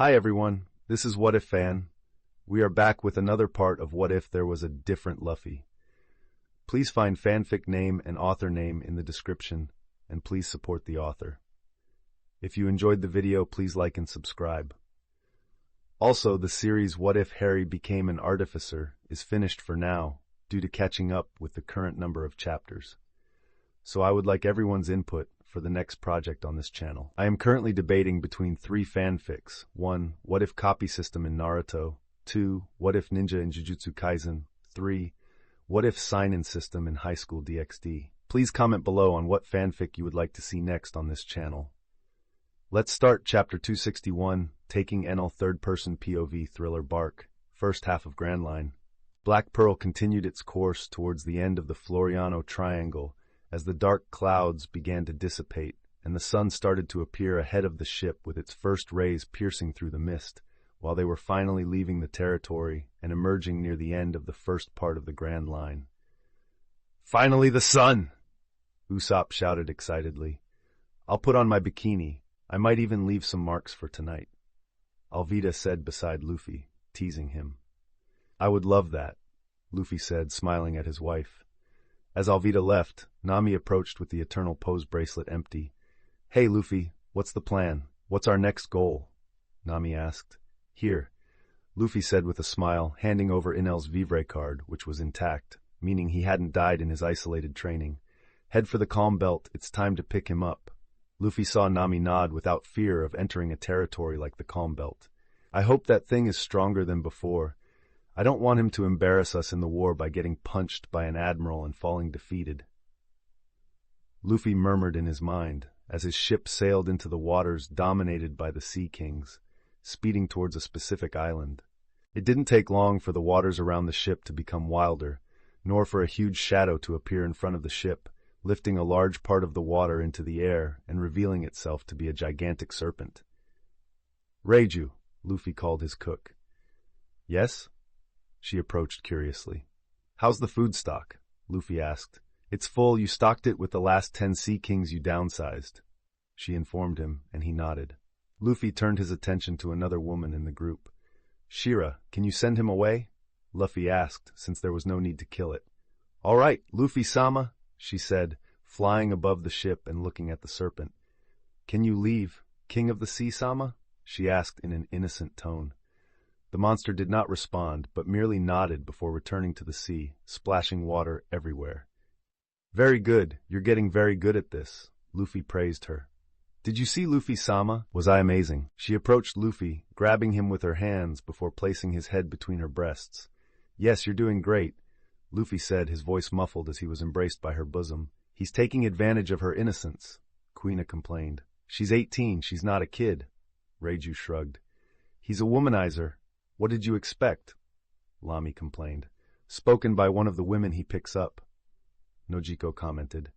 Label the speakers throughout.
Speaker 1: Hi everyone, this is What If Fan. We are back with another part of What If There Was a Different Luffy. Please find fanfic name and author name in the description, and please support the author. If you enjoyed the video, please like and subscribe. Also, the series What If Harry Became an Artificer is finished for now due to catching up with the current number of chapters. So I would like everyone's input for the next project on this channel. I am currently debating between 3 fanfics. 1. What if copy system in Naruto? 2. What if ninja in Jujutsu Kaisen? 3. What if sign-in system in High School DxD? Please comment below on what fanfic you would like to see next on this channel. Let's start Chapter 261, Taking NL Third-Person POV Thriller Bark, first half of Grand Line. Black Pearl continued its course towards the end of the Floriano Triangle as the dark clouds began to dissipate and the sun started to appear ahead of the ship with its first rays piercing through the mist, while they were finally leaving the territory and emerging near the end of the first part of the Grand Line. "Finally the sun!" Usopp shouted excitedly. "I'll put on my bikini. I might even leave some marks for tonight," Alvida said beside Luffy, teasing him. "I would love that," Luffy said, smiling at his wife. As Alvida left, Nami approached with the Eternal Pose bracelet empty. "Hey, Luffy, what's the plan? What's our next goal?" Nami asked. "Here," Luffy said with a smile, handing over Enel's Vivre card, which was intact, meaning he hadn't died in his isolated training. "Head for the Calm Belt, it's time to pick him up." Luffy saw Nami nod without fear of entering a territory like the Calm Belt. "I hope that thing is stronger than before. I don't want him to embarrass us in the war by getting punched by an admiral and falling defeated." Luffy murmured in his mind as his ship sailed into the waters dominated by the Sea Kings, speeding towards a specific island. It didn't take long for the waters around the ship to become wilder, nor for a huge shadow to appear in front of the ship, lifting a large part of the water into the air and revealing itself to be a gigantic serpent. "Reiju," Luffy called his cook. "Yes?" She approached curiously. "How's the food stock?" Luffy asked. "It's full. You stocked it with the last 10 Sea Kings you downsized," she informed him, and he nodded. Luffy turned his attention to another woman in the group. "Shira, can you send him away?" Luffy asked, since there was no need to kill it. "All right, Luffy-sama," she said, flying above the ship and looking at the serpent. "Can you leave, King of the Sea-sama?" she asked in an innocent tone. The monster did not respond, but merely nodded before returning to the sea, splashing water everywhere. "Very good, you're getting very good at this," Luffy praised her. "Did you see Luffy-sama? Was I amazing?" She approached Luffy, grabbing him with her hands before placing his head between her breasts. "Yes, you're doing great," Luffy said, his voice muffled as he was embraced by her bosom. "He's taking advantage of her innocence," Kuina complained. "She's 18, she's not a kid." Reiju shrugged. "He's a womanizer. What did you expect?" Lami complained. "Spoken by one of the women he picks up," Nojiko commented.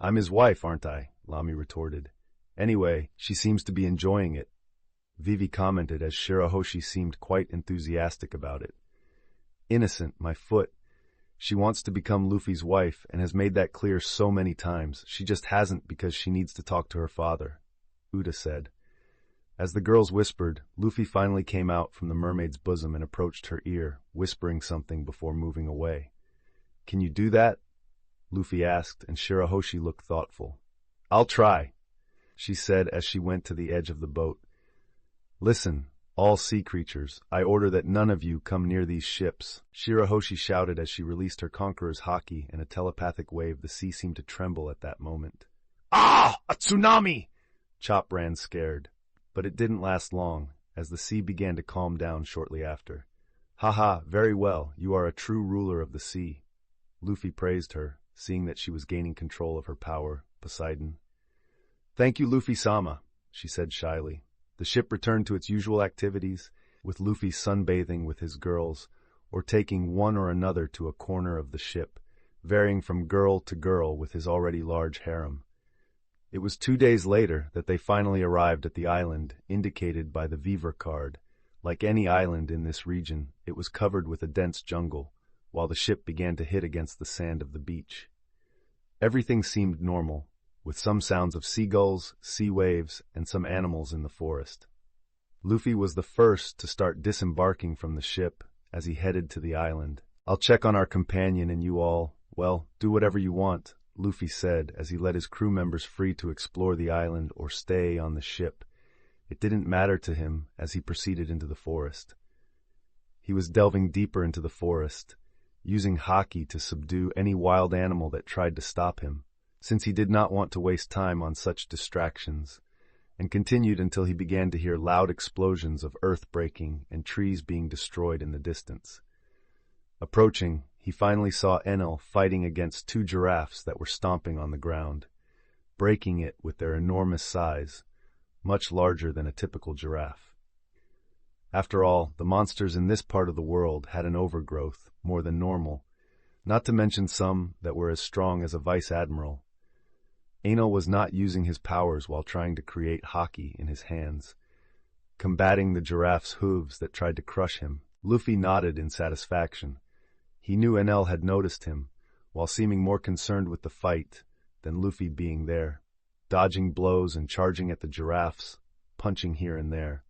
Speaker 1: "I'm his wife, aren't I?" Lami retorted. "Anyway, she seems to be enjoying it," Vivi commented as Shirahoshi seemed quite enthusiastic about it. "Innocent, my foot. She wants to become Luffy's wife and has made that clear so many times. She just hasn't because she needs to talk to her father," Uda said. As the girls whispered, Luffy finally came out from the mermaid's bosom and approached her ear, whispering something before moving away. "Can you do that?" Luffy asked, and Shirahoshi looked thoughtful. "I'll try," she said as she went to the edge of the boat. "Listen, all sea creatures, I order that none of you come near these ships," Shirahoshi shouted as she released her conqueror's haki in a telepathic wave. The sea seemed to tremble at that moment. "Ah! A tsunami!" Chop ran scared. But it didn't last long, as the sea began to calm down shortly after. "Haha, very well, you are a true ruler of the sea," Luffy praised her, seeing that she was gaining control of her power, Poseidon. "Thank you, Luffy-sama," she said shyly. The ship returned to its usual activities, with Luffy sunbathing with his girls, or taking one or another to a corner of the ship, varying from girl to girl with his already large harem. It was 2 days later that they finally arrived at the island indicated by the Vivre card. Like any island in this region, it was covered with a dense jungle, while the ship began to hit against the sand of the beach. Everything seemed normal, with some sounds of seagulls, sea waves, and some animals in the forest. Luffy was the first to start disembarking from the ship as he headed to the island. "I'll check on our companion and you all, well, do whatever you want," Luffy said as he let his crew members free to explore the island or stay on the ship. It didn't matter to him as he proceeded into the forest. He was delving deeper into the forest, using haki to subdue any wild animal that tried to stop him, since he did not want to waste time on such distractions, and continued until he began to hear loud explosions of earth breaking and trees being destroyed in the distance. Approaching, he finally saw Enel fighting against two giraffes that were stomping on the ground, breaking it with their enormous size, much larger than a typical giraffe. After all, the monsters in this part of the world had an overgrowth, more than normal, not to mention some that were as strong as a vice-admiral. Enel was not using his powers while trying to create haki in his hands, combating the giraffe's hooves that tried to crush him. Luffy nodded in satisfaction. He knew Enel had noticed him, while seeming more concerned with the fight than Luffy being there, dodging blows and charging at the giraffes, punching here and there.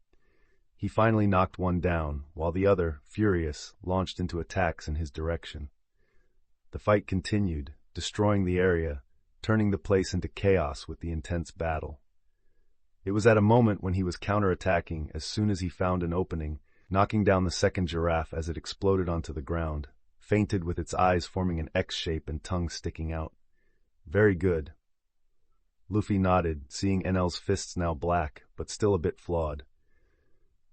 Speaker 1: He finally knocked one down, while the other, furious, launched into attacks in his direction. The fight continued, destroying the area, turning the place into chaos with the intense battle. It was at a moment when he was counterattacking as soon as he found an opening, knocking down the second giraffe as it exploded onto the ground, fainted with its eyes forming an X shape and tongue sticking out. "Very good." Luffy nodded, seeing Enel's fists now black, but still a bit flawed.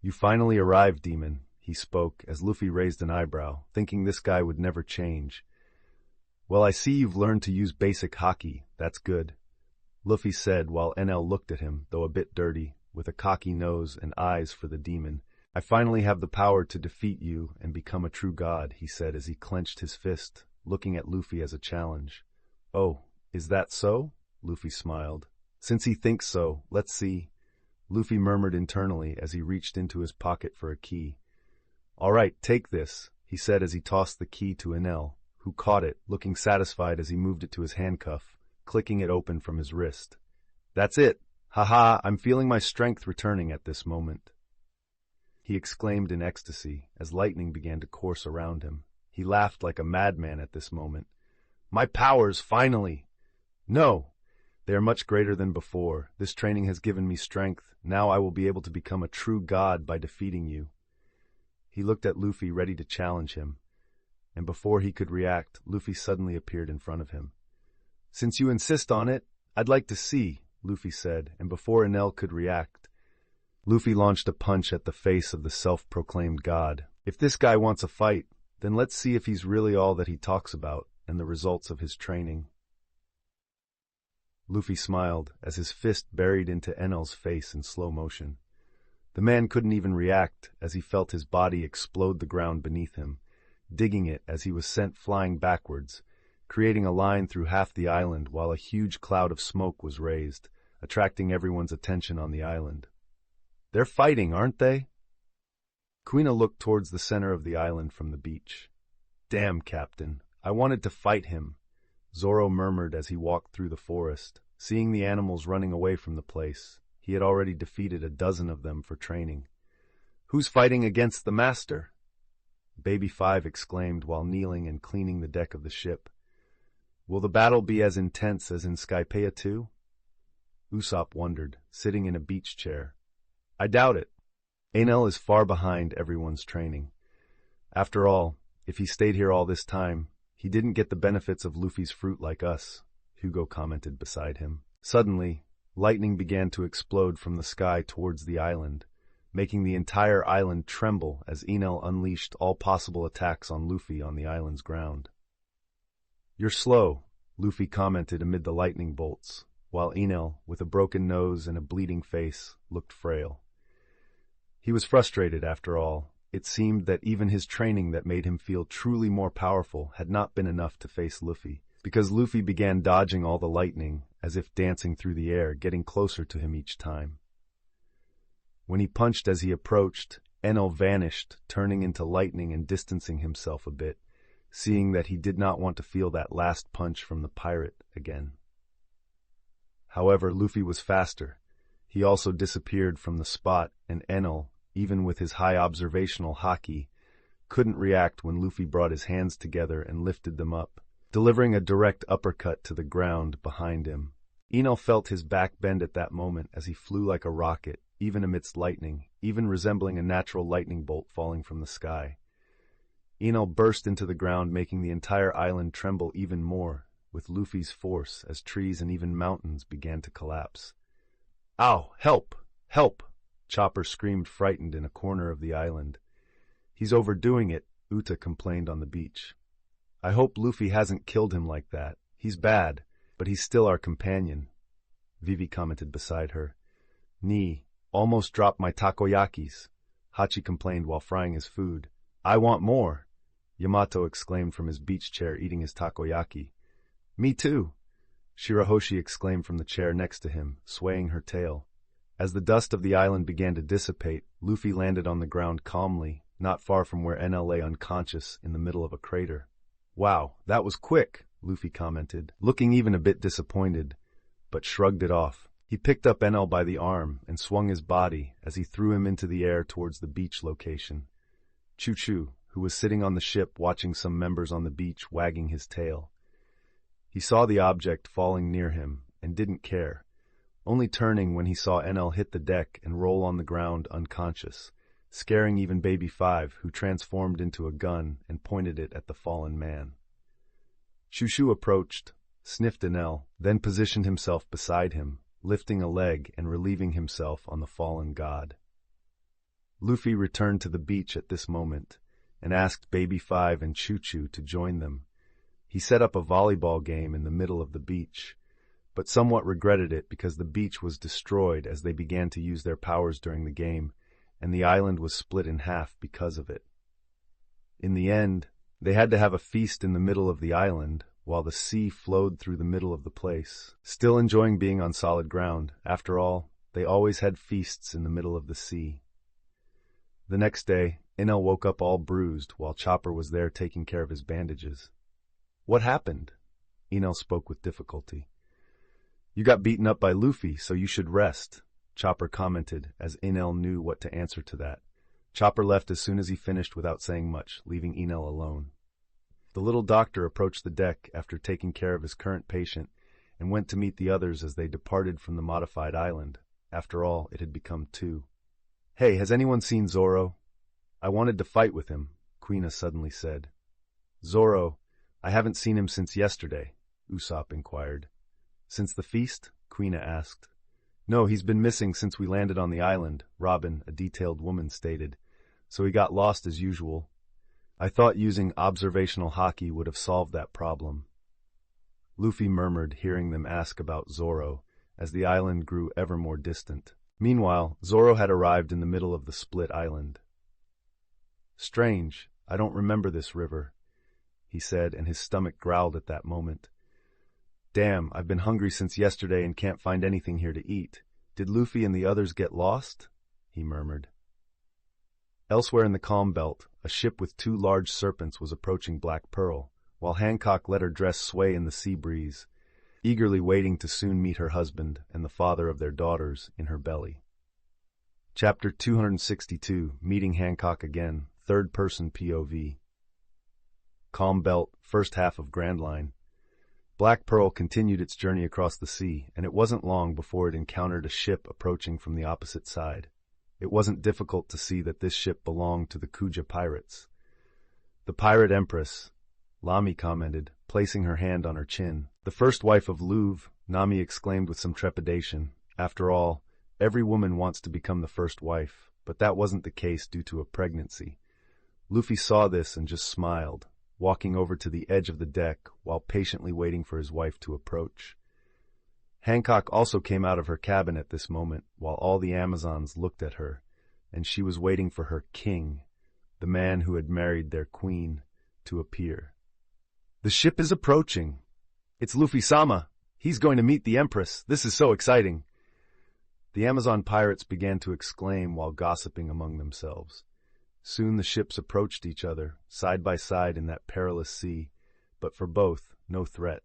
Speaker 1: "You finally arrived, demon," he spoke as Luffy raised an eyebrow, thinking this guy would never change. "Well, I see you've learned to use basic haki. That's good," Luffy said while Enel looked at him, though a bit dirty, with a cocky nose and eyes for the demon. "I finally have the power to defeat you and become a true god," he said as he clenched his fist, looking at Luffy as a challenge. "Oh, is that so?" Luffy smiled. "Since he thinks so, let's see," Luffy murmured internally as he reached into his pocket for a key. "All right, take this," he said as he tossed the key to Enel, who caught it, looking satisfied as he moved it to his handcuff, clicking it open from his wrist. "That's it! Ha-ha, I'm feeling my strength returning at this moment," he exclaimed in ecstasy as lightning began to course around him. He laughed like a madman at this moment. "My powers, finally! No! They are much greater than before. This training has given me strength. Now I will be able to become a true god by defeating you." He looked at Luffy, ready to challenge him, and before he could react, Luffy suddenly appeared in front of him. "Since you insist on it, I'd like to see," Luffy said, and before Enel could react, Luffy launched a punch at the face of the self-proclaimed god. "If this guy wants a fight, then let's see if he's really all that he talks about and the results of his training." Luffy smiled as his fist buried into Enel's face in slow motion. The man couldn't even react as he felt his body explode the ground beneath him, digging it as he was sent flying backwards, creating a line through half the island while a huge cloud of smoke was raised, attracting everyone's attention on the island. "They're fighting, aren't they?" Kuina looked towards the center of the island from the beach. "Damn, Captain, I wanted to fight him," Zoro murmured as he walked through the forest, seeing the animals running away from the place. He had already defeated a dozen of them for training. "Who's fighting against the master?" Baby 5 exclaimed while kneeling and cleaning the deck of the ship. "Will the battle be as intense as in Skypiea 2? Usopp wondered, sitting in a beach chair. "I doubt it. Enel is far behind everyone's training. After all, if he stayed here all this time, he didn't get the benefits of Luffy's fruit like us," Hugo commented beside him. Suddenly, lightning began to explode from the sky towards the island, making the entire island tremble as Enel unleashed all possible attacks on Luffy on the island's ground. "You're slow," Luffy commented amid the lightning bolts, while Enel, with a broken nose and a bleeding face, looked frail. He was frustrated after all. It seemed that even his training that made him feel truly more powerful had not been enough to face Luffy, because Luffy began dodging all the lightning, as if dancing through the air, getting closer to him each time. When he punched as he approached, Enel vanished, turning into lightning and distancing himself a bit, seeing that he did not want to feel that last punch from the pirate again. However, Luffy was faster. He also disappeared from the spot, and Enel, even with his high observational haki, couldn't react when Luffy brought his hands together and lifted them up, delivering a direct uppercut to the ground behind him. Enel felt his back bend at that moment as he flew like a rocket, even amidst lightning, even resembling a natural lightning bolt falling from the sky. Enel burst into the ground, making the entire island tremble even more, with Luffy's force as trees and even mountains began to collapse. "Ow! Help! Help!" Chopper screamed, frightened, in a corner of the island. "He's overdoing it," Uta complained on the beach. "I hope Luffy hasn't killed him like that. He's bad, but he's still our companion," Vivi commented beside her. "Ni, almost dropped my takoyakis," Hachi complained while frying his food. "I want more," Yamato exclaimed from his beach chair, eating his takoyaki. "Me too," Shirahoshi exclaimed from the chair next to him, swaying her tail. As the dust of the island began to dissipate, Luffy landed on the ground calmly, not far from where Enel lay unconscious in the middle of a crater. "Wow, that was quick," Luffy commented, looking even a bit disappointed, but shrugged it off. He picked up Enel by the arm and swung his body as he threw him into the air towards the beach location. Choo-Choo, who was sitting on the ship watching some members on the beach, wagging his tail. He saw the object falling near him and didn't care, only turning when he saw Enel hit the deck and roll on the ground unconscious, scaring even Baby 5, who transformed into a gun and pointed it at the fallen man. Choo-Choo approached, sniffed Enel, then positioned himself beside him, lifting a leg and relieving himself on the fallen god. Luffy returned to the beach at this moment and asked Baby 5 and Choo-Choo to join them. He set up a volleyball game in the middle of the beach, but somewhat regretted it because the beach was destroyed as they began to use their powers during the game, and the island was split in half because of it. In the end, they had to have a feast in the middle of the island, while the sea flowed through the middle of the place. Still enjoying being on solid ground, after all, they always had feasts in the middle of the sea. The next day, Enel woke up all bruised while Chopper was there taking care of his bandages. "What happened?" Enel spoke with difficulty. "You got beaten up by Luffy, so you should rest," Chopper commented, as Enel knew what to answer to that. Chopper left as soon as he finished without saying much, leaving Enel alone. The little doctor approached the deck after taking care of his current patient and went to meet the others as they departed from the modified island. After all, it had become 2. "Hey, has anyone seen Zoro?" "I wanted to fight with him," Quina suddenly said. "Zoro, I haven't seen him since yesterday," Usopp inquired. "Since the feast?" Quina asked. "No, he's been missing since we landed on the island," Robin, a detailed woman, stated. "So he got lost as usual. I thought using observational haki would have solved that problem." Luffy murmured, hearing them ask about Zoro, as the island grew ever more distant. Meanwhile, Zoro had arrived in the middle of the split island. "Strange, I don't remember this river," he said, and his stomach growled at that moment. "Damn, I've been hungry since yesterday and can't find anything here to eat. Did Luffy and the others get lost?" he murmured. Elsewhere in the calm belt, a ship with 2 large serpents was approaching Black Pearl, while Hancock let her dress sway in the sea breeze, eagerly waiting to soon meet her husband and the father of their daughters in her belly. Chapter 262, Meeting Hancock Again, Third-Person POV. Calm Belt, first half of Grand Line. Black Pearl continued its journey across the sea, and it wasn't long before it encountered a ship approaching from the opposite side. It wasn't difficult to see that this ship belonged to the Kuja pirates. "The Pirate Empress," Lami commented, placing her hand on her chin. "The first wife of Louvre," Nami exclaimed with some trepidation. After all, every woman wants to become the first wife, but that wasn't the case due to a pregnancy. Luffy saw this and just smiled, walking over to the edge of the deck while patiently waiting for his wife to approach. Hancock also came out of her cabin at this moment, while all the Amazons looked at her, and she was waiting for her king, the man who had married their queen, to appear. "The ship is approaching. It's Luffy-sama. He's going to meet the Empress. This is so exciting." The Amazon pirates began to exclaim while gossiping among themselves. Soon the ships approached each other, side by side in that perilous sea, but for both, no threat.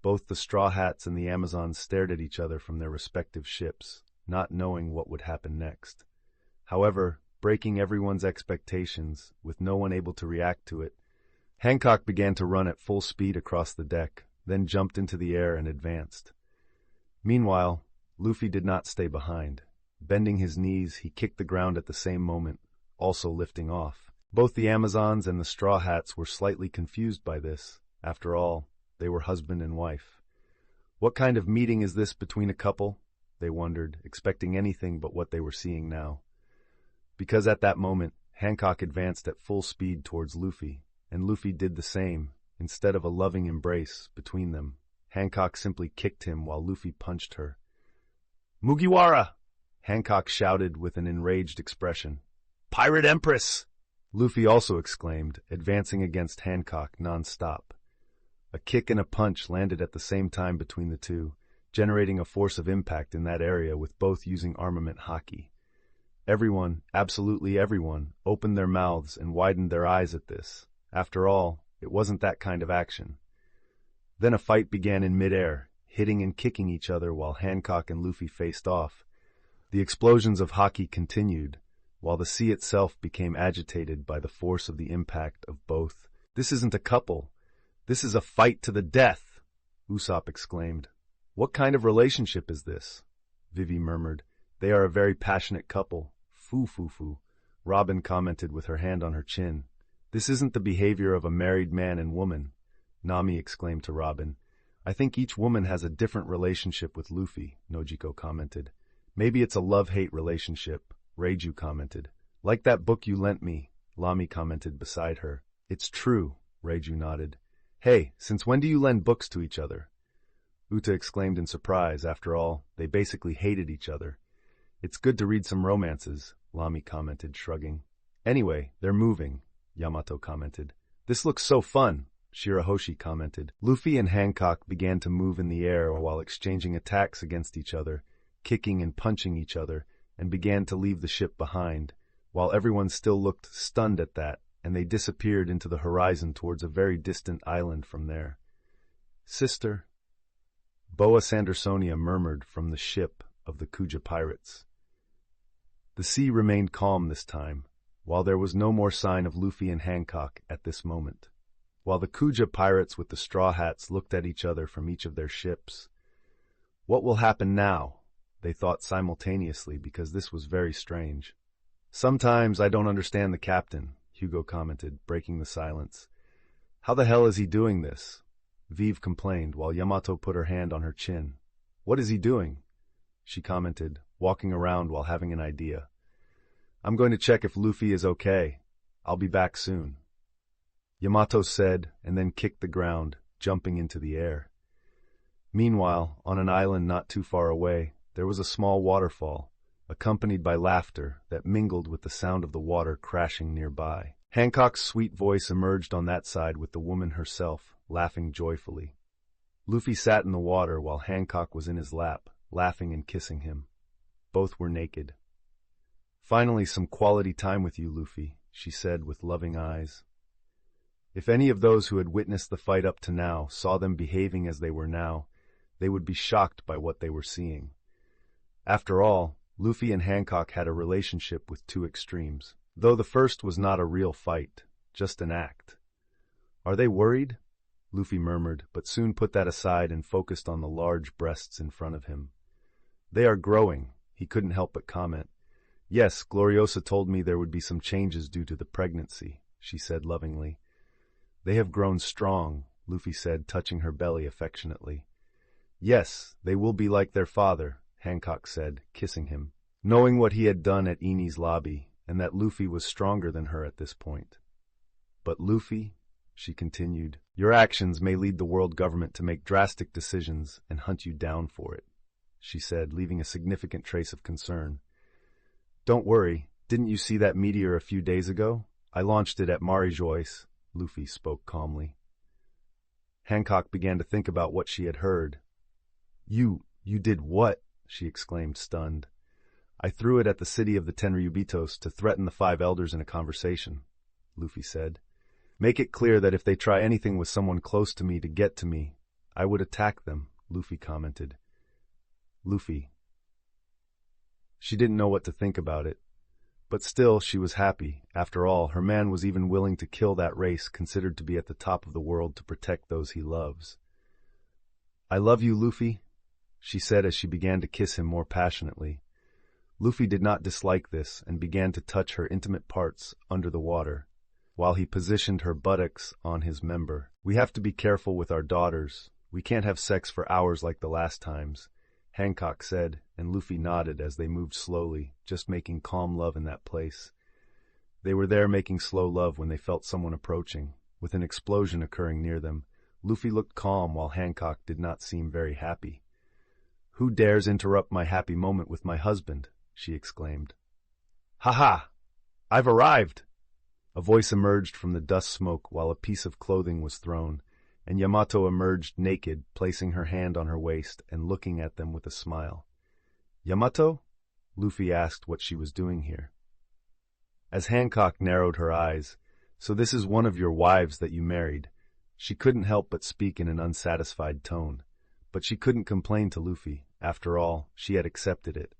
Speaker 1: Both the Straw Hats and the Amazons stared at each other from their respective ships, not knowing what would happen next. However, breaking everyone's expectations, with no one able to react to it, Hancock began to run at full speed across the deck, then jumped into the air and advanced. Meanwhile, Luffy did not stay behind. Bending his knees, he kicked the ground at the same moment, also lifting off. Both the Amazons and the Straw Hats were slightly confused by this. After all, they were husband and wife. What kind of meeting is this between a couple? They wondered, expecting anything but what they were seeing now. Because at that moment, Hancock advanced at full speed towards Luffy, and Luffy did the same. Instead of a loving embrace between them, Hancock simply kicked him while Luffy punched her. "Mugiwara!" Hancock shouted with an enraged expression. "Pirate Empress!" Luffy also exclaimed, advancing against Hancock non-stop. A kick and a punch landed at the same time between the two, generating a force of impact in that area with both using armament haki. Everyone, absolutely everyone, opened their mouths and widened their eyes at this. After all, it wasn't that kind of action. Then a fight began in midair, hitting and kicking each other while Hancock and Luffy faced off. The explosions of haki continued, while the sea itself became agitated by the force of the impact of both. "This isn't a couple. This is a fight to the death!" Usopp exclaimed. "What kind of relationship is this?" Vivi murmured. "They are a very passionate couple." Foo. Robin commented with her hand on her chin. "This isn't the behavior of a married man and woman," Nami exclaimed to Robin. "I think each woman has a different relationship with Luffy," Nojiko commented. "Maybe it's a love-hate relationship," Reiju commented. "Like that book you lent me," Lami commented beside her. "It's true," Reiju nodded. "Hey, since when do you lend books to each other?" Uta exclaimed in surprise. After all, they basically hated each other. "It's good to read some romances," Lami commented, shrugging. "Anyway, they're moving," Yamato commented. "This looks so fun," Shirahoshi commented. Luffy and Hancock began to move in the air while exchanging attacks against each other, kicking and punching each other, and began to leave the ship behind, while everyone still looked stunned at that, and they disappeared into the horizon towards a very distant island from there. "Sister," Boa Sandersonia murmured from the ship of the Kuja pirates. The sea remained calm this time, while there was no more sign of Luffy and Hancock at this moment. While the Kuja pirates with the Straw Hats looked at each other from each of their ships. "What will happen now?" they thought simultaneously, because this was very strange. "Sometimes I don't understand the captain," Hugo commented, breaking the silence. "How the hell is he doing this?" Vive complained, while Yamato put her hand on her chin. "What is he doing?" she commented, walking around while having an idea. "I'm going to check if Luffy is okay. I'll be back soon," Yamato said, and then kicked the ground, jumping into the air. Meanwhile, on an island not too far away, there was a small waterfall, accompanied by laughter that mingled with the sound of the water crashing nearby. Hancock's sweet voice emerged on that side with the woman herself, laughing joyfully. Luffy sat in the water while Hancock was in his lap, laughing and kissing him. Both were naked. "Finally some quality time with you, Luffy," she said with loving eyes. If any of those who had witnessed the fight up to now saw them behaving as they were now, they would be shocked by what they were seeing. After all, Luffy and Hancock had a relationship with two extremes, though the first was not a real fight, just an act. "Are they worried?" Luffy murmured, but soon put that aside and focused on the large breasts in front of him. "They are growing," he couldn't help but comment. "Yes, Gloriosa told me there would be some changes due to the pregnancy," she said lovingly. "They have grown strong," Luffy said, touching her belly affectionately. "Yes, they will be like their father," Hancock said, kissing him, knowing what he had done at Eni's lobby, and that Luffy was stronger than her at this point. "But Luffy," she continued, "your actions may lead the world government to make drastic decisions and hunt you down for it," she said, leaving a significant trace of concern. "Don't worry, didn't you see that meteor a few days ago? I launched it at Marijois," Luffy spoke calmly. Hancock began to think about what she had heard. You did what?" she exclaimed, stunned. "I threw it at the city of the Tenryubitos to threaten the 5 elders in a conversation," Luffy said. "Make it clear that if they try anything with someone close to me to get to me, I would attack them," Luffy commented. Luffy. She didn't know what to think about it. But still, she was happy. After all, her man was even willing to kill that race considered to be at the top of the world to protect those he loves. "I love you, Luffy," she said as she began to kiss him more passionately. Luffy did not dislike this and began to touch her intimate parts under the water, while he positioned her buttocks on his member. "We have to be careful with our daughters. We can't have sex for hours like the last times," Hancock said, and Luffy nodded as they moved slowly, just making calm love in that place. They were there making slow love when they felt someone approaching, with an explosion occurring near them. Luffy looked calm while Hancock did not seem very happy. "Who dares interrupt my happy moment with my husband?" she exclaimed. "Ha ha! I've arrived!" A voice emerged from the dust smoke while a piece of clothing was thrown, and Yamato emerged naked, placing her hand on her waist and looking at them with a smile. "Yamato?" Luffy asked what she was doing here. As Hancock narrowed her eyes, "So this is one of your wives that you married." She couldn't help but speak in an unsatisfied tone, but she couldn't complain to Luffy. After all, she had accepted it.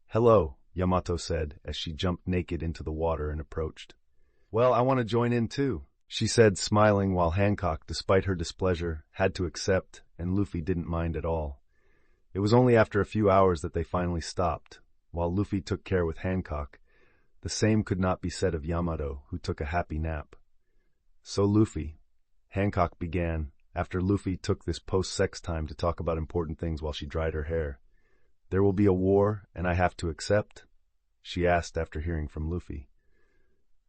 Speaker 1: "Hello," Yamato said as she jumped naked into the water and approached. "Well, I want to join in too," she said, smiling, while Hancock, despite her displeasure, had to accept, and Luffy didn't mind at all. It was only after a few hours that they finally stopped. While Luffy took care with Hancock, the same could not be said of Yamato, who took a happy nap. "So Luffy," Hancock began, after Luffy took this post-sex time to talk about important things while she dried her hair. "There will be a war, and I have to accept?" she asked after hearing from Luffy.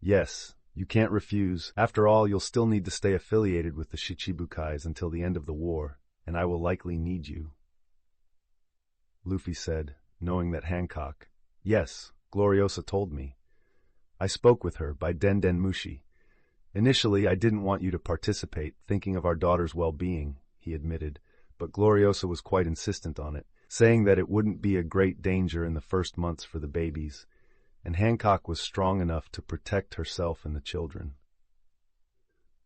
Speaker 1: "Yes, you can't refuse. After all, you'll still need to stay affiliated with the Shichibukais until the end of the war, and I will likely need you," Luffy said, knowing that Hancock— "Yes, Gloriosa told me. I spoke with her by Den Den Mushi. Initially, I didn't want you to participate, thinking of our daughter's well-being," he admitted, but Gloriosa was quite insistent on it, saying that it wouldn't be a great danger in the first months for the babies, and Hancock was strong enough to protect herself and the children.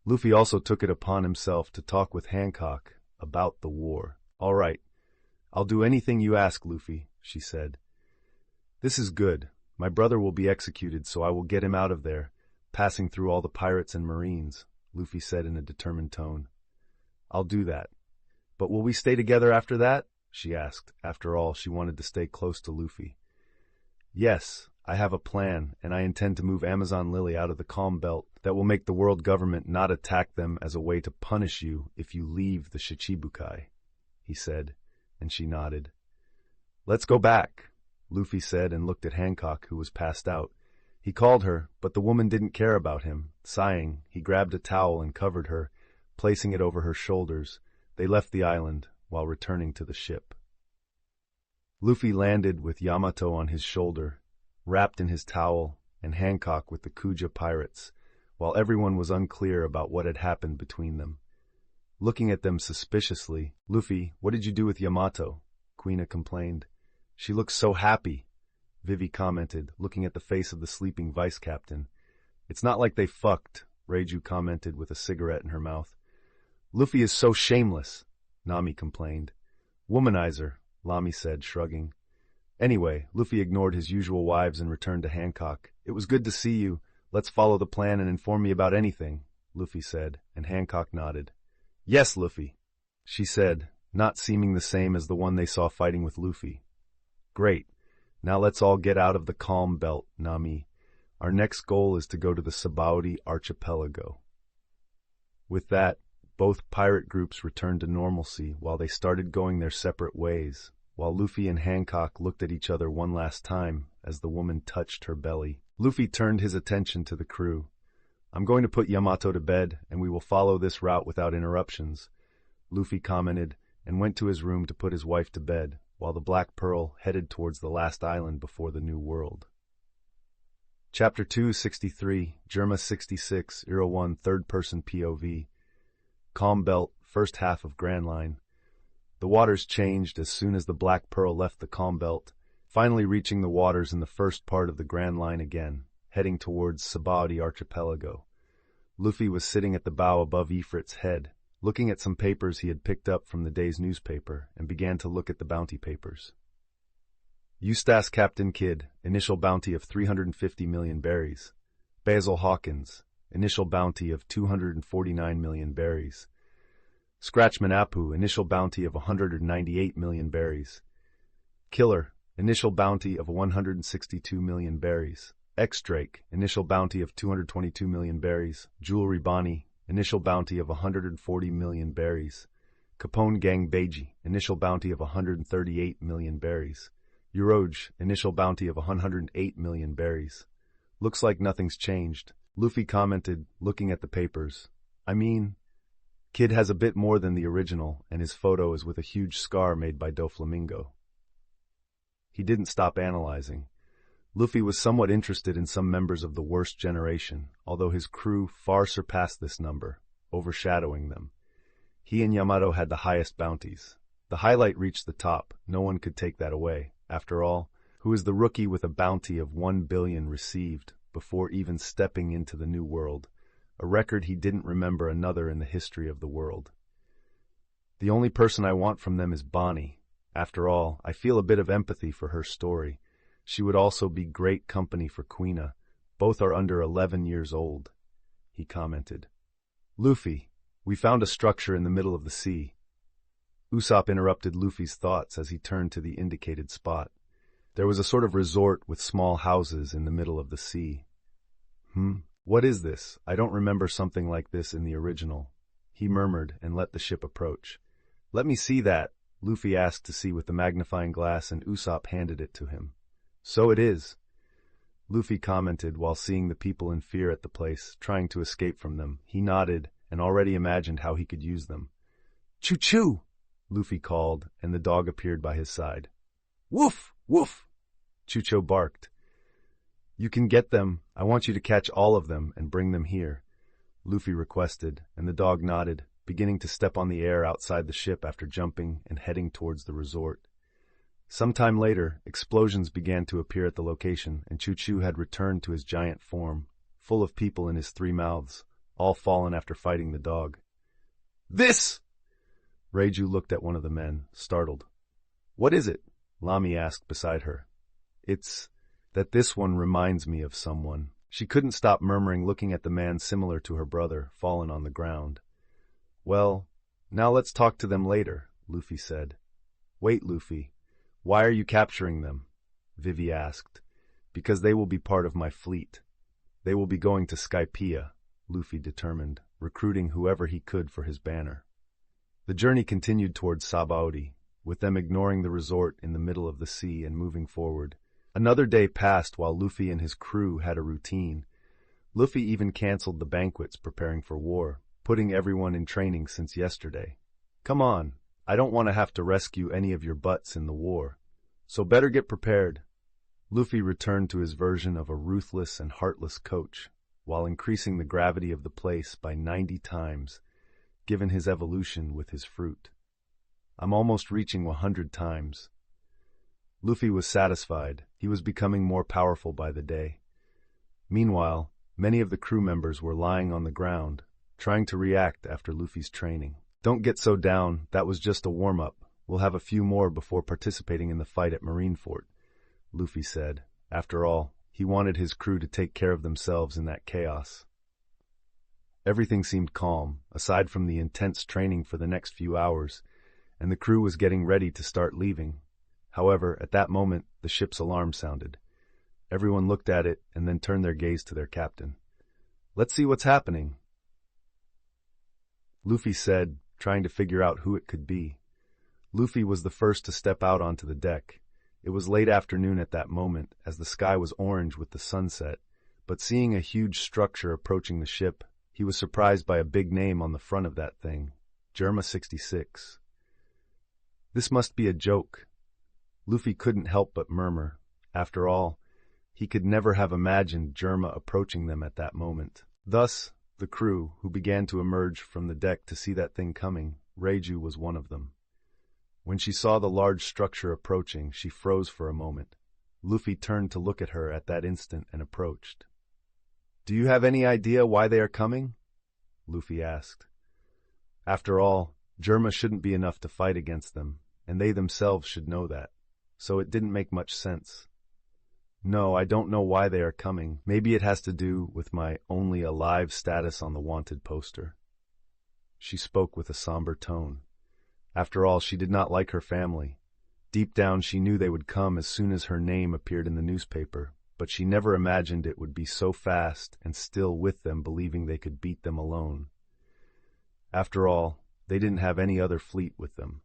Speaker 1: Luffy also took it upon himself to talk with Hancock about the war. "All right, I'll do anything you ask, Luffy," she said. "This is good. My brother will be executed, so I will get him out of there, passing through all the pirates and marines," Luffy said in a determined tone. "I'll do that. But will we stay together after that?" she asked. After all, she wanted to stay close to Luffy. "Yes, I have a plan, and I intend to move Amazon Lily out of the Calm Belt. That will make the world government not attack them as a way to punish you if you leave the Shichibukai," he said, and she nodded. "Let's go back," Luffy said and looked at Hancock, who was passed out. He called her, but the woman didn't care about him. Sighing, he grabbed a towel and covered her, placing it over her shoulders. They left the island while returning to the ship. Luffy landed with Yamato on his shoulder, wrapped in his towel, and Hancock with the Kuja pirates, while everyone was unclear about what had happened between them. Looking at them suspiciously, "Luffy, what did you do with Yamato?" Quina complained. "She looks so happy," Vivi commented, looking at the face of the sleeping vice-captain. "It's not like they fucked," Reiju commented with a cigarette in her mouth. "Luffy is so shameless," Nami complained. "Womanizer," Lami said, shrugging. Anyway, Luffy ignored his usual wives and returned to Hancock. "It was good to see you. Let's follow the plan and inform me about anything," Luffy said, and Hancock nodded. "Yes, Luffy," she said, not seeming the same as the one they saw fighting with Luffy. "Great. Now let's all get out of the Calm Belt, Nami. Our next goal is to go to the Sabaody Archipelago." With that, both pirate groups returned to normalcy while they started going their separate ways, while Luffy and Hancock looked at each other one last time as the woman touched her belly. Luffy turned his attention to the crew. "I'm going to put Yamato to bed, and we will follow this route without interruptions," Luffy commented, and went to his room to put his wife to bed, while the Black Pearl headed towards the last island before the New World. Chapter 263, Germa 66, 01, Third-Person POV. Calm Belt, first half of Grand Line. The waters changed as soon as the Black Pearl left the Calm Belt, finally reaching the waters in the first part of the Grand Line again, heading towards Sabaody Archipelago. Luffy was sitting at the bow above Ifrit's head, looking at some papers he had picked up from the day's newspaper, and began to look at the bounty papers. Eustace Captain Kidd, initial bounty of 350 million berries. Basil Hawkins, initial bounty of 249 million berries. Scratchman Apu, initial bounty of 198 million berries. Killer, initial bounty of 162 million berries. X-Drake, initial bounty of 222 million berries. Jewelry Bonnie, initial bounty of 140 million berries. Capone Gang Beiji, initial bounty of 138 million berries. Uroj, initial bounty of 108 million berries. Looks like nothing's changed. Luffy commented, looking at the papers. I mean, Kid has a bit more than the original, and his photo is with a huge scar made by Doflamingo. He didn't stop analyzing. Luffy was somewhat interested in some members of the worst generation, although his crew far surpassed this number, overshadowing them. He and Yamato had the highest bounties. The highlight reached the top. No one could take that away. After all, who is the rookie with a bounty of 1 billion received before even stepping into the new world, a record he didn't remember another in the history of the world. The only person I want from them is Bonnie. After all, I feel a bit of empathy for her story. She would also be great company for Quina. Both are under 11 years old, he commented. Luffy, we found a structure in the middle of the sea. Usopp interrupted Luffy's thoughts as he turned to the indicated spot. There was a sort of resort with small houses in the middle of the sea. What is this? I don't remember something like this in the original, he murmured and let the ship approach. Let me see that, Luffy asked to see with the magnifying glass, and Usopp handed it to him. So it is, Luffy commented while seeing the people in fear at the place, trying to escape from them. He nodded and already imagined how he could use them. Choo-choo! Luffy called, and the dog appeared by his side. Woof! Woof! Chucho barked. You can get them. I want you to catch all of them and bring them here, Luffy requested, and the dog nodded, beginning to step on the air outside the ship after jumping and heading towards the resort. Sometime later, explosions began to appear at the location, and Choo-Choo had returned to his giant form, full of people in his 3 mouths, all fallen after fighting the dog. This! Reiju looked at one of the men, startled. What is it? Lami asked beside her. It's that this one reminds me of someone. She couldn't stop murmuring, looking at the man similar to her brother, fallen on the ground. Well, now let's talk to them later, Luffy said. Wait, Luffy. Why are you capturing them? Vivi asked. Because they will be part of my fleet. They will be going to Skypiea, Luffy determined, recruiting whoever he could for his banner. The journey continued towards Sabaody, with them ignoring the resort in the middle of the sea and moving forward. Another day passed while Luffy and his crew had a routine. Luffy even canceled the banquets preparing for war, putting everyone in training since yesterday. Come on, I don't want to have to rescue any of your butts in the war, so better get prepared. Luffy returned to his version of a ruthless and heartless coach, while increasing the gravity of the place by 90 times, given his evolution with his fruit. I'm almost reaching 100 times. Luffy was satisfied. He was becoming more powerful by the day. Meanwhile, many of the crew members were lying on the ground, trying to react after Luffy's training. Don't get so down, that was just a warm-up. We'll have a few more before participating in the fight at Marineford, Luffy said. After all, he wanted his crew to take care of themselves in that chaos. Everything seemed calm, aside from the intense training for the next few hours, and the crew was getting ready to start leaving. However, at that moment, the ship's alarm sounded. Everyone looked at it and then turned their gaze to their captain. Let's see what's happening, Luffy said, trying to figure out who it could be. Luffy was the first to step out onto the deck. It was late afternoon at that moment, as the sky was orange with the sunset, but seeing a huge structure approaching the ship, he was surprised by a big name on the front of that thing, Germa 66. This must be a joke. Luffy couldn't help but murmur. After all, he could never have imagined Germa approaching them at that moment. Thus, the crew, who began to emerge from the deck to see that thing coming, Reiju was one of them. When she saw the large structure approaching, she froze for a moment. Luffy turned to look at her at that instant and approached. Do you have any idea why they are coming? Luffy asked. After all, Germa shouldn't be enough to fight against them, and they themselves should know that. so it didn't make much sense. No, I don't know why they are coming. Maybe it has to do with my only alive status on the wanted poster. She spoke with a somber tone. After all, she did not like her family. Deep down, she knew they would come as soon as her name appeared in the newspaper, but she never imagined it would be so fast and still with them believing they could beat them alone. After all, they didn't have any other fleet with them.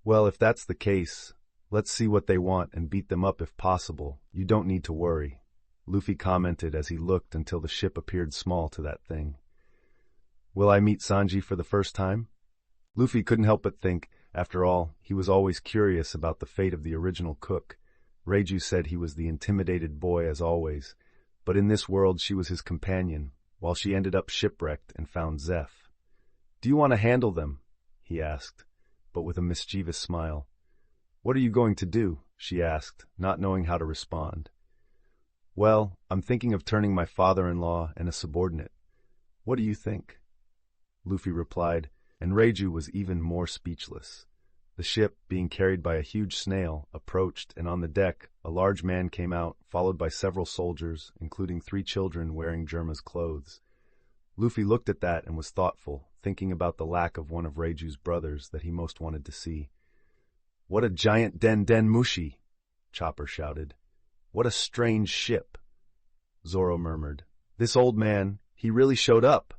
Speaker 1: Well, if that's the case, let's see what they want and beat them up if possible. You don't need to worry, Luffy commented as he looked until the ship appeared small to that thing. Will I meet Sanji for the first time? Luffy couldn't help but think, after all, he was always curious about the fate of the original cook. Reiju said he was the intimidated boy as always, but in this world she was his companion, while she ended up shipwrecked and found Zeph. Do you want to handle them? He asked, but with a mischievous smile. What are you going to do? She asked, not knowing how to respond. Well, I'm thinking of turning my father-in-law and a subordinate. What do you think? Luffy replied, and Reiju was even more speechless. The ship, being carried by a huge snail, approached, and on the deck, a large man came out, followed by several soldiers, including 3 children wearing Germa's clothes. Luffy looked at that and was thoughtful, thinking about the lack of one of Reiju's brothers that he most wanted to see. What a giant Den Mushi! Chopper shouted. What a strange ship! Zoro murmured. This old man, he really showed up!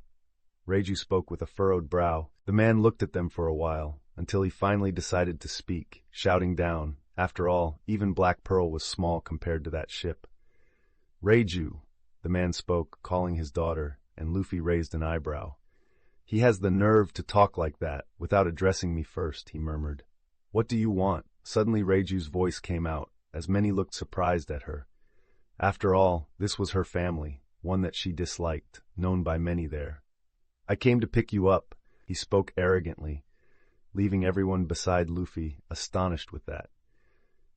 Speaker 1: Reiju spoke with a furrowed brow. The man looked at them for a while, until he finally decided to speak, shouting down. After all, even Black Pearl was small compared to that ship. Reiju, the man spoke, calling his daughter, and Luffy raised an eyebrow. He has the nerve to talk like that, without addressing me first, he murmured. What do you want? Suddenly Reiju's voice came out, as many looked surprised at her. After all, this was her family, one that she disliked, known by many there. I came to pick you up, he spoke arrogantly, leaving everyone beside Luffy astonished with that.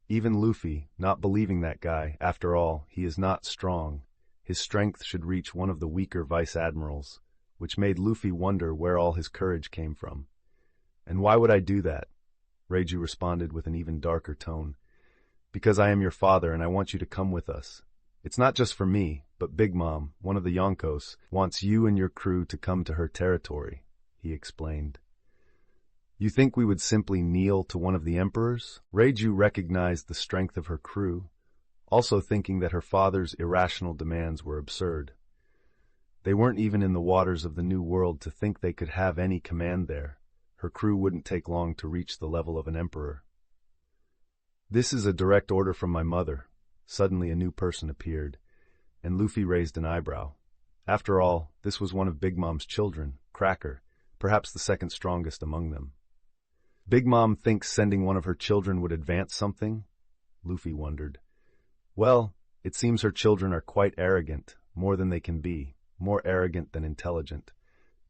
Speaker 1: Even Luffy, not believing that guy, after all, he is not strong. His strength should reach one of the weaker vice-admirals, which made Luffy wonder where all his courage came from. And why would I do that? Reiju responded with an even darker tone. Because I am your father and I want you to come with us. It's not just for me, but Big Mom, one of the Yonkos, wants you and your crew to come to her territory, he explained. You think we would simply kneel to one of the emperors? Reiju recognized the strength of her crew, also thinking that her father's irrational demands were absurd. They weren't even in the waters of the New World to think they could have any command there. Her crew wouldn't take long to reach the level of an emperor. This is a direct order from my mother. Suddenly a new person appeared, and Luffy raised an eyebrow. After all, this was one of Big Mom's children, Cracker, perhaps the second strongest among them. Big Mom thinks sending one of her children would advance something? Luffy wondered. Well, it seems her children are quite arrogant, more than they can be, more arrogant than intelligent.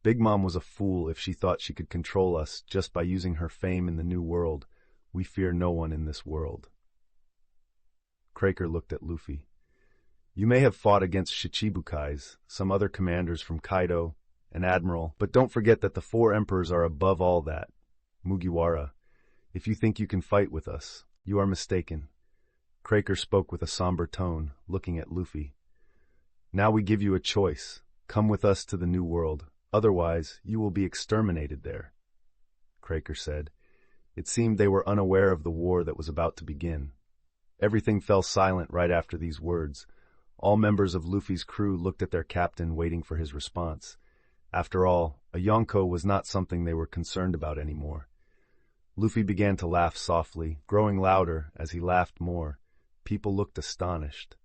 Speaker 1: Big Mom was a fool if she thought she could control us just by using her fame in the New World. We fear no one in this world. Cracker looked at Luffy. You may have fought against Shichibukais, some other commanders from Kaido, an admiral, but don't forget that the 4 emperors are above all that. Mugiwara, if you think you can fight with us, you are mistaken. Cracker spoke with a somber tone, looking at Luffy. Now we give you a choice. Come with us to the New World. Otherwise, you will be exterminated there. Cracker said. It seemed they were unaware of the war that was about to begin. Everything fell silent right after these words. All members of Luffy's crew looked at their captain, waiting for his response. After all, a Yonko was not something they were concerned about anymore. Luffy began to laugh softly, growing louder as he laughed more. People looked astonished.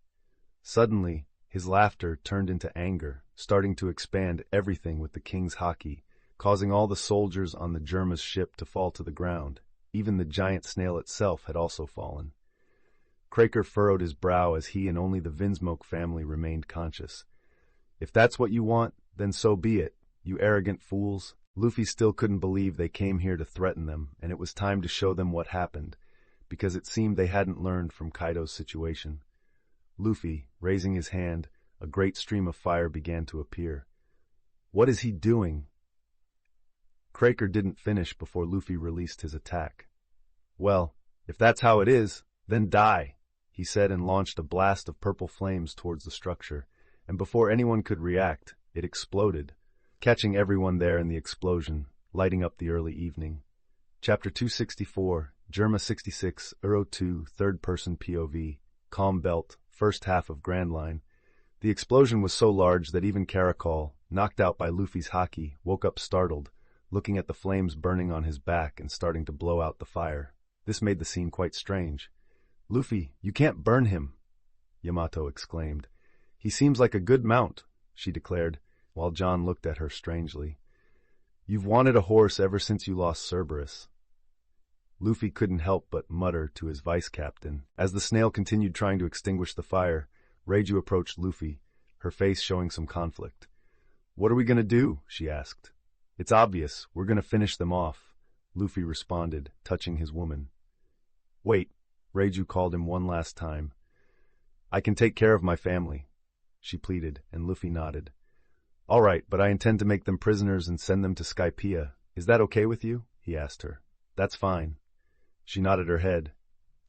Speaker 1: Suddenly, his laughter turned into anger, starting to expand everything with the king's haki, causing all the soldiers on the Germa's ship to fall to the ground. Even the giant snail itself had also fallen. Cracker furrowed his brow as he and only the Vinsmoke family remained conscious. If that's what you want, then so be it, you arrogant fools. Luffy still couldn't believe they came here to threaten them, and it was time to show them what happened, because it seemed they hadn't learned from Kaido's situation. Luffy, raising his hand, a great stream of fire began to appear. What is he doing? Cracker didn't finish before Luffy released his attack. Well, If that's how it is, then die, he said and launched a blast of purple flames towards the structure, and before anyone could react, it exploded, catching everyone there in the explosion, lighting up the early evening. Chapter 264, Germa 66, Euro 2, third-person POV, Calm Belt, first half of Grand Line. The explosion was so large that even Caracol, knocked out by Luffy's haki, woke up startled, looking at the flames burning on his back and starting to blow out the fire. This made the scene quite strange. "Luffy, you can't burn him," Yamato exclaimed. "He seems like a good mount," she declared, while John looked at her strangely. "You've wanted a horse ever since you lost Cerberus." Luffy couldn't help but mutter to his vice-captain. As the snail continued trying to extinguish the fire, Reiju approached Luffy, her face showing some conflict. "What are we going to do?" she asked. "It's obvious. We're going to finish them off," Luffy responded, touching his woman. "Wait," Reiju called him one last time. "I can take care of my family," she pleaded, and Luffy nodded. "All right, but I intend to make them prisoners and send them to Skypiea. Is that okay with you?" he asked her. "That's fine." She nodded her head,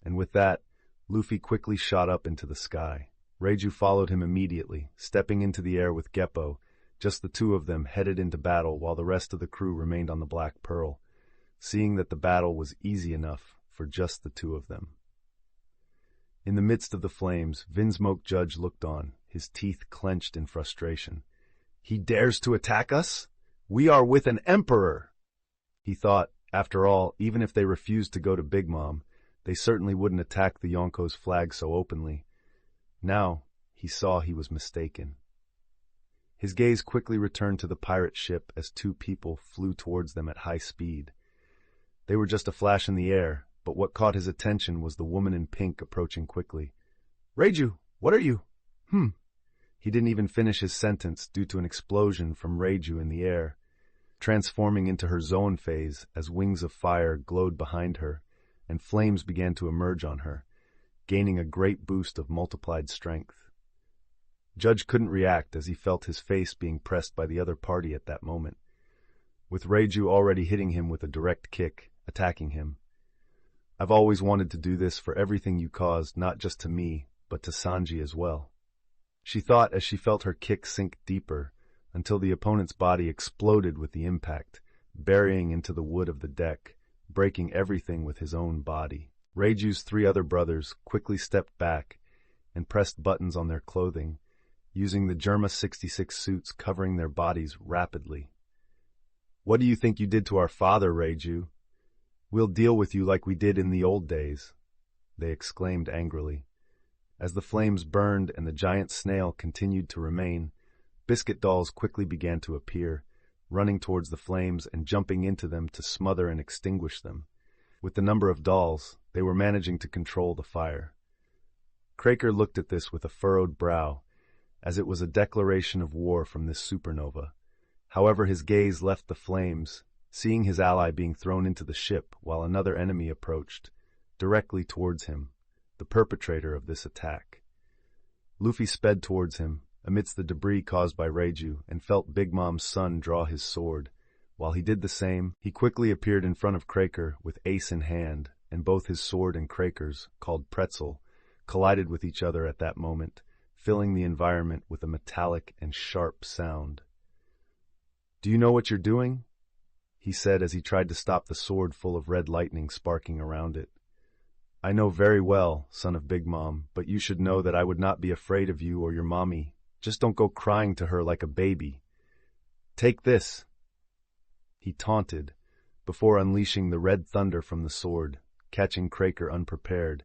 Speaker 1: and with that, Luffy quickly shot up into the sky. Reiju followed him immediately, stepping into the air with Geppo. Just the two of them headed into battle while the rest of the crew remained on the Black Pearl, seeing that the battle was easy enough for just the two of them. In the midst of the flames, Vinsmoke Judge looked on, his teeth clenched in frustration. "He dares to attack us? We are with an emperor!" He thought, after all, even if they refused to go to Big Mom, they certainly wouldn't attack the Yonko's flag so openly. Now, he saw he was mistaken. His gaze quickly returned to the pirate ship as two people flew towards them at high speed. They were just a flash in the air, but what caught his attention was the woman in pink approaching quickly. "Reiju, what are you?" He didn't even finish his sentence due to an explosion from Reiju in the air, transforming into her Zoan phase as wings of fire glowed behind her, and flames began to emerge on her, gaining a great boost of multiplied strength. Judge couldn't react as he felt his face being pressed by the other party at that moment, with Reiju already hitting him with a direct kick, attacking him. "I've always wanted to do this for everything you caused, not just to me, but to Sanji as well," she thought as she felt her kick sink deeper, until the opponent's body exploded with the impact, burying into the wood of the deck, breaking everything with his own body. Reiju's three other brothers quickly stepped back and pressed buttons on their clothing, using the Germa 66 suits covering their bodies rapidly. "What do you think you did to our father, Reiju? We'll deal with you like we did in the old days," they exclaimed angrily. As the flames burned and the giant snail continued to remain, biscuit dolls quickly began to appear, running towards the flames and jumping into them to smother and extinguish them. With the number of dolls, they were managing to control the fire. Craker looked at this with a furrowed brow, as it was a declaration of war from this supernova. However, his gaze left the flames, seeing his ally being thrown into the ship while another enemy approached, directly towards him, the perpetrator of this attack. Luffy sped towards him, amidst the debris caused by Reiju, and felt Big Mom's son draw his sword. While he did the same, he quickly appeared in front of Craker with ace in hand, and both his sword and Craker's, called Pretzel, collided with each other at that moment, filling the environment with a metallic and sharp sound. "Do you know what you're doing?" he said as he tried to stop the sword full of red lightning sparking around it. "I know very well, son of Big Mom, but you should know that I would not be afraid of you or your mommy. Just don't go crying to her like a baby. Take this," he taunted, before unleashing the red thunder from the sword, catching Craker unprepared,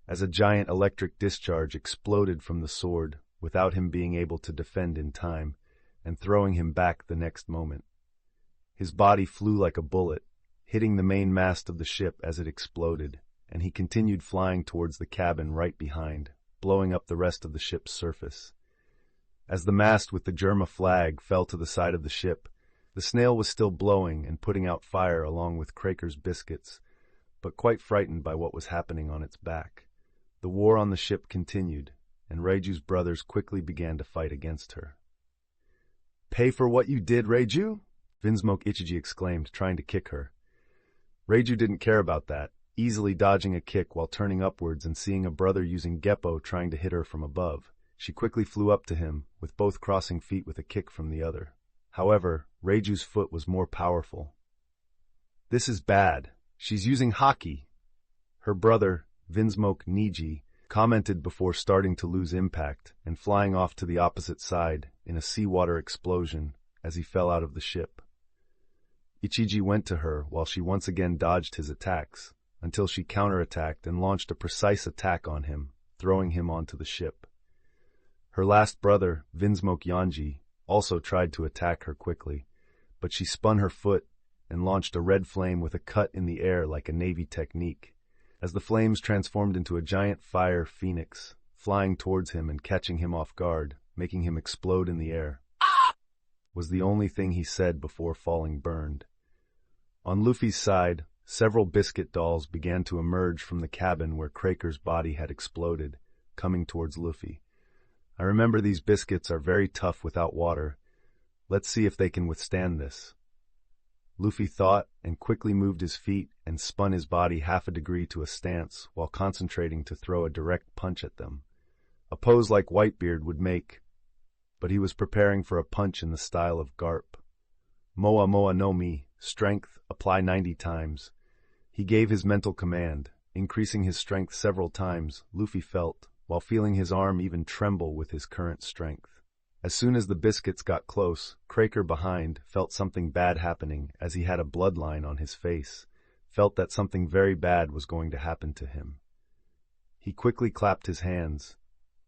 Speaker 1: as a giant electric discharge exploded from the sword without him being able to defend in time, and throwing him back the next moment. His body flew like a bullet, hitting the main mast of the ship as it exploded, and he continued flying towards the cabin right behind, blowing up the rest of the ship's surface. As the mast with the Germa flag fell to the side of the ship, the snail was still blowing and putting out fire along with Craker's biscuits, but quite frightened by what was happening on its back. The war on the ship continued, and Reiju's brothers quickly began to fight against her. "Pay for what you did, Reiju?" Vinsmoke Ichiji exclaimed, trying to kick her. Reiju didn't care about that, easily dodging a kick while turning upwards and seeing a brother using Geppo trying to hit her from above. She quickly flew up to him, with both crossing feet with a kick from the other. However, Reiju's foot was more powerful. "This is bad. She's using haki," her brother, Vinsmoke Niji, commented before starting to lose impact and flying off to the opposite side in a seawater explosion as he fell out of the ship. Ichiji went to her while she once again dodged his attacks, until she counterattacked and launched a precise attack on him, throwing him onto the ship. Her last brother, Vinsmoke Yanji, also tried to attack her quickly, but she spun her foot and launched a red flame with a cut in the air like a Navy technique, as the flames transformed into a giant fire phoenix, flying towards him and catching him off guard, making him explode in the air. Was the only thing he said before falling burned. On Luffy's side, several biscuit dolls began to emerge from the cabin where Craker's body had exploded, coming towards Luffy. "I remember these biscuits are very tough without water. Let's see if they can withstand this." Luffy thought and quickly moved his feet and spun his body half a degree to a stance while concentrating to throw a direct punch at them. A pose like Whitebeard would make, but he was preparing for a punch in the style of Garp. "Moa Moa no Mi, strength, apply 90 times. He gave his mental command, increasing his strength several times, Luffy felt, while feeling his arm even tremble with his current strength. As soon as the biscuits got close, Craker behind felt something bad happening as he had a bloodline on his face, felt that something very bad was going to happen to him. He quickly clapped his hands,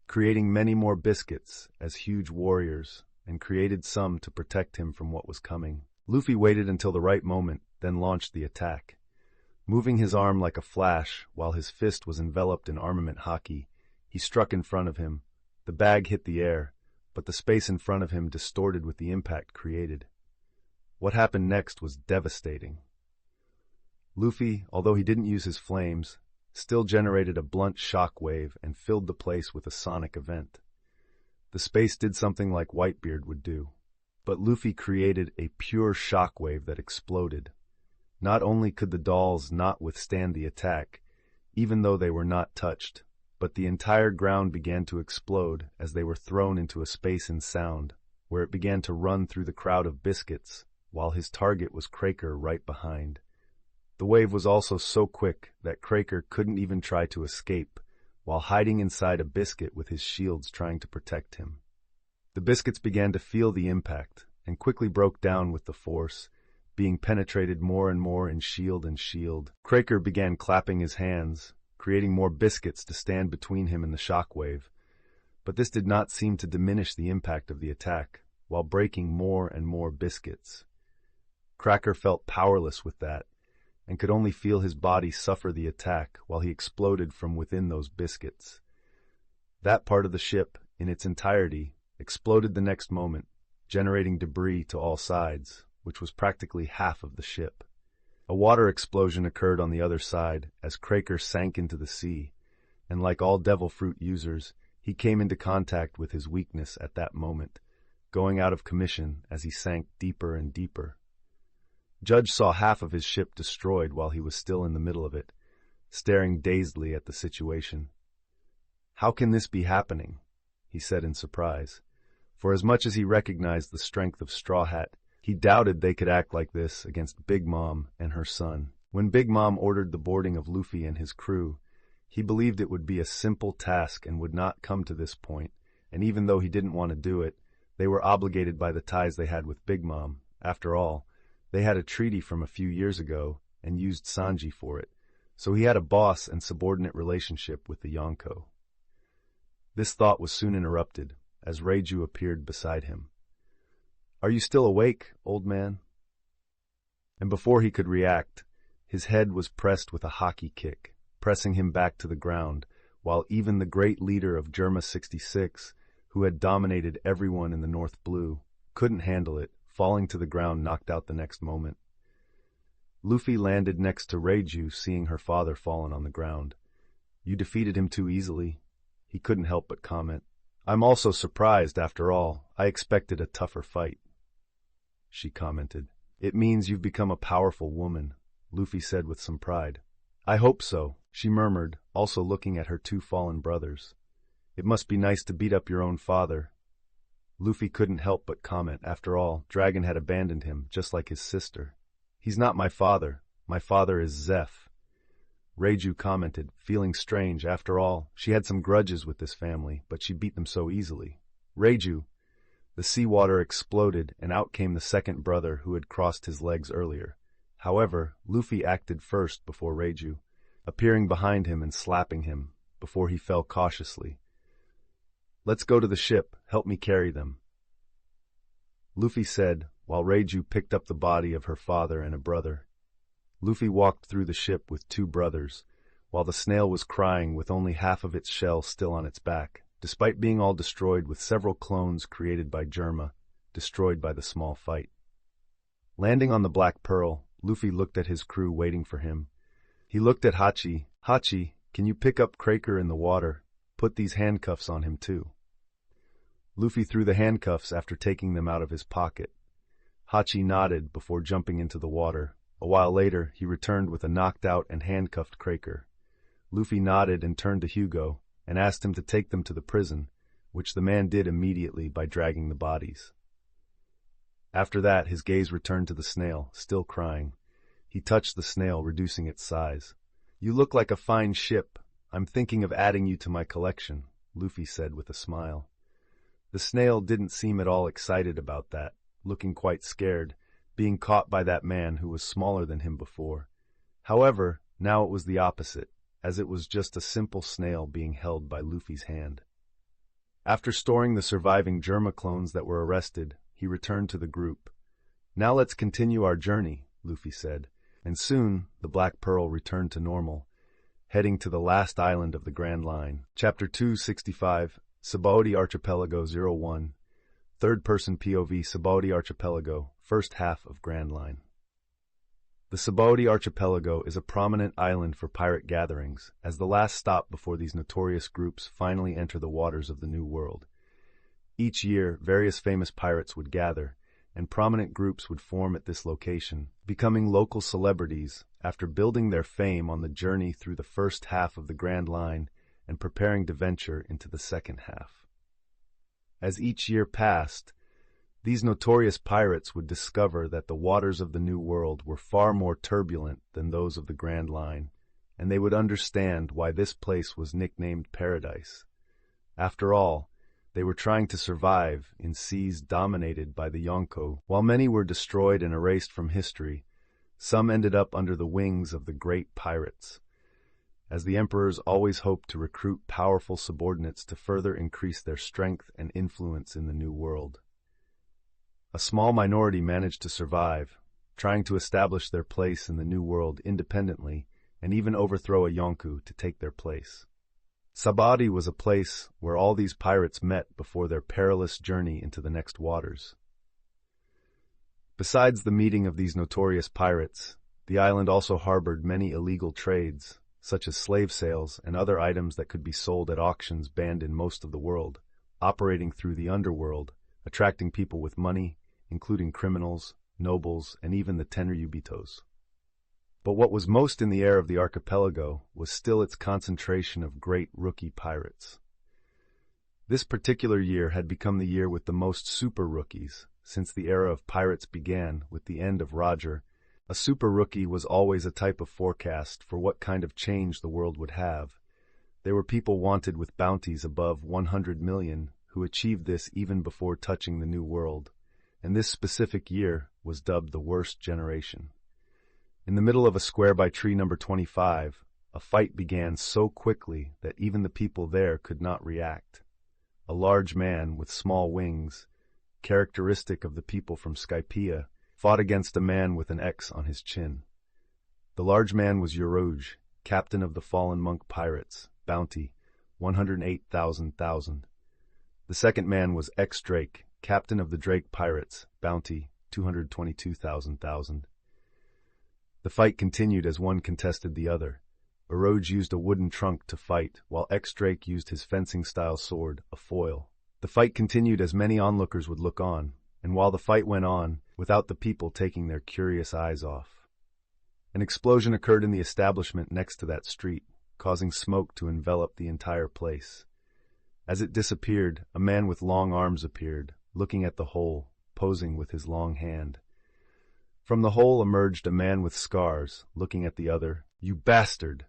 Speaker 1: creating many more biscuits as huge warriors, and created some to protect him from what was coming. Luffy waited until the right moment, then launched the attack. Moving his arm like a flash while his fist was enveloped in armament haki, he struck in front of him. The bag hit the air, but the space in front of him distorted with the impact created. What happened next was devastating. Luffy, although he didn't use his flames, still generated a blunt shock wave and filled the place with a sonic event. The space did something like Whitebeard would do, but Luffy created a pure shock wave that exploded. Not only could the dolls not withstand the attack, even though they were not touched, but the entire ground began to explode as they were thrown into a space in sound, where it began to run through the crowd of biscuits, while his target was Craker right behind. The wave was also so quick that Craker couldn't even try to escape, while hiding inside a biscuit with his shields trying to protect him. The biscuits began to feel the impact, and quickly broke down with the force, being penetrated more and more in shield and shield. Craker began clapping his hands, creating more biscuits to stand between him and the shockwave, but this did not seem to diminish the impact of the attack, while breaking more and more biscuits. Cracker felt powerless with that, and could only feel his body suffer the attack while he exploded from within those biscuits. That part of the ship, in its entirety, exploded the next moment, generating debris to all sides, which was practically half of the ship. A water explosion occurred on the other side as Craker sank into the sea, and like all devil fruit users, he came into contact with his weakness at that moment, going out of commission as he sank deeper and deeper. Judge saw half of his ship destroyed while he was still in the middle of it, staring dazedly at the situation. "How can this be happening?" he said in surprise, for as much as he recognized the strength of Straw Hat, he doubted they could act like this against Big Mom and her son. When Big Mom ordered the boarding of Luffy and his crew, he believed it would be a simple task and would not come to this point, and even though he didn't want to do it, they were obligated by the ties they had with Big Mom. After all, they had a treaty from a few years ago and used Sanji for it, so he had a boss and subordinate relationship with the Yonko. This thought was soon interrupted, as Reiju appeared beside him. "Are you still awake, old man?" And before he could react, his head was pressed with a haki kick, pressing him back to the ground, while even the great leader of Germa 66, who had dominated everyone in the North Blue, couldn't handle it, falling to the ground knocked out the next moment. Luffy landed next to Reiju, seeing her father fallen on the ground. "You defeated him too easily," he couldn't help but comment. "I'm also surprised, after all. I expected a tougher fight," she commented. "It means you've become a powerful woman," Luffy said with some pride. I hope so, she murmured, also looking at her two fallen brothers. It must be nice to beat up your own father. Luffy couldn't help but comment. After all, Dragon had abandoned him, just like his sister. He's not my father. My father is Zeph. Reiju commented, feeling strange. After all, she had some grudges with this family, but she beat them so easily. Reiju! The seawater exploded, and out came the second brother who had crossed his legs earlier. However, Luffy acted first before Reiju, appearing behind him and slapping him, before he fell cautiously. Let's go to the ship. Help me carry them, Luffy said, while Reiju picked up the body of her father and a brother. Luffy walked through the ship with two brothers, while the snail was crying with only half of its shell still on its back, despite being all destroyed with several clones created by Germa, destroyed by the small fight. Landing on the Black Pearl, Luffy looked at his crew waiting for him. He looked at Hachi. Hachi, can you pick up Cracker in the water? Put these handcuffs on him too. Luffy threw the handcuffs after taking them out of his pocket. Hachi nodded before jumping into the water. A while later, he returned with a knocked-out and handcuffed Cracker. Luffy nodded and turned to Hugo and asked him to take them to the prison, which the man did immediately by dragging the bodies. After that, his gaze returned to the snail, still crying. He touched the snail, reducing its size. You look like a fine ship. I'm thinking of adding you to my collection, Luffy said with a smile. The snail didn't seem at all excited about that, looking quite scared, being caught by that man who was smaller than him before. However, now it was the opposite, as it was just a simple snail being held by Luffy's hand. After storing the surviving Germa clones that were arrested, he returned to the group. Now let's continue our journey, Luffy said, and soon the Black Pearl returned to normal, heading to the last island of the Grand Line. Chapter 265, Sabaody Archipelago 01, Third-person POV Sabaody Archipelago, first half of Grand Line. The Sabaody Archipelago is a prominent island for pirate gatherings, as the last stop before these notorious groups finally enter the waters of the New World. Each year, various famous pirates would gather, and prominent groups would form at this location, becoming local celebrities after building their fame on the journey through the first half of the Grand Line and preparing to venture into the second half. As each year passed, these notorious pirates would discover that the waters of the New World were far more turbulent than those of the Grand Line, and they would understand why this place was nicknamed Paradise. After all, they were trying to survive in seas dominated by the Yonko. While many were destroyed and erased from history, some ended up under the wings of the great pirates, as the emperors always hoped to recruit powerful subordinates to further increase their strength and influence in the New World. A small minority managed to survive, trying to establish their place in the New World independently and even overthrow a Yonko to take their place. Sabaody was a place where all these pirates met before their perilous journey into the next waters. Besides the meeting of these notorious pirates, the island also harbored many illegal trades, such as slave sales and other items that could be sold at auctions banned in most of the world, operating through the underworld, attracting people with money, including criminals, nobles, and even the Tenryubitos. But what was most in the air of the archipelago was still its concentration of great rookie pirates. This particular year had become the year with the most super rookies, since the era of pirates began with the end of Roger. A super rookie was always a type of forecast for what kind of change the world would have. There were people wanted with bounties above 100 million who achieved this even before touching the New World, and this specific year was dubbed the worst generation. In the middle of a square by tree number 25, a fight began so quickly that even the people there could not react. A large man with small wings, characteristic of the people from Skypiea, fought against a man with an X on his chin. The large man was Yoruj, captain of the fallen monk pirates, bounty, 108,000. The second man was X Drake, captain of the Drake pirates, bounty, 222,000. The fight continued as one contested the other. Yoruj used a wooden trunk to fight, while X Drake used his fencing-style sword, a foil. The fight continued as many onlookers would look on, and while the fight went on, without the people taking their curious eyes off. An explosion occurred in the establishment next to that street, causing smoke to envelop the entire place. As it disappeared, a man with long arms appeared, looking at the hole, posing with his long hand. From the hole emerged a man with scars, looking at the other. "You bastard!"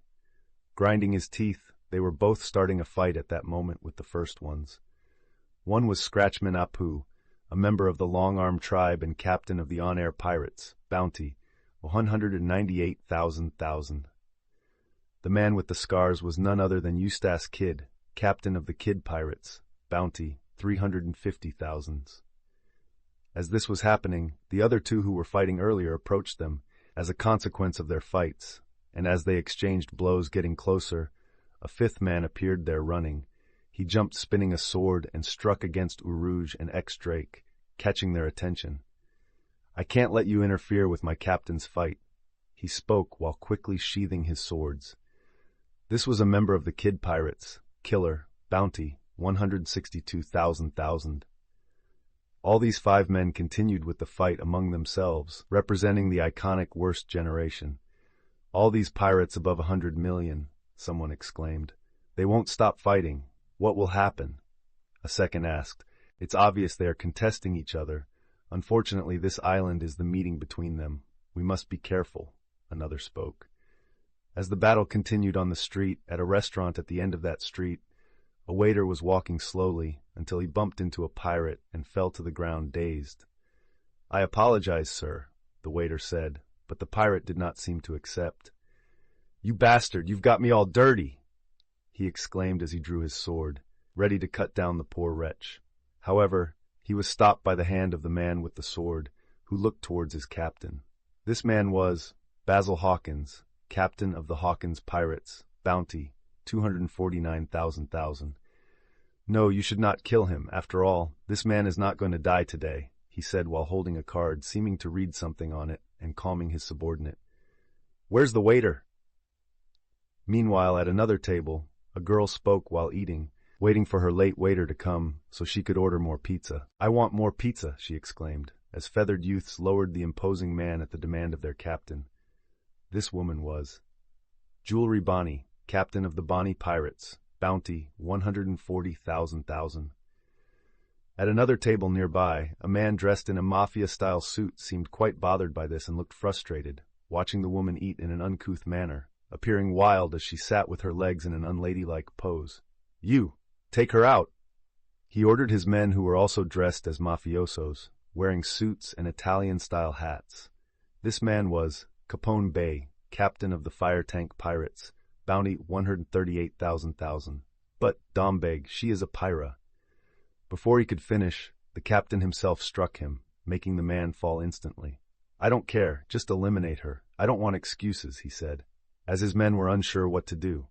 Speaker 1: Grinding his teeth, they were both starting a fight at that moment with the first ones. One was Scratchman Apu, a member of the Long-Arm tribe and captain of the on-air pirates, Bounty, 198,000. The man with the scars was none other than Eustace Kid, captain of the Kid Pirates, Bounty, 350,000. As this was happening, the other two who were fighting earlier approached them, as a consequence of their fights, and as they exchanged blows getting closer, a fifth man appeared there running. He jumped spinning a sword and struck against Urouge and X-Drake, catching their attention. "I can't let you interfere with my captain's fight," he spoke while quickly sheathing his swords. This was a member of the Kid Pirates, Killer, Bounty, 162,000. All these 5 men continued with the fight among themselves, representing the iconic worst generation. "All these pirates above 100 million, someone exclaimed. "They won't stop fighting. What will happen?" A second asked. "It's obvious they are contesting each other. Unfortunately, this island is the meeting between them. We must be careful," another spoke. As the battle continued on the street, at a restaurant at the end of that street, a waiter was walking slowly until he bumped into a pirate and fell to the ground dazed. "I apologize, sir," the waiter said, but the pirate did not seem to accept. "You bastard, you've got me all dirty!" he exclaimed as he drew his sword, ready to cut down the poor wretch. However, he was stopped by the hand of the man with the sword, who looked towards his captain. This man was Basil Hawkins, captain of the Hawkins Pirates, Bounty, 249,000. "No, you should not kill him. After all, this man is not going to die today," he said while holding a card, seeming to read something on it and calming his subordinate. "Where's the waiter?" Meanwhile, at another table, a girl spoke while eating, waiting for her late waiter to come so she could order more pizza. "I want more pizza," she exclaimed, as feathered youths lowered the imposing man at the demand of their captain. This woman was Jewelry Bonnie, captain of the Bonnie Pirates, Bounty, 140,000. At another table nearby, a man dressed in a mafia-style suit seemed quite bothered by this and looked frustrated, watching the woman eat in an uncouth manner, appearing wild as she sat with her legs in an unladylike pose. "You! Take her out!" He ordered his men, who were also dressed as mafiosos, wearing suits and Italian-style hats. This man was Capone Bay, captain of the Fire Tank Pirates, Bounty 138,000. "But, Dombeg, she is a pyra." Before he could finish, the captain himself struck him, making the man fall instantly. "I don't care, just eliminate her. I don't want excuses," he said, as his men were unsure what to do.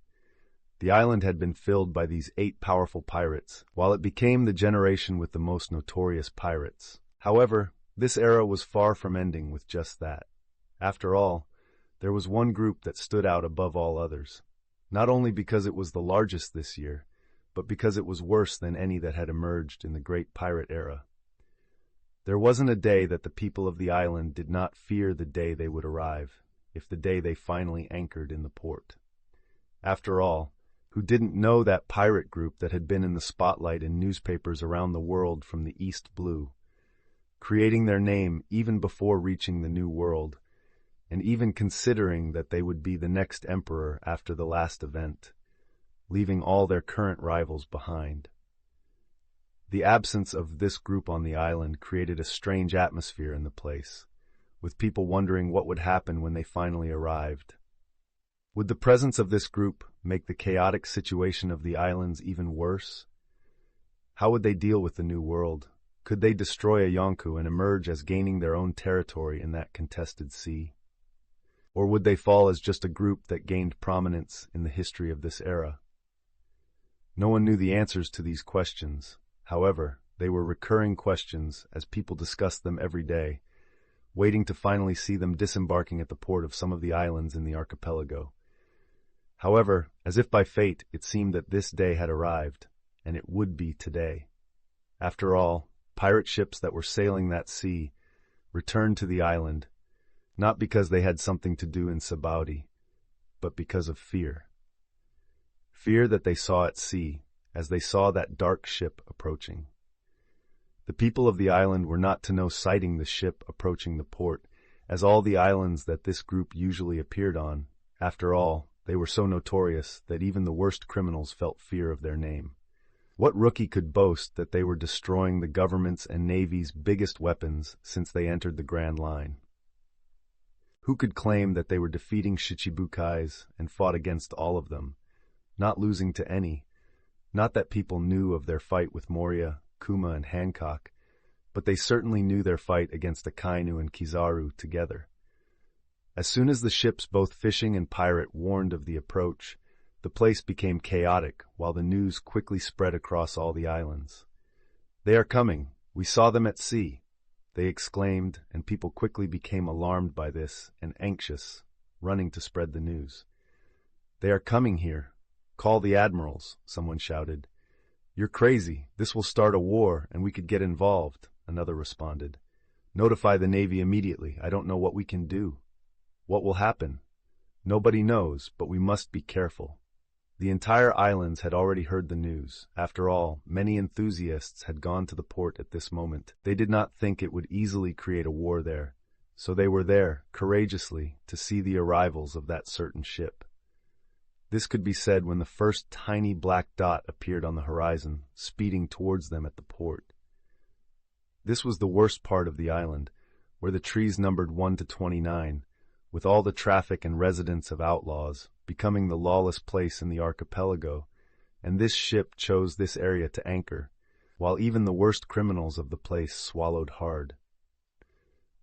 Speaker 1: The island had been filled by these 8 powerful pirates, while it became the generation with the most notorious pirates. However, this era was far from ending with just that. After all, there was one group that stood out above all others, not only because it was the largest this year, but because it was worse than any that had emerged in the great pirate era. There wasn't a day that the people of the island did not fear the day they would arrive, if the day they finally anchored in the port. After all, who didn't know that pirate group that had been in the spotlight in newspapers around the world from the East Blue, creating their name even before reaching the New World, and even considering that they would be the next emperor after the last event, leaving all their current rivals behind. The absence of this group on the island created a strange atmosphere in the place, with people wondering what would happen when they finally arrived. Would the presence of this group make the chaotic situation of the islands even worse? How would they deal with the New World? Could they destroy a Yonku and emerge as gaining their own territory in that contested sea? Or would they fall as just a group that gained prominence in the history of this era? No one knew the answers to these questions. However, they were recurring questions as people discussed them every day, waiting to finally see them disembarking at the port of some of the islands in the archipelago. However, as if by fate, it seemed that this day had arrived, and it would be today. After all, pirate ships that were sailing that sea returned to the island, not because they had something to do in Sabaody, but because of fear. Fear that they saw at sea, as they saw that dark ship approaching. The people of the island were not to know sighting the ship approaching the port, as all the islands that this group usually appeared on. After all, they were so notorious that even the worst criminals felt fear of their name. What rookie could boast that they were destroying the government's and Navy's biggest weapons since they entered the Grand Line? Who could claim that they were defeating Shichibukais and fought against all of them, not losing to any? Not that people knew of their fight with Moria, Kuma, and Hancock, but they certainly knew their fight against Akainu and Kizaru together. As soon as the ships, both fishing and pirate, warned of the approach, the place became chaotic while the news quickly spread across all the islands. "They are coming! We saw them at sea!" they exclaimed, and people quickly became alarmed by this and anxious, running to spread the news. "They are coming here! Call the admirals!" someone shouted. "You're crazy! This will start a war, and we could get involved," another responded. "Notify the Navy immediately. I don't know what we can do." "What will happen?" "Nobody knows, but we must be careful." The entire islands had already heard the news. After all, many enthusiasts had gone to the port at this moment. They did not think it would easily create a war there, so they were there, courageously, to see the arrivals of that certain ship. This could be said when the first tiny black dot appeared on the horizon, speeding towards them at the port. This was the worst part of the island, where the trees numbered 1 to 29, with all the traffic and residents of outlaws, becoming the lawless place in the archipelago, and this ship chose this area to anchor, while even the worst criminals of the place swallowed hard.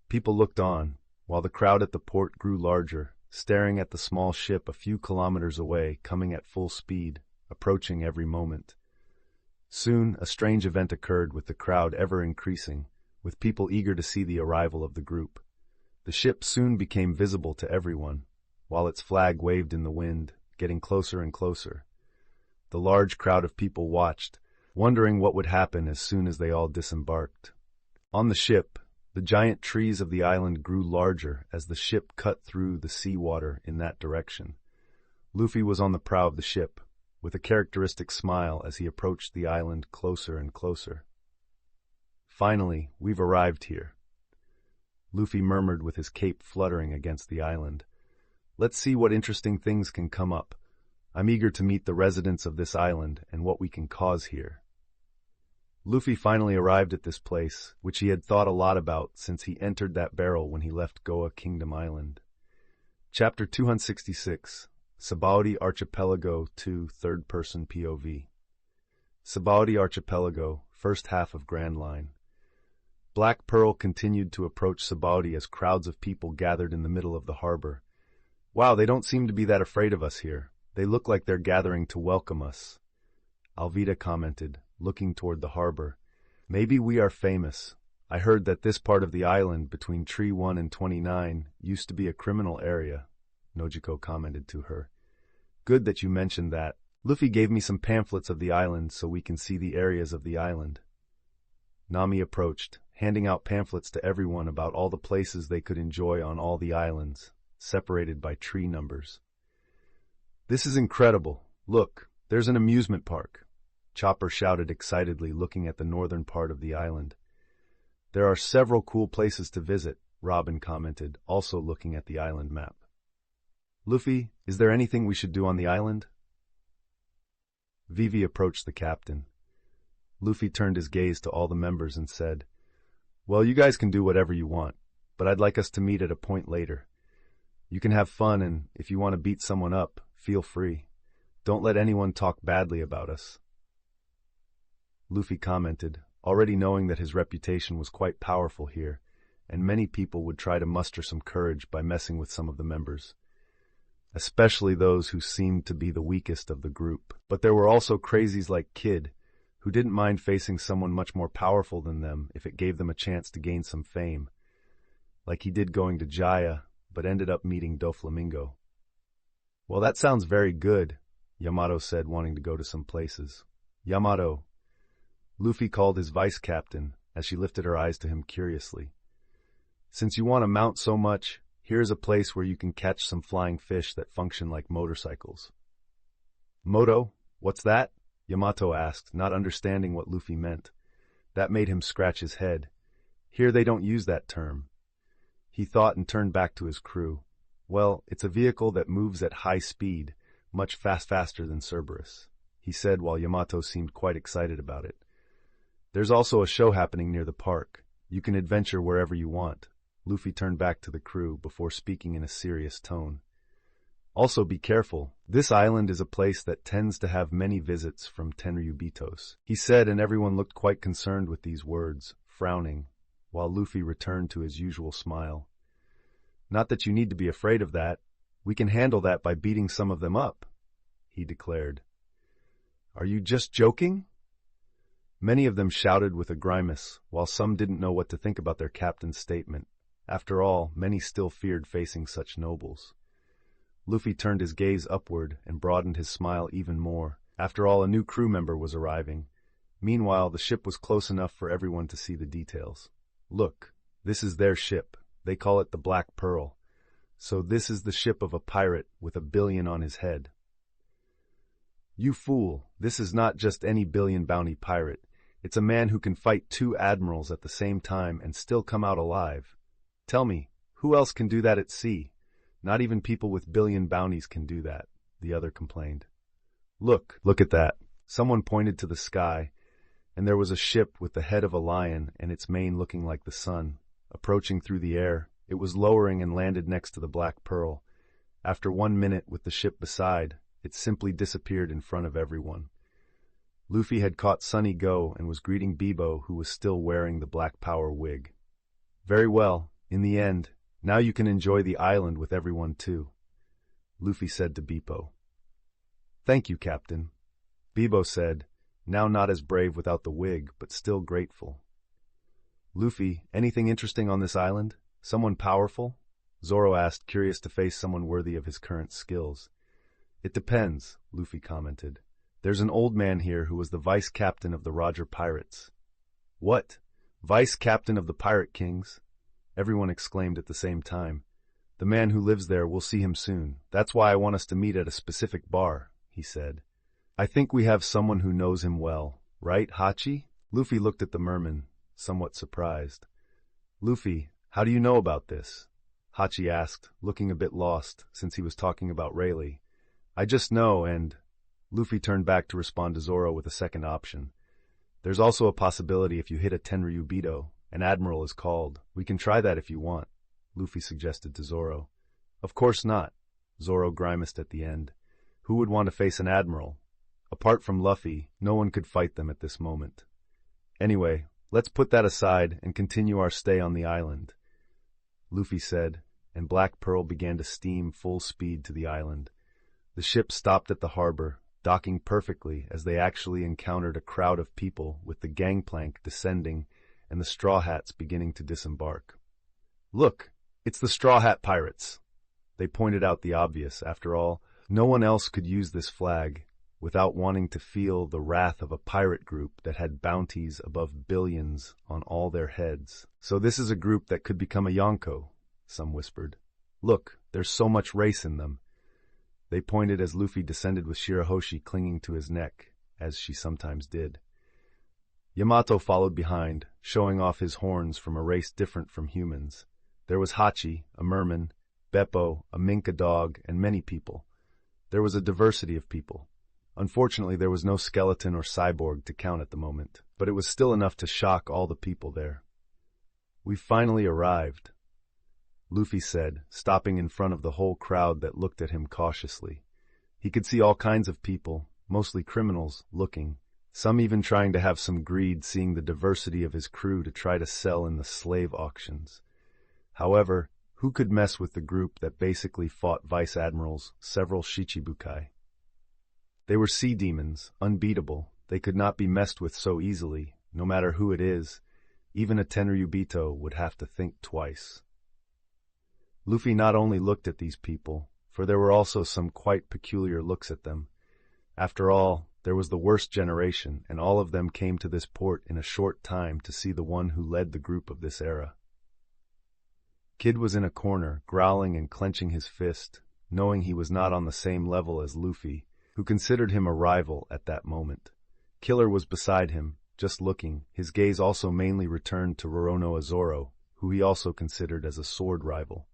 Speaker 1: People looked on, while the crowd at the port grew larger, staring at the small ship a few kilometers away, coming at full speed, approaching every moment. Soon, a strange event occurred, with the crowd ever increasing, with people eager to see the arrival of the group. The ship soon became visible to everyone, while its flag waved in the wind, getting closer and closer. The large crowd of people watched, wondering what would happen as soon as they all disembarked. On the ship, the giant trees of the island grew larger as the ship cut through the seawater in that direction. Luffy was on the prow of the ship, with a characteristic smile as he approached the island closer and closer. "Finally, we've arrived here," Luffy murmured with his cape fluttering against the island. "Let's see what interesting things can come up. I'm eager to meet the residents of this island and what we can cause here." Luffy finally arrived at this place, which he had thought a lot about since he entered that barrel when he left Goa Kingdom Island. Chapter 266, Sabaody Archipelago 2, Third-Person POV. Sabaody Archipelago, first half of Grand Line. Black Pearl continued to approach Sabaody as crowds of people gathered in the middle of the harbor. "Wow, they don't seem to be that afraid of us here. They look like they're gathering to welcome us," Alvida commented, looking toward the harbor. "Maybe we are famous. I heard that this part of the island between Tree 1 and 29 used to be a criminal area," Nojiko commented to her. "Good that you mentioned that. Luffy gave me some pamphlets of the island so we can see the areas of the island." Nami approached, handing out pamphlets to everyone about all the places they could enjoy on all the islands, separated by tree numbers. "This is incredible. Look, there's an amusement park," Chopper shouted excitedly, looking at the northern part of the island. "There are several cool places to visit," Robin commented, also looking at the island map. "Luffy, is there anything we should do on the island?" Vivi approached the captain. Luffy turned his gaze to all the members and said, "Well, you guys can do whatever you want, but I'd like us to meet at a point later. You can have fun, and if you want to beat someone up, feel free. Don't let anyone talk badly about us." Luffy commented, already knowing that his reputation was quite powerful here, and many people would try to muster some courage by messing with some of the members, especially those who seemed to be the weakest of the group. But there were also crazies like Kid, who didn't mind facing someone much more powerful than them if it gave them a chance to gain some fame, like he did going to Jaya, but ended up meeting Doflamingo. "Well, that sounds very good," Yamato said, wanting to go to some places. "Yamato," Luffy called his vice captain as she lifted her eyes to him curiously. "Since you want to mount so much, here is a place where you can catch some flying fish that function like motorcycles. Moto? What's that? Yamato asked, not understanding what Luffy meant. That made him scratch his head. Here they don't use that term. He thought and turned back to his crew. Well, it's a vehicle that moves at high speed, much faster than Cerberus, he said while Yamato seemed quite excited about it. There's also a show happening near the park. You can adventure wherever you want. Luffy turned back to the crew before speaking in a serious tone. Also be careful. This island is a place that tends to have many visits from Tenryubitos, he said, and everyone looked quite concerned with these words, frowning, while Luffy returned to his usual smile. Not that you need to be afraid of that. We can handle that by beating some of them up, he declared. Are you just joking? Many of them shouted with a grimace, while some didn't know what to think about their captain's statement. After all, many still feared facing such nobles. Luffy turned his gaze upward and broadened his smile even more. After all, a new crew member was arriving. Meanwhile, the ship was close enough for everyone to see the details. Look, this is their ship. They call it the Black Pearl. So this is the ship of a pirate with 1 billion on his head. You fool, this is not just any billion bounty pirate. It's a man who can fight 2 admirals at the same time and still come out alive. Tell me, who else can do that at sea? Not even people with billion bounties can do that, the other complained. Look at that. Someone pointed to the sky, and there was a ship with the head of a lion and its mane looking like the sun. Approaching through the air, it was lowering and landed next to the Black Pearl. After 1 minute with the ship beside, it simply disappeared in front of everyone. Luffy had caught Sunny Go and was greeting Bebo, who was still wearing the Black Power wig. Very well, in the end, now you can enjoy the island with everyone too, Luffy said to Bebo. Thank you, Captain, Bebo said, now not as brave without the wig, but still grateful. Luffy, anything interesting on this island? Someone powerful? Zoro asked, curious to face someone worthy of his current skills. It depends, Luffy commented. There's an old man here who was the vice-captain of the Roger Pirates. What? Vice-captain of the Pirate Kings? Everyone exclaimed at the same time. The man who lives there, we'll see him soon. That's why I want us to meet at a specific bar, he said. I think we have someone who knows him well, right, Hachi? Luffy looked at the merman, somewhat surprised. Luffy, how do you know about this? Hachi asked, looking a bit lost, since he was talking about Rayleigh. I just know, and... Luffy turned back to respond to Zoro with a second option. There's also a possibility if you hit a Tenryubito, an admiral is called. We can try that if you want, Luffy suggested to Zoro. Of course not, Zoro grimaced at the end. Who would want to face an admiral? Apart from Luffy, no one could fight them at this moment. Anyway, let's put that aside and continue our stay on the island, Luffy said, and Black Pearl began to steam full speed to the island. The ship stopped at the harbor, docking perfectly as they actually encountered a crowd of people with the gangplank descending and the Straw Hats beginning to disembark. Look, it's the Straw Hat Pirates. They pointed out the obvious. After all, no one else could use this flag without wanting to feel the wrath of a pirate group that had bounties above billions on all their heads. So this is a group that could become a Yonko, some whispered. Look, there's so much race in them. They pointed as Luffy descended with Shirahoshi clinging to his neck, as she sometimes did. Yamato followed behind, showing off his horns from a race different from humans. There was Hachi, a merman, Beppo, a minka dog, and many people. There was a diversity of people. Unfortunately, there was no skeleton or cyborg to count at the moment, but it was still enough to shock all the people there. We've finally arrived, Luffy said, stopping in front of the whole crowd that looked at him cautiously. He could see all kinds of people, mostly criminals, looking, some even trying to have some greed seeing the diversity of his crew to try to sell in the slave auctions. However, who could mess with the group that basically fought vice admirals, several Shichibukai? They were sea demons, unbeatable. They could not be messed with so easily, no matter who it is. Even a Tenryubito would have to think twice. Luffy not only looked at these people, for there were also some quite peculiar looks at them. After all, there was the worst generation, and all of them came to this port in a short time to see the one who led the group of this era. Kid was in a corner, growling and clenching his fist, knowing he was not on the same level as Luffy, who considered him a rival at that moment. Killer was beside him, just looking, his gaze also mainly returned to Roronoa Zoro, who he also considered as a sword rival.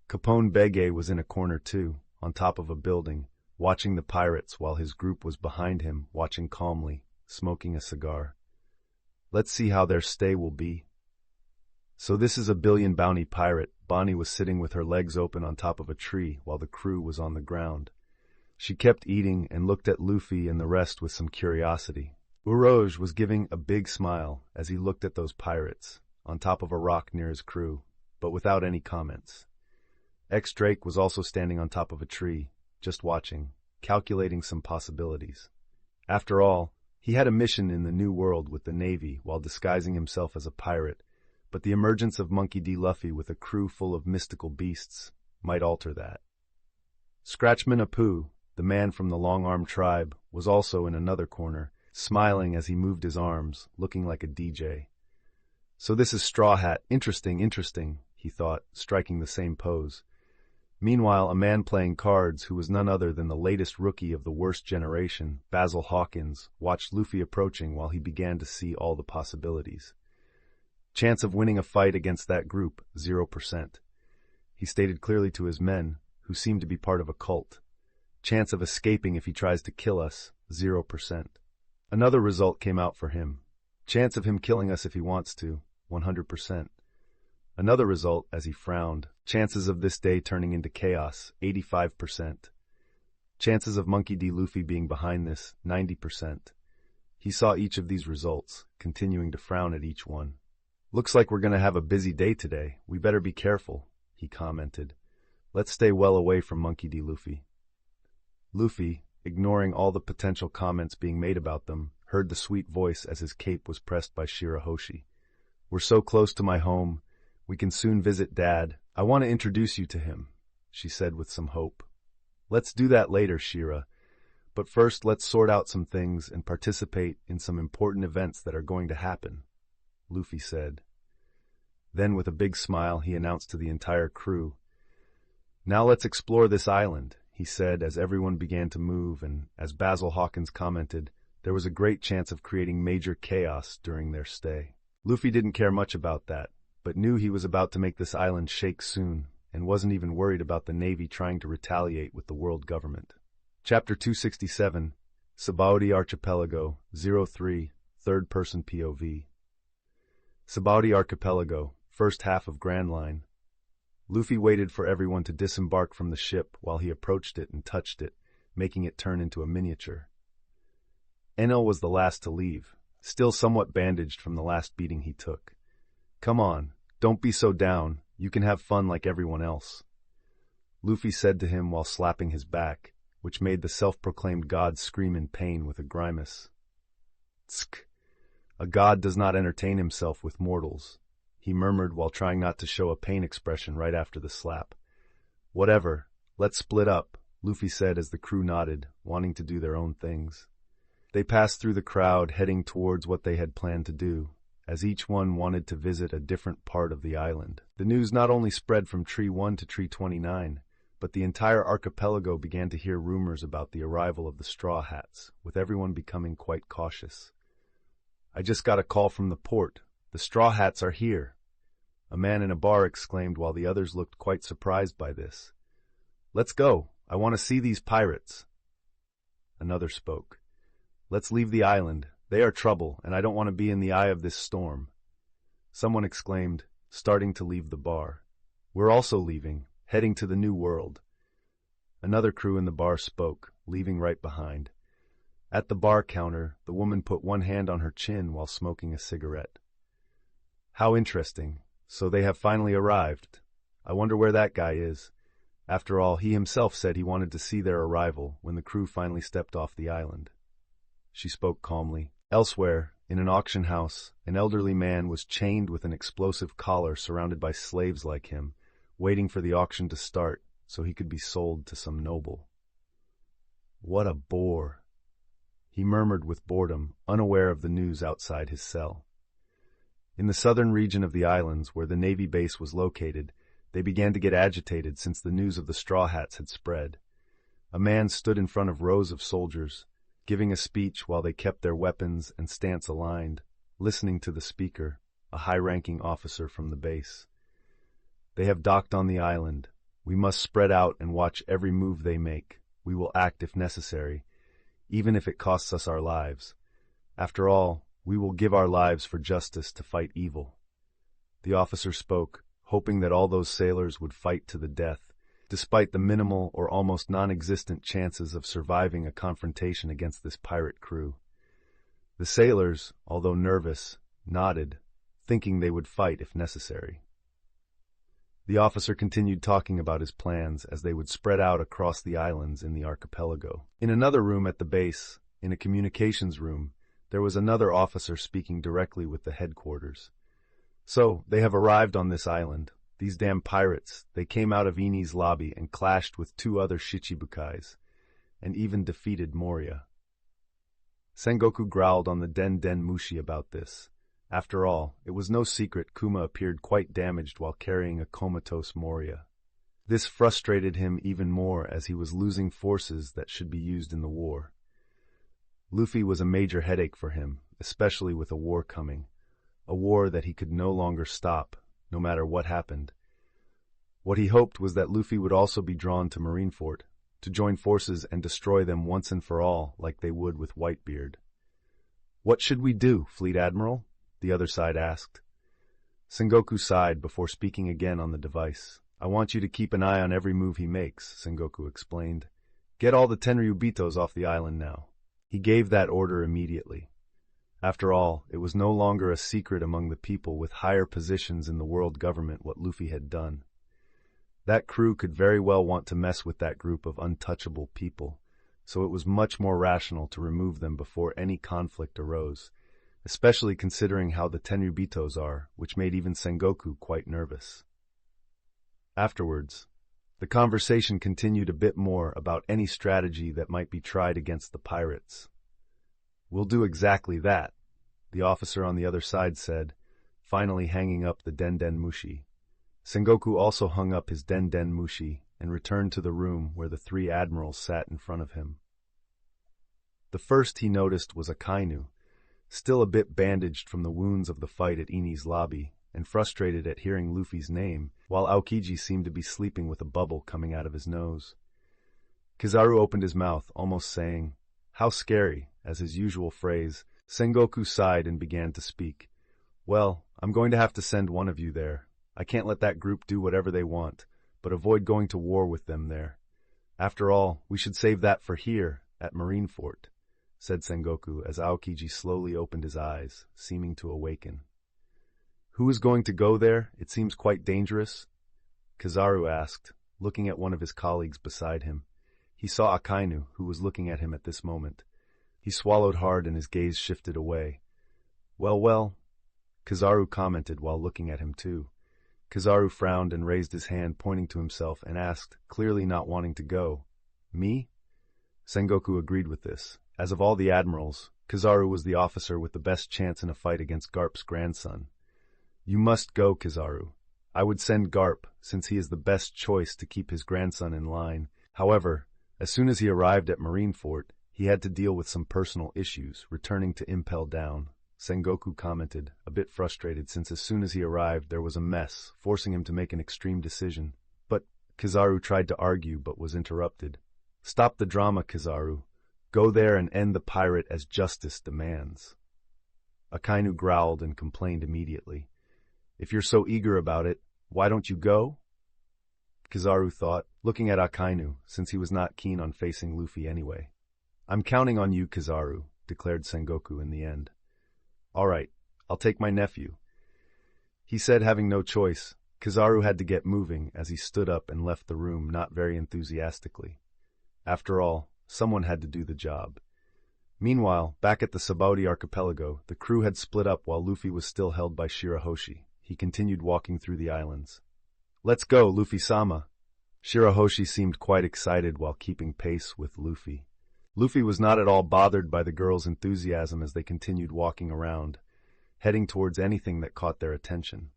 Speaker 1: Capone Bege was in a corner too, on top of a building, watching the pirates while his group was behind him, watching calmly, smoking a cigar. Let's see how their stay will be. So this is a billion bounty pirate. Bonnie was sitting with her legs open on top of a tree while the crew was on the ground. She kept eating and looked at Luffy and the rest with some curiosity. Uroge was giving a big smile as he looked at those pirates, on top of a rock near his crew, but without any comments. X-Drake was also standing on top of a tree, just watching, calculating some possibilities. After all, he had a mission in the New World with the Navy while disguising himself as a pirate, but the emergence of Monkey D. Luffy with a crew full of mystical beasts might alter that. Scratchman Apu, the man from the Long-Arm tribe, was also in another corner, smiling as he moved his arms, looking like a DJ. So this is Straw Hat. Interesting, he thought, striking the same pose. Meanwhile, a man playing cards who was none other than the latest rookie of the worst generation, Basil Hawkins, watched Luffy approaching while he began to see all the possibilities. Chance of winning a fight against that group, 0%. He stated clearly to his men, who seemed to be part of a cult. Chance of escaping if he tries to kill us, 0%. Another result came out for him. Chance of him killing us if he wants to, 100%. Another result, as he frowned, chances of this day turning into chaos, 85%. Chances of Monkey D. Luffy being behind this, 90%. He saw each of these results, continuing to frown at each one. Looks like we're going to have a busy day today. We better be careful, he commented. Let's stay well away from Monkey D. Luffy. Luffy, ignoring all the potential comments being made about them, heard the sweet voice as his cape was pressed by Shirahoshi. We're so close to my home. We can soon visit Dad. I want to introduce you to him, she said with some hope. Let's do that later, Shira. But first, let's sort out some things and participate in some important events that are going to happen, Luffy said. Then, with a big smile, he announced to the entire crew, Now let's explore this island, he said as everyone began to move, and as Basil Hawkins commented, there was a great chance of creating major chaos during their stay. Luffy didn't care much about that, but knew he was about to make this island shake soon, and wasn't even worried about the Navy trying to retaliate with the world government. Chapter 267, Sabaody Archipelago, 03, Third-Person POV. Sabaody Archipelago, first half of Grand Line. Luffy waited for everyone to disembark from the ship while he approached it and touched it, making it turn into a miniature. Enel was the last to leave, still somewhat bandaged from the last beating he took. Come on, don't be so down, you can have fun like everyone else, Luffy said to him while slapping his back, which made the self-proclaimed god scream in pain with a grimace. Tsk! A god does not entertain himself with mortals, he murmured while trying not to show a pain expression right after the slap. Whatever, let's split up, Luffy said as the crew nodded, wanting to do their own things. They passed through the crowd, heading towards what they had planned to do, as each one wanted to visit a different part of the island. The news not only spread from Tree 1 to Tree 29, but the entire archipelago began to hear rumors about the arrival of the Straw Hats, with everyone becoming quite cautious. I just got a call from the port. The Straw Hats are here, a man in a bar exclaimed while the others looked quite surprised by this. Let's go. I want to see these pirates. Another spoke. Let's leave the island. They are trouble, and I don't want to be in the eye of this storm. Someone exclaimed, starting to leave the bar. We're also leaving, heading to the New World. Another crew in the bar spoke, leaving right behind. At the bar counter, the woman put one hand on her chin while smoking a cigarette. How interesting. So they have finally arrived. I wonder where that guy is. After all, he himself said he wanted to see their arrival when the crew finally stepped off the island. She spoke calmly. Elsewhere, in an auction house, an elderly man was chained with an explosive collar surrounded by slaves like him, waiting for the auction to start so he could be sold to some noble. What a bore, he murmured with boredom, unaware of the news outside his cell. In the southern region of the islands, where the Navy base was located, They began to get agitated since the news of the Straw Hats had spread. A man stood in front of rows of soldiers, giving a speech while they kept their weapons and stance aligned, listening to the speaker, a high-ranking officer from the base. They have docked on the island. We must spread out and watch every move they make. We will act if necessary, even if it costs us our lives. After all, we will give our lives for justice to fight evil. The officer spoke, hoping that all those sailors would fight to the death, despite the minimal or almost non-existent chances of surviving a confrontation against this pirate crew. The sailors, although nervous, nodded, thinking they would fight if necessary. The officer continued talking about his plans as they would spread out across the islands in the archipelago. In another room at the base, in a communications room, there was another officer speaking directly with the headquarters. So, they have arrived on this island. These damn pirates, they came out of Ini's lobby and clashed with 2 other Shichibukais, and even defeated Moria. Sengoku growled on the Den Den Mushi about this. After all, it was no secret Kuma appeared quite damaged while carrying a comatose Moria. This frustrated him even more as he was losing forces that should be used in the war. Luffy was a major headache for him, especially with a war coming. A war that he could no longer stop, no matter what happened. What he hoped was that Luffy would also be drawn to Marineford, to join forces and destroy them once and for all like they would with Whitebeard. "What should we do, Fleet Admiral?" the other side asked. Sengoku sighed before speaking again on the device. "I want you to keep an eye on every move he makes," Sengoku explained. "Get all the Tenryubitos off the island now." He gave that order immediately. After all, it was no longer a secret among the people with higher positions in the world government what Luffy had done. That crew could very well want to mess with that group of untouchable people, so it was much more rational to remove them before any conflict arose, especially considering how the Tenryubitos are, which made even Sengoku quite nervous. Afterwards, the conversation continued a bit more about any strategy that might be tried against the pirates. "We'll do exactly that," the officer on the other side said, finally hanging up the Den Den Mushi. Sengoku also hung up his Den Den Mushi and returned to the room where the 3 admirals sat in front of him. The first he noticed was Akainu, still a bit bandaged from the wounds of the fight at Ini's lobby, and frustrated at hearing Luffy's name, while Aokiji seemed to be sleeping with a bubble coming out of his nose. Kizaru opened his mouth, almost saying, "How scary," as his usual phrase. Sengoku sighed and began to speak. "Well, I'm going to have to send one of you there. I can't let that group do whatever they want, but avoid going to war with them there. After all, we should save that for here, at Marineford," said Sengoku as Aokiji slowly opened his eyes, seeming to awaken. "Who is going to go there? It seems quite dangerous," Kizaru asked, looking at one of his colleagues beside him. He saw Akainu, who was looking at him at this moment. He swallowed hard and his gaze shifted away. Well, Kizaru commented while looking at him too. Kizaru frowned and raised his hand, pointing to himself, and asked, clearly not wanting to go, "Me?" Sengoku agreed with this. As of all the admirals, Kizaru was the officer with the best chance in a fight against Garp's grandson. "You must go, Kizaru. I would send Garp, since he is the best choice to keep his grandson in line. However, as soon as he arrived at Marineford, he had to deal with some personal issues, returning to Impel Down," Sengoku commented, a bit frustrated since as soon as he arrived there was a mess, forcing him to make an extreme decision. But Kizaru tried to argue but was interrupted. "Stop the drama, Kizaru. Go there and end the pirate as justice demands." Akainu growled and complained immediately. "If you're so eager about it, why don't you go?" Kizaru thought, looking at Akainu, since he was not keen on facing Luffy anyway. "I'm counting on you, Kizaru," declared Sengoku in the end. "All right, I'll take my nephew," he said, having no choice. Kizaru had to get moving as he stood up and left the room not very enthusiastically. After all, someone had to do the job. Meanwhile, back at the Sabaody archipelago, the crew had split up while Luffy was still held by Shirahoshi. He continued walking through the islands. "Let's go, Luffy-sama." Shirahoshi seemed quite excited while keeping pace with Luffy. Luffy was not at all bothered by the girls' enthusiasm as they continued walking around, heading towards anything that caught their attention.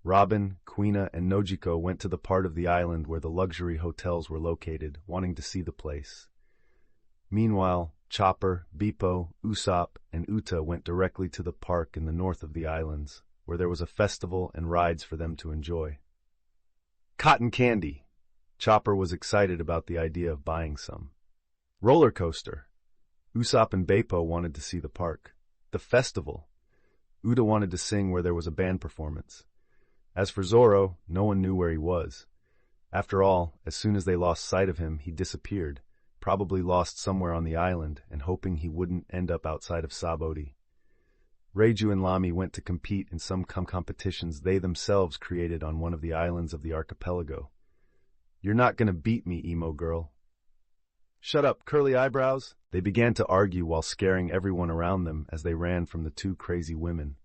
Speaker 1: Robin, Kuina, and Nojiko went to the part of the island where the luxury hotels were located, wanting to see the place. Meanwhile, Chopper, Bippo, Usopp, and Uta went directly to the park in the north of the islands, where there was a festival and rides for them to enjoy. Cotton candy! Chopper was excited about the idea of buying some. Roller coaster! Usopp and Bippo wanted to see the park. The festival! Uta wanted to sing where there was a band performance. As for Zoro, no one knew where he was. After all, as soon as they lost sight of him, he disappeared, probably lost somewhere on the island and hoping he wouldn't end up outside of Sabaody. Reiju and Lami went to compete in some competitions they themselves created on one of the islands of the archipelago. "You're not gonna beat me, emo girl." "Shut up, curly eyebrows!" They began to argue while scaring everyone around them as they ran from the two crazy women.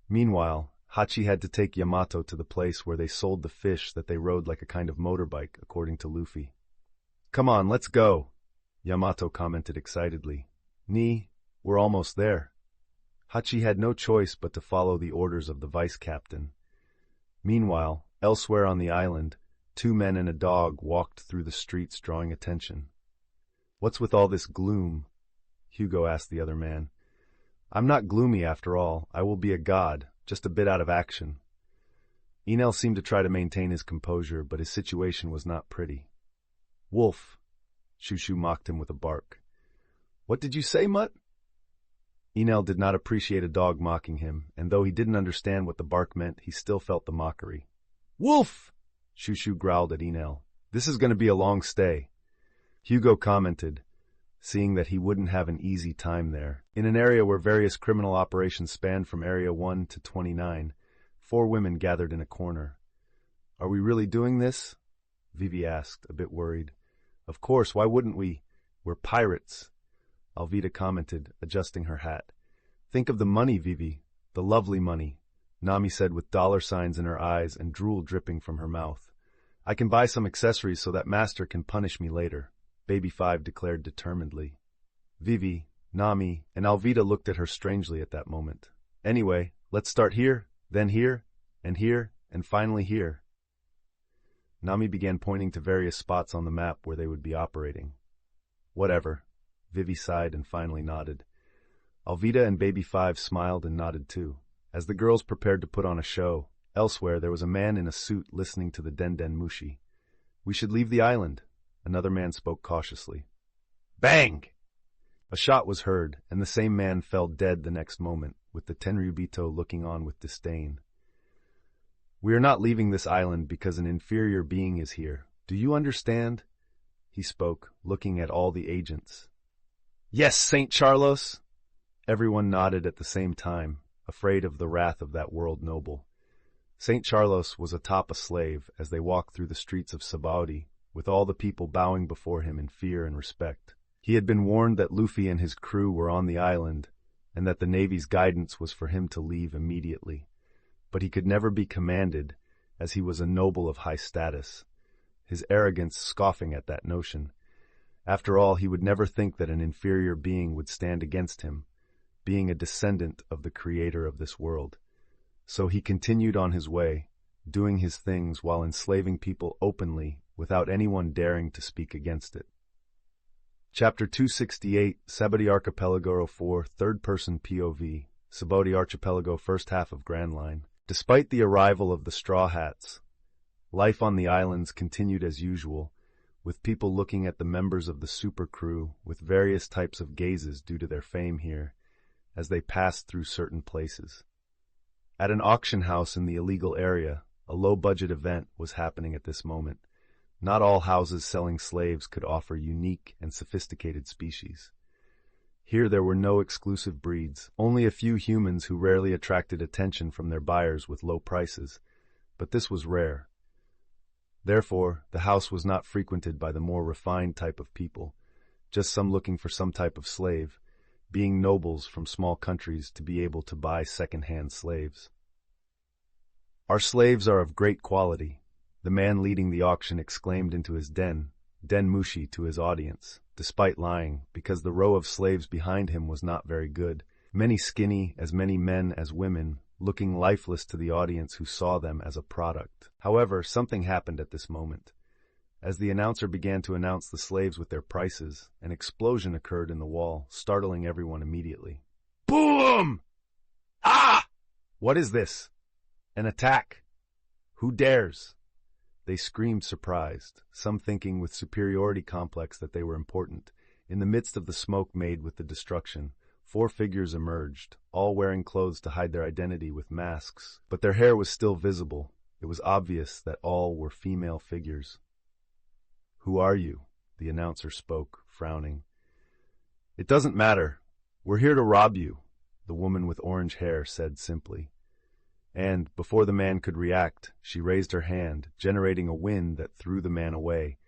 Speaker 1: Meanwhile, Hachi had to take Yamato to the place where they sold the fish that they rode like a kind of motorbike, according to Luffy. "Come on, let's go," Yamato commented excitedly. We're almost there." Hachi had no choice but to follow the orders of the vice-captain. Meanwhile, elsewhere on the island, 2 men and a dog walked through the streets drawing attention. "What's with all this gloom?" Hugo asked the other man. "I'm not gloomy after all. I will be a god, just a bit out of action." Enel seemed to try to maintain his composure, but his situation was not pretty. "Wolf," Shushu mocked him with a bark. "What did you say, Mutt?" Enel did not appreciate a dog mocking him, and though he didn't understand what the bark meant, he still felt the mockery. "Wolf!" Shushu growled at Enel. "This is going to be a long stay." Hugo commented, seeing that he wouldn't have an easy time there. In an area where various criminal operations spanned from Area 1 to 29, 4 women gathered in a corner. "Are we really doing this?" Vivi asked, a bit worried. "Of course, why wouldn't we? We're pirates," Alvida commented, adjusting her hat. "Think of the money, Vivi, the lovely money," Nami said with dollar signs in her eyes and drool dripping from her mouth. "I can buy some accessories so that Master can punish me later," Baby 5 declared determinedly. Vivi, Nami, and Alvida looked at her strangely at that moment. "Anyway, let's start here, and finally here." Nami began pointing to various spots on the map where they would be operating. "Whatever." Vivi sighed and finally nodded. Alvida and Baby 5 smiled and nodded too. As the girls prepared to put on a show, elsewhere there was a man in a suit listening to the Den Den Mushi. "We should leave the island," another man spoke cautiously. Bang! A shot was heard, and the same man fell dead the next moment, with the Tenryubito looking on with disdain. "We are not leaving this island because an inferior being is here. Do you understand?" He spoke, looking at all the agents. "Yes, Saint Charlos!" Everyone nodded at the same time, afraid of the wrath of that world noble. Saint Charlos was atop a slave as they walked through the streets of Sabaody, with all the people bowing before him in fear and respect. He had been warned that Luffy and his crew were on the island, and that the Navy's guidance was for him to leave immediately. But he could never be commanded, as he was a noble of high status, his arrogance scoffing at that notion. After all, he would never think that an inferior being would stand against him, being a descendant of the creator of this world. So he continued on his way, doing his things while enslaving people openly without anyone daring to speak against it. Chapter 268, Sabaody Archipelago 4, Third-Person POV, Sabaody Archipelago First Half of Grand Line. Despite the arrival of the Straw Hats, life on the islands continued as usual, with people looking at the members of the super crew with various types of gazes due to their fame here, as they passed through certain places. At an auction house in the illegal area, a low-budget event was happening at this moment. Not all houses selling slaves could offer unique and sophisticated species. Here there were no exclusive breeds, only a few humans who rarely attracted attention from their buyers with low prices, but this was rare. Therefore, the house was not frequented by the more refined type of people, just some looking for some type of slave, being nobles from small countries to be able to buy second-hand slaves. "Our slaves are of great quality," the man leading the auction exclaimed into his den mushi to his audience, despite lying, because the row of slaves behind him was not very good. Many skinny, as many men as women, looking lifeless to the audience who saw them as a product. However, something happened at this moment. As the announcer began to announce the slaves with their prices, an explosion occurred in the wall, startling everyone immediately. Boom! Ah! What is this? An attack! Who dares? They screamed surprised, some thinking with superiority complex that they were important. In the midst of the smoke made with the destruction, 4 figures emerged, all wearing clothes to hide their identity with masks, but their hair was still visible. It was obvious that all were female figures. Who are you? The announcer spoke, frowning. It doesn't matter. We're here to rob you, the woman with orange hair said simply. And, before the man could react, she raised her hand, generating a wind that threw the man away,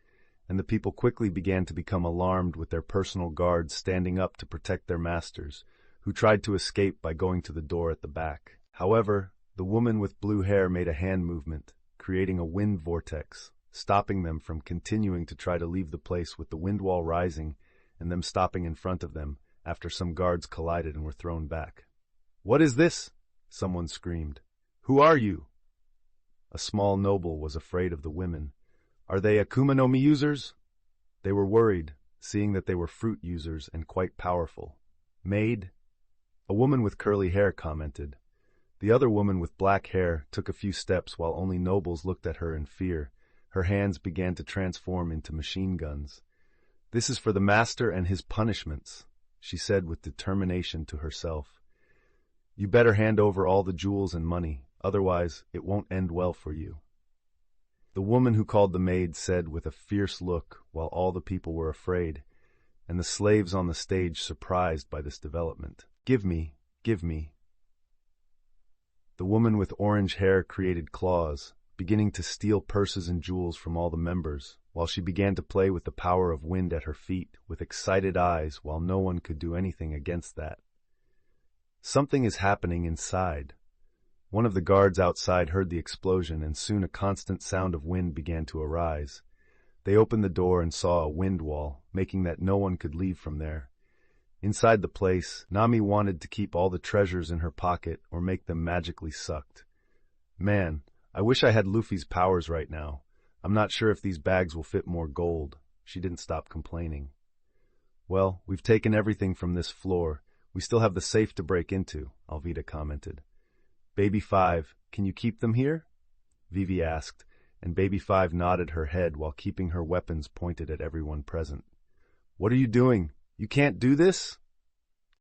Speaker 1: and the people quickly began to become alarmed with their personal guards standing up to protect their masters, who tried to escape by going to the door at the back. However, the woman with blue hair made a hand movement, creating a wind vortex, stopping them from continuing to try to leave the place with the wind wall rising and them stopping in front of them after some guards collided and were thrown back. What is this? Someone screamed. Who are you? A small noble was afraid of the women. Are they Akuma no Mi users? They were worried, seeing that they were fruit users and quite powerful. Maid? A woman with curly hair commented. The other woman with black hair took a few steps while only nobles looked at her in fear. Her hands began to transform into machine guns. This is for the master and his punishments, she said with determination to herself. You better hand over all the jewels and money, otherwise it won't end well for you. The woman who called the maid said with a fierce look while all the people were afraid, and the slaves on the stage surprised by this development. Give me, give me. The woman with orange hair created claws, beginning to steal purses and jewels from all the members, while she began to play with the power of wind at her feet with excited eyes while no one could do anything against that. Something is happening inside. One of the guards outside heard the explosion, and soon a constant sound of wind began to arise. They opened the door and saw a wind wall, making that no one could leave from there. Inside the place, Nami wanted to keep all the treasures in her pocket or make them magically sucked. Man, I wish I had Luffy's powers right now. I'm not sure if these bags will fit more gold. She didn't stop complaining. Well, we've taken everything from this floor. We still have the safe to break into, Alvida commented. Baby 5, can you keep them here? Vivi asked, and Baby 5 nodded her head while keeping her weapons pointed at everyone present. What are you doing? You can't do this?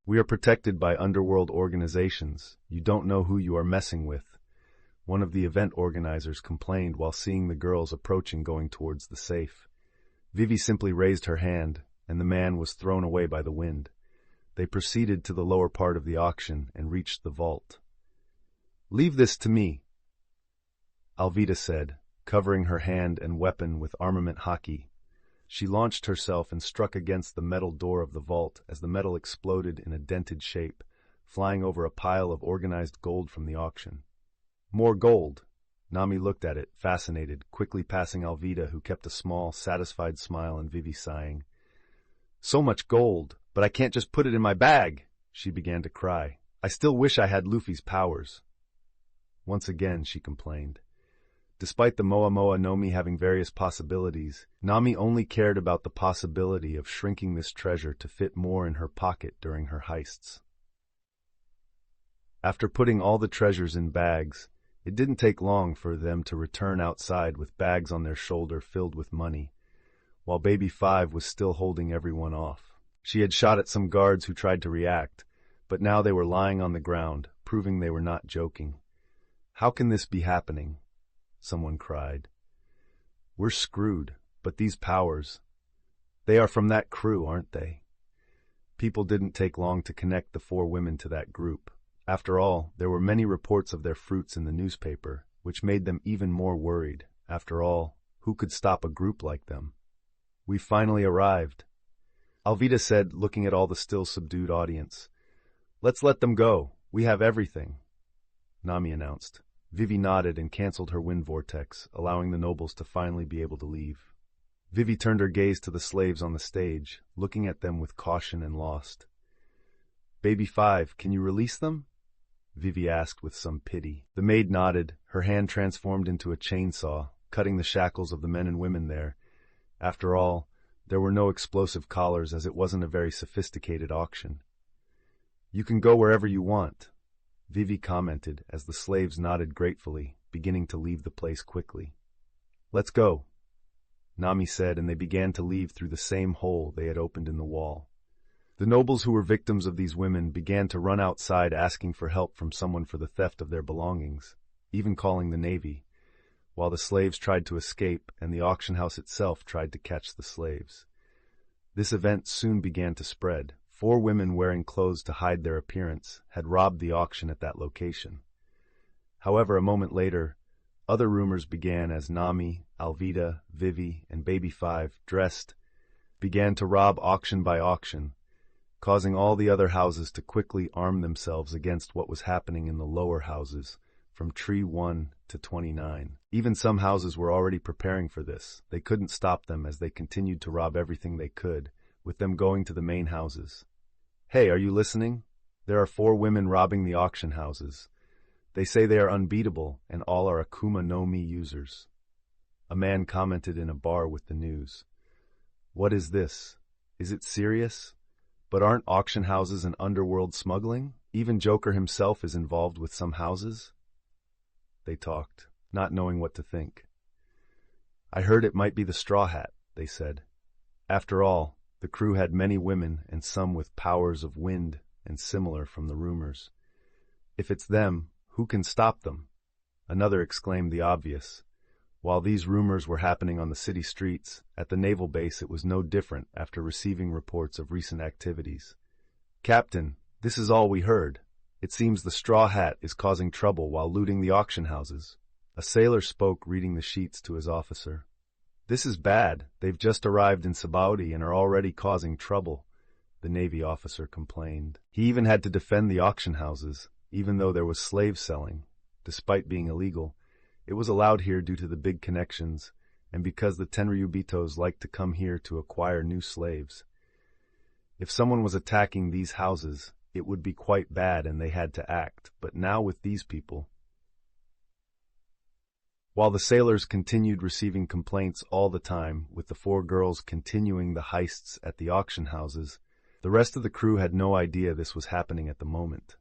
Speaker 1: We are protected by underworld organizations. You don't know who you are messing with. One of the event organizers complained while seeing the girls approaching going towards the safe. Vivi simply raised her hand, and the man was thrown away by the wind. They proceeded to the lower part of the auction and reached the vault. Leave this to me, Alvida said, covering her hand and weapon with armament haki. She launched herself and struck against the metal door of the vault as the metal exploded in a dented shape, flying over a pile of organized gold from the auction. More gold. Nami looked at it, fascinated, quickly passing Alvida, who kept a small, satisfied smile, and Vivi sighing. So much gold, but I can't just put it in my bag, she began to cry. I still wish I had Luffy's powers. Once again, she complained. Despite the Moa Moa no Mi having various possibilities, Nami only cared about the possibility of shrinking this treasure to fit more in her pocket during her heists. After putting all the treasures in bags, it didn't take long for them to return outside with bags on their shoulder filled with money, while Baby 5 was still holding everyone off. She had shot at some guards who tried to react, but now they were lying on the ground, proving they were not joking. How can this be happening? Someone cried. We're screwed, but these powers, they are from that crew, aren't they? People didn't take long to connect the 4 women to that group. After all, there were many reports of their fruits in the newspaper, which made them even more worried. After all, who could stop a group like them? We've finally arrived, Alvida said, looking at all the still subdued audience. Let's let them go. We have everything, Nami announced. Vivi nodded and canceled her wind vortex, allowing the nobles to finally be able to leave. Vivi turned her gaze to the slaves on the stage, looking at them with caution and lost. Baby 5, can you release them? Vivi asked with some pity. The maid nodded, her hand transformed into a chainsaw, cutting the shackles of the men and women there. After all, there were no explosive collars as it wasn't a very sophisticated auction. You can go wherever you want, Vivi commented as the slaves nodded gratefully, beginning to leave the place quickly. Let's go, Nami said, and they began to leave through the same hole they had opened in the wall. The nobles who were victims of these women began to run outside asking for help from someone for the theft of their belongings, even calling the navy, while the slaves tried to escape and the auction house itself tried to catch the slaves. This event soon began to spread. 4 women wearing clothes to hide their appearance had robbed the auction at that location. However, a moment later, other rumors began as Nami, Alvida, Vivi, and Baby 5, dressed, began to rob auction by auction, causing all the other houses to quickly arm themselves against what was happening in the lower houses, from Tree 1 to 29. Even some houses were already preparing for this. They couldn't stop them as they continued to rob everything they could, with them going to the main houses. Hey, are you listening? There are 4 women robbing the auction houses. They say they are unbeatable, and all are Akuma no Mi users. A man commented in a bar with the news. What is this? Is it serious? But aren't auction houses and underworld smuggling? Even Joker himself is involved with some houses? They talked, not knowing what to think. I heard it might be the Straw Hat, they said. After all, the crew had many women and some with powers of wind and similar from the rumors. If it's them, who can stop them? Another exclaimed the obvious. While these rumors were happening on the city streets, at the naval base it was no different after receiving reports of recent activities. Captain, this is all we heard. It seems the Straw Hat is causing trouble while looting the auction houses. A sailor spoke, reading the sheets to his officer. This is bad. They've just arrived in Sabaudi and are already causing trouble, the Navy officer complained. He even had to defend the auction houses, even though there was slave selling. Despite being illegal, it was allowed here due to the big connections and because the Tenryubitos like to come here to acquire new slaves. If someone was attacking these houses, it would be quite bad and they had to act, but now with these people... While the sailors continued receiving complaints all the time, with the 4 girls continuing the heists at the auction houses, the rest of the crew had no idea this was happening at the moment.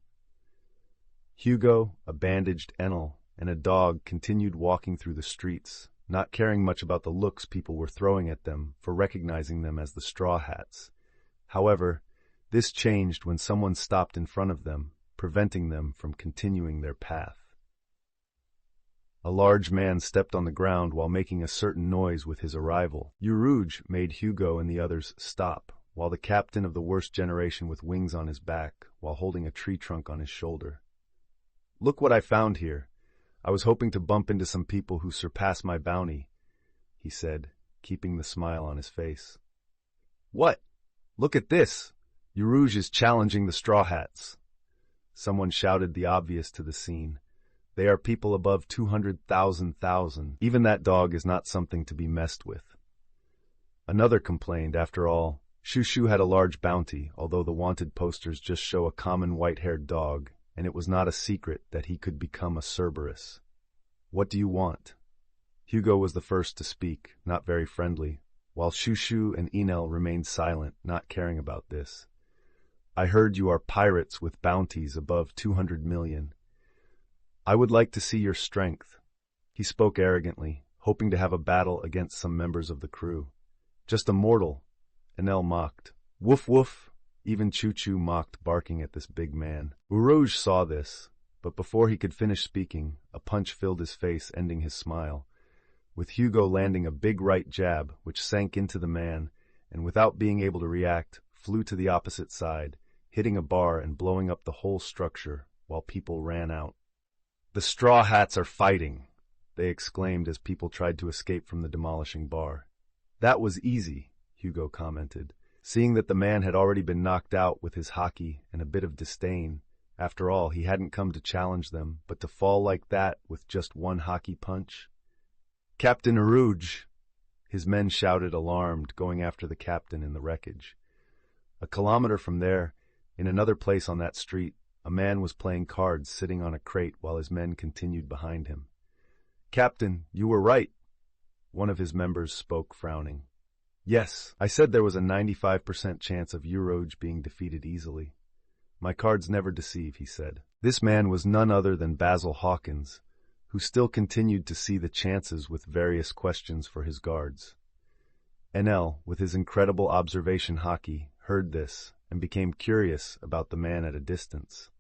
Speaker 1: Hugo, a bandaged Enel, and a dog continued walking through the streets, not caring much about the looks people were throwing at them for recognizing them as the Straw Hats. However, this changed when someone stopped in front of them, preventing them from continuing their path. A large man stepped on the ground while making a certain noise with his arrival. Urouge made Hugo and the others stop, while the captain of the worst generation with wings on his back, while holding a tree trunk on his shoulder. Look what I found here. I was hoping to bump into some people who surpass my bounty, he said, keeping the smile on his face. What? Look at this! Urouge is challenging the Straw Hats. Someone shouted the obvious to the scene. They are people above 200,000. Even that dog is not something to be messed with. Another complained, after all, Shushu had a large bounty, although the wanted posters just show a common white-haired dog, and it was not a secret that he could become a Cerberus. What do you want? Hugo was the first to speak, not very friendly, while Shushu and Enel remained silent, not caring about this. I heard you are pirates with bounties above 200 million. I would like to see your strength. He spoke arrogantly, hoping to have a battle against some members of the crew. Just a mortal, Enel mocked. Woof woof, even Choo-Choo mocked, barking at this big man. Urouge saw this, but before he could finish speaking, a punch filled his face, ending his smile, with Hugo landing a big right jab, which sank into the man, and without being able to react, flew to the opposite side, hitting a bar and blowing up the whole structure, while people ran out. The Straw Hats are fighting, they exclaimed as people tried to escape from the demolishing bar. That was easy, Hugo commented, seeing that the man had already been knocked out with his haki and a bit of disdain. After all, he hadn't come to challenge them, but to fall like that with just one haki punch. Captain Urouge! His men shouted, alarmed, going after the captain in the wreckage. A kilometer from there, in another place on that street, A man was playing cards sitting on a crate while his men continued behind him. "Captain, you were right," one of his members spoke, frowning. "Yes, I said there was a 95% chance of Euroge being defeated easily. My cards never deceive," he said. This man was none other than Basil Hawkins, who still continued to see the chances with various questions for his guards. NL, with his incredible observation hockey, heard this and became curious about the man at a distance.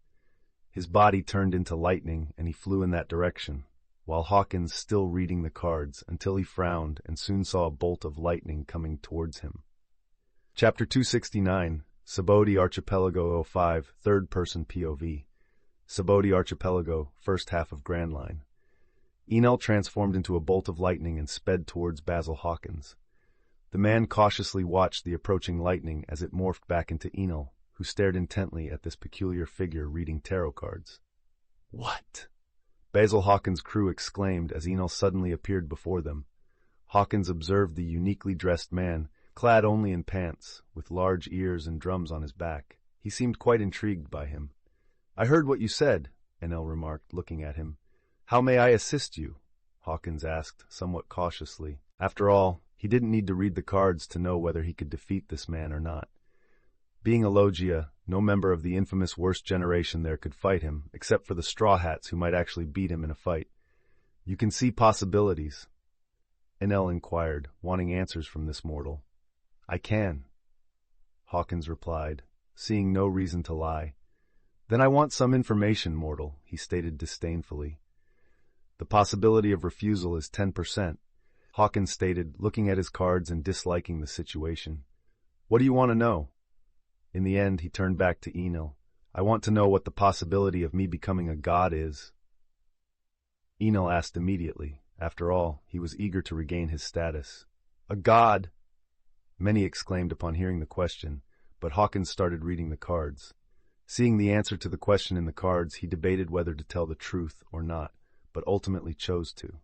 Speaker 1: His body turned into lightning and he flew in that direction, while Hawkins still reading the cards until he frowned and soon saw a bolt of lightning coming towards him. Chapter 269, Saboti Archipelago 05, Third-Person POV. Saboti Archipelago, first half of Grand Line. Enel transformed into a bolt of lightning and sped towards Basil Hawkins. The man cautiously watched the approaching lightning as it morphed back into Enel, who stared intently at this peculiar figure reading tarot cards. "What?" Basil Hawkins' crew exclaimed as Enel suddenly appeared before them. Hawkins observed the uniquely dressed man, clad only in pants, with large ears and drums on his back. He seemed quite intrigued by him. "I heard what you said," Enel remarked, looking at him. "How may I assist you?" Hawkins asked, somewhat cautiously. After all, he didn't need to read the cards to know whether he could defeat this man or not. Being a Logia, no member of the infamous worst generation there could fight him, except for the Straw Hats who might actually beat him in a fight. "You can see possibilities?" Enel inquired, wanting answers from this mortal. "I can," Hawkins replied, seeing no reason to lie. "Then I want some information, mortal," he stated disdainfully. "The possibility of refusal is 10%, Hawkins stated, looking at his cards and disliking the situation. "What do you want to know?" In the end, he turned back to Enel. "I want to know what the possibility of me becoming a god is." Enel asked immediately. After all, he was eager to regain his status. "A god!" Many exclaimed upon hearing the question, but Hawkins started reading the cards. Seeing the answer to the question in the cards, he debated whether to tell the truth or not, but ultimately chose to.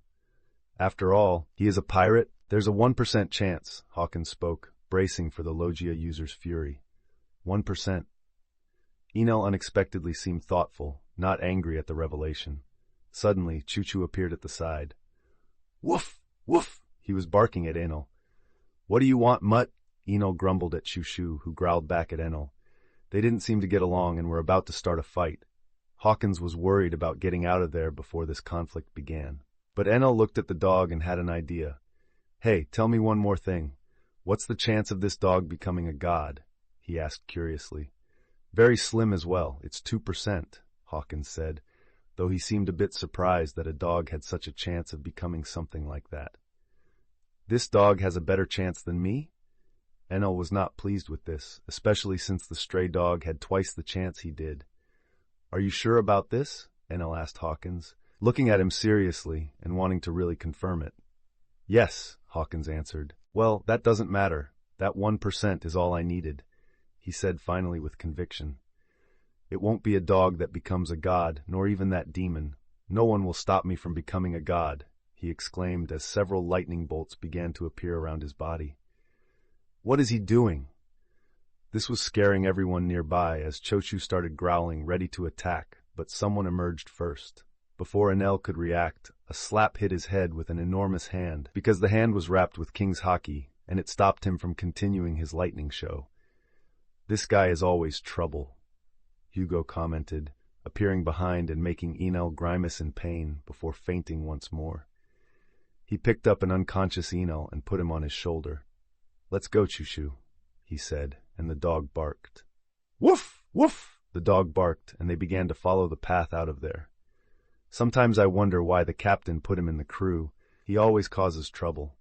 Speaker 1: "After all, he is a pirate? There's a 1% chance," Hawkins spoke, bracing for the Logia user's fury. 1%. Enel unexpectedly seemed thoughtful, not angry at the revelation. Suddenly, Choo-Choo appeared at the side. "Woof! Woof!" He was barking at Enel. "What do you want, mutt?" Enel grumbled at Choo-Choo, who growled back at Enel. They didn't seem to get along and were about to start a fight. Hawkins was worried about getting out of there before this conflict began. But Enel looked at the dog and had an idea. "Hey, tell me one more thing. What's the chance of this dog becoming a god?" he asked curiously. "Very slim as well. It's 2%, Hawkins said, though he seemed a bit surprised that a dog had such a chance of becoming something like that. "This dog has a better chance than me?" Enel was not pleased with this, especially since the stray dog had twice the chance he did. "Are you sure about this?" Enel asked Hawkins, looking at him seriously and wanting to really confirm it. "Yes," Hawkins answered. "Well, that doesn't matter. That 1% is all I needed," he said finally with conviction. "It won't be a dog that becomes a god, nor even that demon. No one will stop me from becoming a god," he exclaimed as several lightning bolts began to appear around his body. "What is he doing?" This was scaring everyone nearby as Choo-Choo started growling, ready to attack, but someone emerged first. Before Enel could react, a slap hit his head with an enormous hand, because the hand was wrapped with King's Haki, and it stopped him from continuing his lightning show. "This guy is always trouble," Hugo commented, appearing behind and making Enel grimace in pain before fainting once more. He picked up an unconscious Enel and put him on his shoulder. "Let's go, Choo-Choo," he said, and the dog barked. "Woof! Woof!" The dog barked, and they began to follow the path out of there. "Sometimes I wonder why the captain put him in the crew. He always causes trouble,"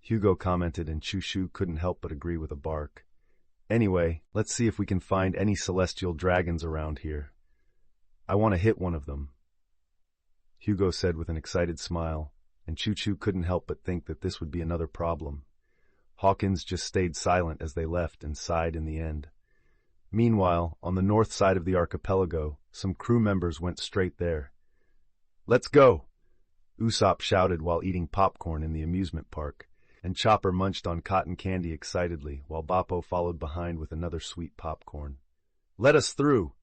Speaker 1: Hugo commented, and Choo-Choo couldn't help but agree with a bark. "Anyway, let's see if we can find any celestial dragons around here. I want to hit one of them," Hugo said with an excited smile, and Choo-Choo couldn't help but think that this would be another problem. Hawkins just stayed silent as they left and sighed in the end. Meanwhile, on the north side of the archipelago, some crew members went straight there. "Let's go!" Usopp shouted while eating popcorn in the amusement park, and Chopper munched on cotton candy excitedly while Bappo followed behind with another sweet popcorn. "Let us through!"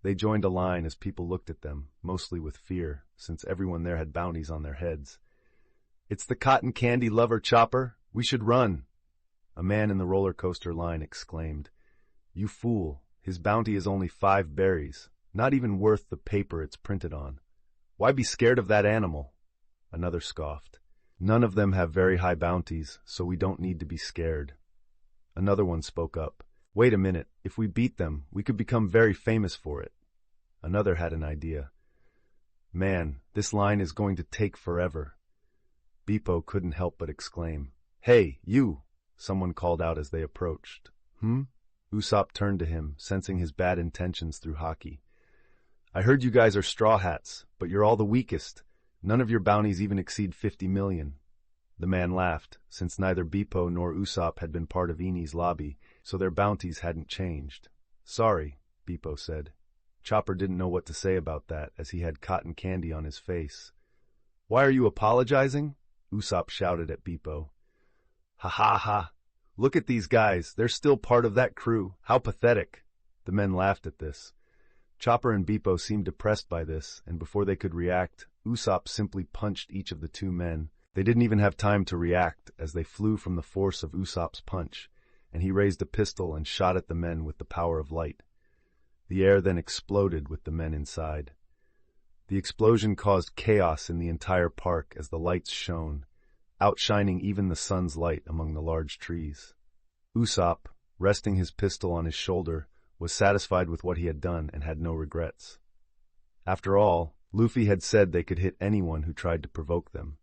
Speaker 1: They joined a line as people looked at them, mostly with fear, since everyone there had bounties on their heads. "It's the cotton candy lover Chopper! We should run!" A man in the roller coaster line exclaimed. "You fool! His bounty is only 5 berries, not even worth the paper it's printed on. Why be scared of that animal?" Another scoffed. "None of them have very high bounties, so we don't need to be scared." Another one spoke up. "Wait a minute, if we beat them, we could become very famous for it." Another had an idea. "Man, this line is going to take forever." Beepo couldn't help but exclaim. "Hey, you!" someone called out as they approached. Usopp turned to him, sensing his bad intentions through haki. "I heard you guys are straw hats, but you're all the weakest. None of your bounties even exceed 50 million. The man laughed, since neither Beepo nor Usopp had been part of Eni's lobby, so their bounties hadn't changed. "Sorry," Beepo said. Chopper didn't know what to say about that, as he had cotton candy on his face. "Why are you apologizing?" Usopp shouted at Beepo. "Ha ha ha! Look at these guys, they're still part of that crew. How pathetic!" The men laughed at this. Chopper and Beepo seemed depressed by this, and before they could react, Usopp simply punched each of the 2 men. They didn't even have time to react, as they flew from the force of Usopp's punch, and he raised a pistol and shot at the men with the power of light. The air then exploded with the men inside. The explosion caused chaos in the entire park as the lights shone, outshining even the sun's light among the large trees. Usopp, resting his pistol on his shoulder, was satisfied with what he had done and had no regrets. After all, Luffy had said they could hit anyone who tried to provoke them.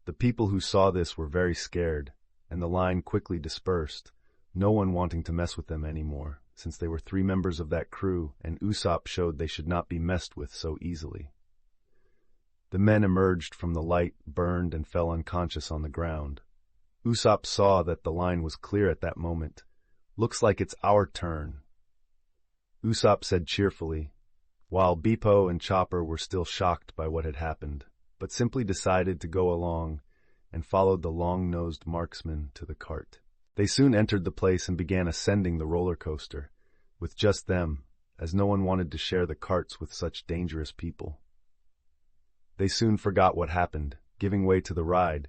Speaker 1: The people who saw this were very scared, and the line quickly dispersed, no one wanting to mess with them anymore, since they were 3 members of that crew, and Usopp showed they should not be messed with so easily. The men emerged from the light, burned, and fell unconscious on the ground. Usopp saw that the line was clear at that moment. "Looks like it's our turn," Usopp said cheerfully, while Beepo and Chopper were still shocked by what had happened, but simply decided to go along and followed the long-nosed marksman to the cart. They soon entered the place and began ascending the roller coaster, with just them, as no one wanted to share the carts with such dangerous people. They soon forgot what happened, giving way to the ride,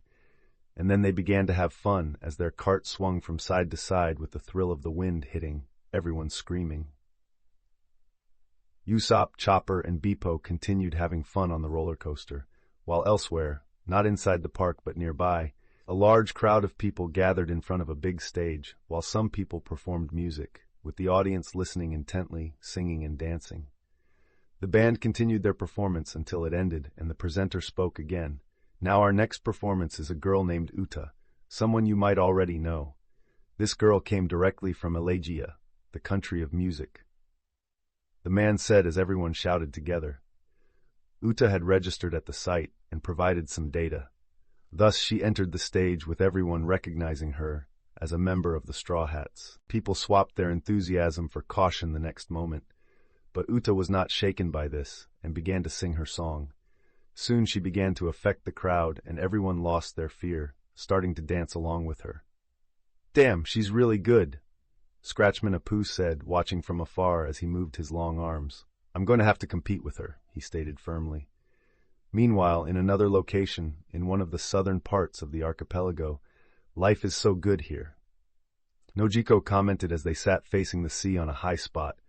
Speaker 1: and then they began to have fun as their cart swung from side to side with the thrill of the wind hitting, everyone screaming. Usopp, Chopper, and Beepo continued having fun on the roller coaster, while elsewhere, not inside the park but nearby, a large crowd of people gathered in front of a big stage, while some people performed music, with the audience listening intently, singing and dancing. The band continued their performance until it ended, and the presenter spoke again. "Now our next performance is a girl named Uta, someone you might already know. This girl came directly from Elegia, the country of music." The man said as everyone shouted together. Uta had registered at the site and provided some data. Thus she entered the stage with everyone recognizing her as a member of the Straw Hats. People swapped their enthusiasm for caution the next moment, but Uta was not shaken by this and began to sing her song. Soon she began to affect the crowd and everyone lost their fear, starting to dance along with her. "Damn, she's really good," Scratchman Apu said, watching from afar as he moved his long arms. "I'm going to have to compete with her," he stated firmly. Meanwhile, in another location, in one of the southern parts of the archipelago, life is so good here. Nojiko commented as they sat facing the sea on a high spot,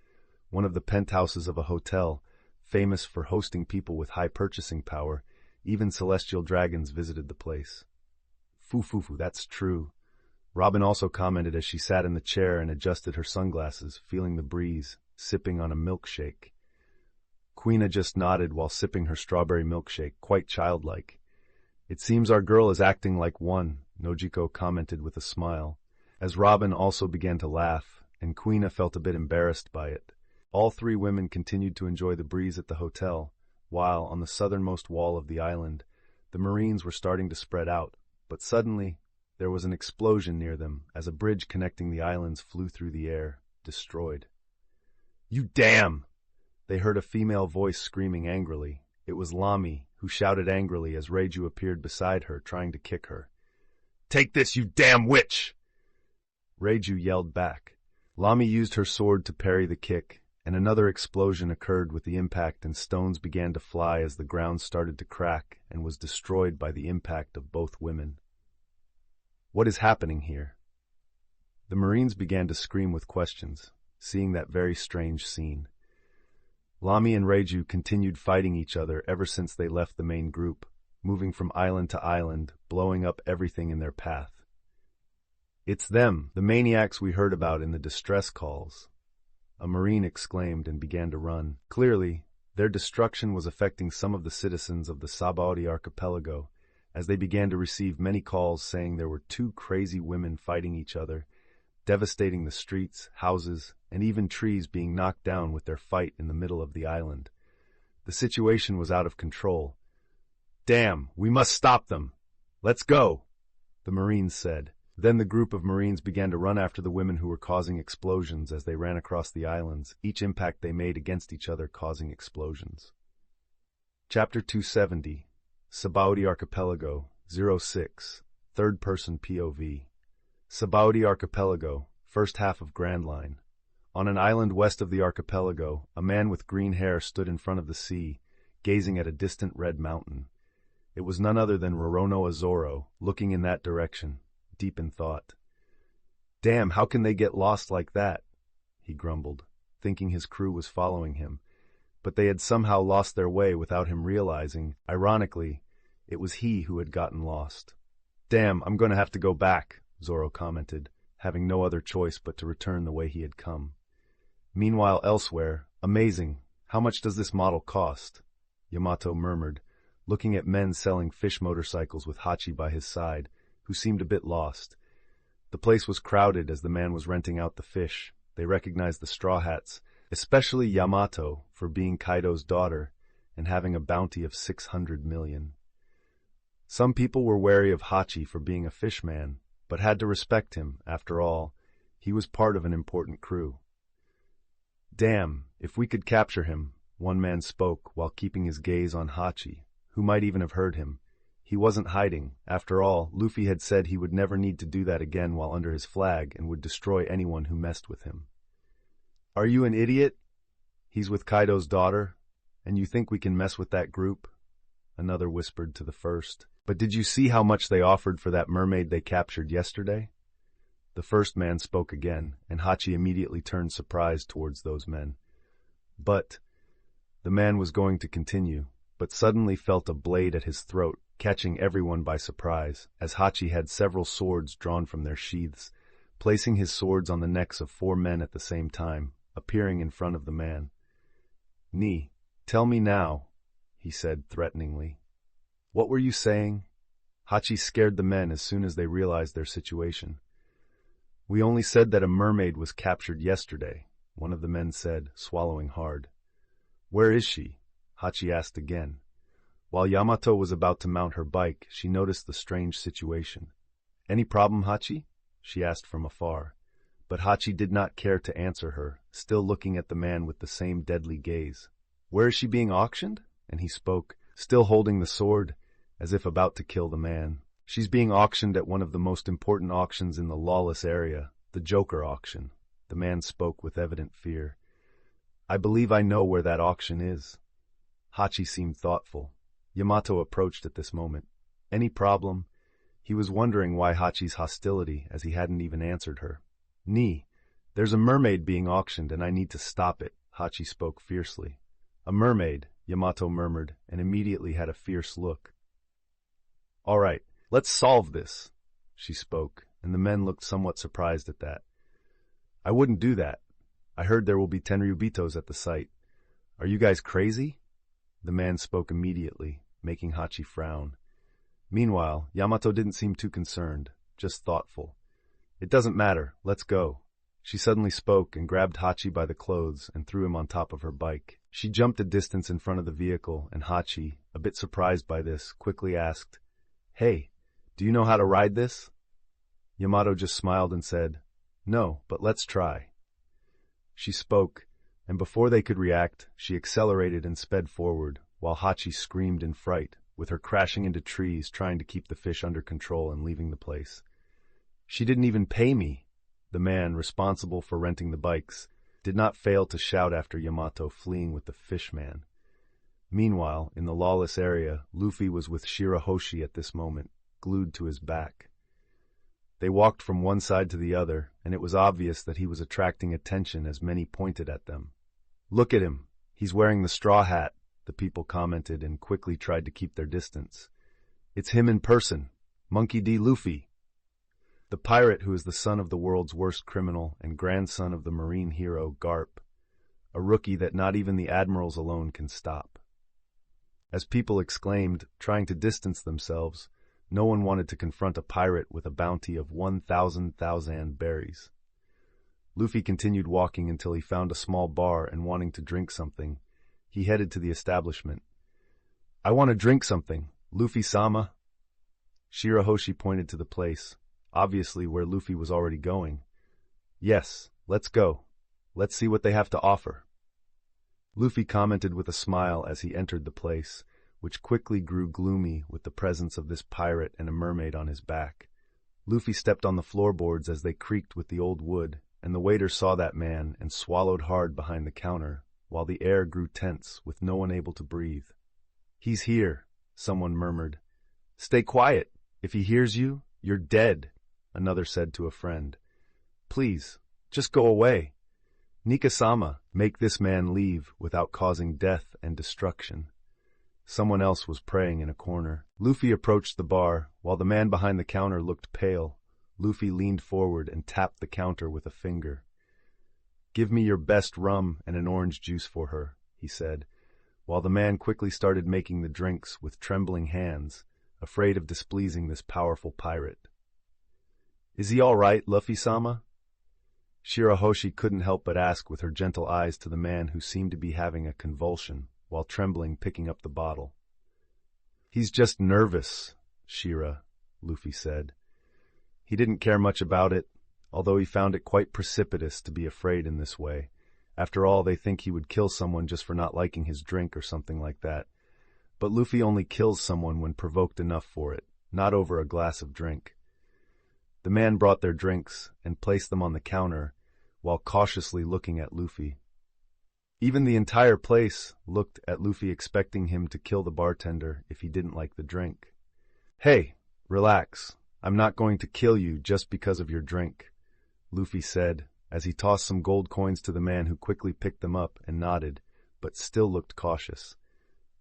Speaker 1: one of the penthouses of a hotel, famous for hosting people with high purchasing power. Even celestial dragons visited the place. Fufufu, that's true. Robin also commented as she sat in the chair and adjusted her sunglasses, feeling the breeze, sipping on a milkshake. Queena just nodded while sipping her strawberry milkshake, quite childlike. "It seems our girl is acting like one," Nojiko commented with a smile, as Robin also began to laugh, and Queena felt a bit embarrassed by it. All 3 women continued to enjoy the breeze at the hotel, while, on the southernmost wall of the island, the Marines were starting to spread out, but suddenly, there was an explosion near them as a bridge connecting the islands flew through the air, destroyed. "You damn!" They heard a female voice screaming angrily. It was Lami, who shouted angrily as Reiju appeared beside her, trying to kick her. "Take this, you damn witch!" Reiju yelled back. Lami used her sword to parry the kick, and another explosion occurred with the impact, and stones began to fly as the ground started to crack and was destroyed by the impact of both women. What is happening here? The Marines began to scream with questions, seeing that very strange scene. Lami and Reiju continued fighting each other ever since they left the main group, moving from island to island, blowing up everything in their path. "It's them, the maniacs we heard about in the distress calls," a Marine exclaimed and began to run. Clearly, their destruction was affecting some of the citizens of the Sabaody archipelago, as they began to receive many calls saying there were two crazy women fighting each other, devastating the streets, houses, and even trees being knocked down with their fight in the middle of the island. The situation was out of control. "Damn, we must stop them! Let's go!" the Marines said. Then the group of Marines began to run after the women who were causing explosions as they ran across the islands, each impact they made against each other causing explosions. Chapter 270, Sabaody Archipelago, 06, Third-Person POV. Sabaody Archipelago, first half of Grand Line. On an island west of the archipelago, a man with green hair stood in front of the sea, gazing at a distant red mountain. It was none other than Roronoa Zoro, looking in that direction, deep in thought. "Damn, how can they get lost like that?" he grumbled, thinking his crew was following him. But they had somehow lost their way without him realizing. Ironically, it was he who had gotten lost. "Damn, I'm going to have to go back," Zoro commented, having no other choice but to return the way he had come. Meanwhile, elsewhere, "Amazing. How much does this model cost?" Yamato murmured, looking at men selling fish motorcycles with Hachi by his side, who seemed a bit lost. The place was crowded as the man was renting out the fish. They recognized the Straw Hats, especially Yamato for being Kaido's daughter and having a bounty of 600 million. Some people were wary of Hachi for being a fishman, but had to respect him. After all, he was part of an important crew. "Damn, if we could capture him," one man spoke while keeping his gaze on Hachi, who might even have heard him. He wasn't hiding. After all, Luffy had said he would never need to do that again while under his flag and would destroy anyone who messed with him. "Are you an idiot? He's with Kaido's daughter, and you think we can mess with that group?" Another whispered to the first. "But did you see how much they offered for that mermaid they captured yesterday?" The first man spoke again, and Hachi immediately turned surprised towards those men. "But," the man was going to continue, but suddenly felt a blade at his throat, catching everyone by surprise, as Hachi had several swords drawn from their sheaths, placing his swords on the necks of 4 men at the same time, appearing in front of the man. "Ni, tell me now," he said threateningly. "What were you saying?" Hachi scared the men as soon as they realized their situation. "We only said that a mermaid was captured yesterday," one of the men said, swallowing hard. "Where is she?" Hachi asked again. While Yamato was about to mount her bike, she noticed the strange situation. "Any problem, Hachi?" she asked from afar. But Hachi did not care to answer her, still looking at the man with the same deadly gaze. "Where is she being auctioned?" And he spoke, still holding the sword, as if about to kill the man. "She's being auctioned at one of the most important auctions in the lawless area, the Joker auction." The man spoke with evident fear. "I believe I know where that auction is." Hachi seemed thoughtful. Yamato approached at this moment. "Any problem?" He was wondering why Hachi's hostility, as he hadn't even answered her. "Ni, there's a mermaid being auctioned and I need to stop it," Hachi spoke fiercely. "A mermaid," Yamato murmured, and immediately had a fierce look. "All right, let's solve this," she spoke, and the men looked somewhat surprised at that. "I wouldn't do that. I heard there will be Tenryubitos at the site. Are you guys crazy?" The man spoke immediately, making Hachi frown. Meanwhile, Yamato didn't seem too concerned, just thoughtful. "It doesn't matter, let's go." She suddenly spoke and grabbed Hachi by the clothes and threw him on top of her bike. She jumped a distance in front of the vehicle, and Hachi, a bit surprised by this, quickly asked, "Hey, do you know how to ride this?" Yamato just smiled and said, "No, but let's try." She spoke, and before they could react, she accelerated and sped forward, while Hachi screamed in fright, with her crashing into trees trying to keep the fish under control and leaving the place. "She didn't even pay me," the man responsible for renting the bikes, did not fail to shout after Yamato fleeing with the fishman. Meanwhile, in the lawless area, Luffy was with Shirahoshi at this moment, glued to his back. They walked from one side to the other, and it was obvious that he was attracting attention as many pointed at them. "Look at him! He's wearing the straw hat," the people commented and quickly tried to keep their distance. "It's him in person, Monkey D. Luffy." The pirate who is the son of the world's worst criminal and grandson of the marine hero Garp, a rookie that not even the admirals alone can stop. As people exclaimed, trying to distance themselves, no one wanted to confront a pirate with a bounty of 1,000 berries. Luffy continued walking until he found a small bar, and wanting to drink something, he headed to the establishment. "I want to drink something, Luffy-sama." Shirahoshi pointed to the place, obviously where Luffy was already going. "Yes, let's go. Let's see what they have to offer." Luffy commented with a smile as he entered the place, which quickly grew gloomy with the presence of this pirate and a mermaid on his back. Luffy stepped on the floorboards as they creaked with the old wood, and the waiter saw that man and swallowed hard behind the counter, while the air grew tense with no one able to breathe. "He's here," someone murmured. "Stay quiet. If he hears you, you're dead," another said to a friend. "Please, just go away. Nika-sama, make this man leave without causing death and destruction." Someone else was praying in a corner. Luffy approached the bar. While the man behind the counter looked pale, Luffy leaned forward and tapped the counter with a finger. "Give me your best rum and an orange juice for her," he said, while the man quickly started making the drinks with trembling hands, afraid of displeasing this powerful pirate. "Is he all right, Luffy-sama?" Shirahoshi couldn't help but ask with her gentle eyes to the man who seemed to be having a convulsion, while trembling picking up the bottle. "He's just nervous, Shira," Luffy said. He didn't care much about it, although he found it quite precipitous to be afraid in this way. After all, they think he would kill someone just for not liking his drink or something like that. But Luffy only kills someone when provoked enough for it, not over a glass of drink. The man brought their drinks and placed them on the counter, while cautiously looking at Luffy. Even the entire place looked at Luffy, expecting him to kill the bartender if he didn't like the drink. "Hey, relax. I'm not going to kill you just because of your drink," Luffy said, as he tossed some gold coins to the man, who quickly picked them up and nodded, but still looked cautious.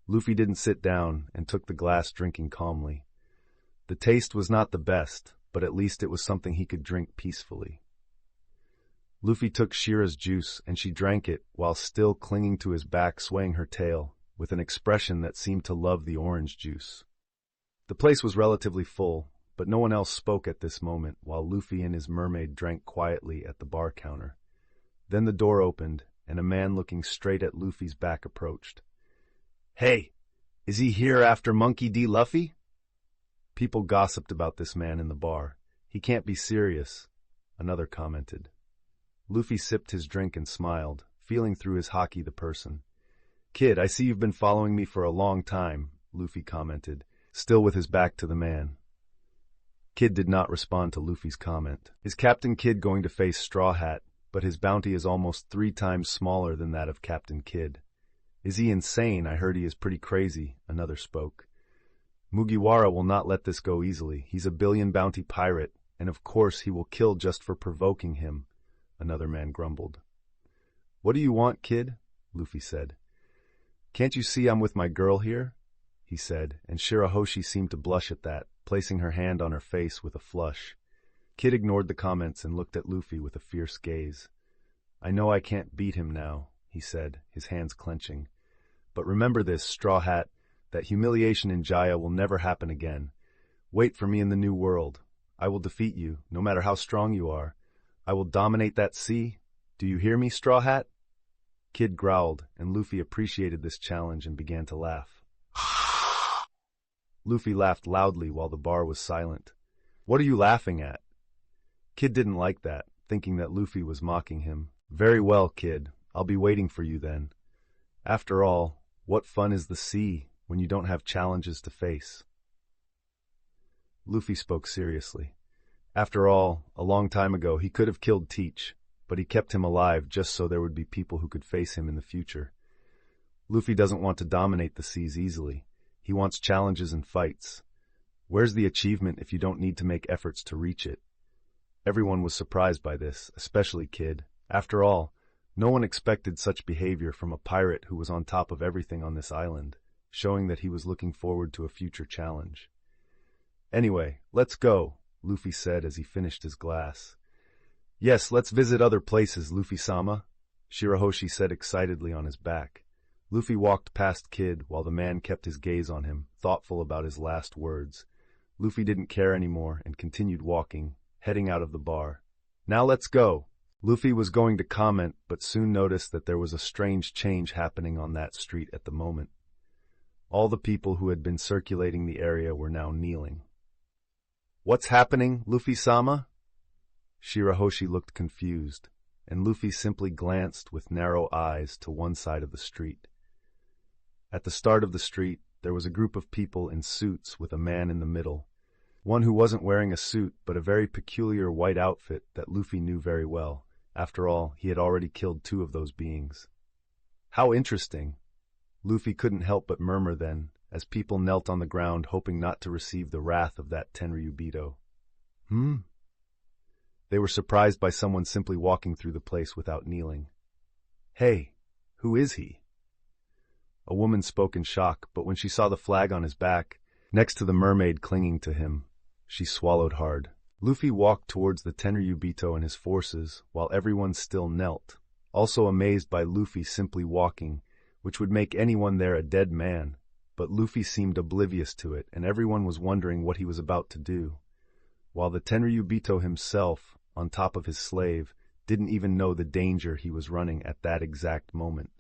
Speaker 1: Luffy didn't sit down and took the glass, drinking calmly. The taste was not the best, but at least it was something he could drink peacefully. Luffy took Shira's juice, and she drank it while still clinging to his back, swaying her tail, with an expression that seemed to love the orange juice. The place was relatively full, but no one else spoke at this moment, while Luffy and his mermaid drank quietly at the bar counter. Then the door opened, and a man looking straight at Luffy's back approached. "Hey, is he here after Monkey D. Luffy?" People gossiped about this man in the bar. "He can't be serious," another commented. Luffy sipped his drink and smiled, feeling through his haki the person. "Kid, I see you've been following me for a long time," Luffy commented, still with his back to the man. Kid did not respond to Luffy's comment. Is Captain Kid going to face Straw Hat, but his bounty is almost 3 times smaller than that of Captain Kid? "Is he insane? I heard he is pretty crazy," another spoke. "Mugiwara will not let this go easily. He's a billion bounty pirate, and of course he will kill just for provoking him," another man grumbled. "What do you want, kid?" Luffy said. "Can't you see I'm with my girl here?" he said, and Shirahoshi seemed to blush at that, placing her hand on her face with a flush. Kid ignored the comments and looked at Luffy with a fierce gaze. "I know I can't beat him now," he said, his hands clenching. "But remember this, Straw Hat, that humiliation in Jaya will never happen again. Wait for me in the New World. I will defeat you, no matter how strong you are. I will dominate that sea. Do you hear me, Straw Hat?" Kid growled, and Luffy appreciated this challenge and began to laugh. Luffy laughed loudly while the bar was silent. "What are you laughing at?" Kid didn't like that, thinking that Luffy was mocking him. "Very well, kid. I'll be waiting for you then. After all, what fun is the sea when you don't have challenges to face?" Luffy spoke seriously. After all, a long time ago he could have killed Teach, but he kept him alive just so there would be people who could face him in the future. Luffy doesn't want to dominate the seas easily. He wants challenges and fights. Where's the achievement if you don't need to make efforts to reach it? Everyone was surprised by this, especially Kid. After all, no one expected such behavior from a pirate who was on top of everything on this island, showing that he was looking forward to a future challenge. Anyway, let's go, Luffy said as he finished his glass. Yes, let's visit other places, Luffy-sama, Shirahoshi said excitedly on his back. Luffy walked past Kid while the man kept his gaze on him, thoughtful about his last words. Luffy didn't care anymore and continued walking, heading out of the bar. Now let's go. Luffy was going to comment, but soon noticed that there was a strange change happening on that street at the moment. All the people who had been circulating the area were now kneeling. What's happening, Luffy-sama? Shirahoshi looked confused, and Luffy simply glanced with narrow eyes to one side of the street. At the start of the street, there was a group of people in suits with a man in the middle, one who wasn't wearing a suit but a very peculiar white outfit that Luffy knew very well. After all, he had already killed 2 of those beings. How interesting! Luffy couldn't help but murmur then, as people knelt on the ground hoping not to receive the wrath of that Tenryubito. They were surprised by someone simply walking through the place without kneeling. Hey, who is he? A woman spoke in shock, but when she saw the flag on his back, next to the mermaid clinging to him, she swallowed hard. Luffy walked towards the Tenryubito and his forces, while everyone still knelt, also amazed by Luffy simply walking, which would make anyone there a dead man. But Luffy seemed oblivious to it, and everyone was wondering what he was about to do, while the Tenryubito himself, on top of his slave, didn't even know the danger he was running at that exact moment.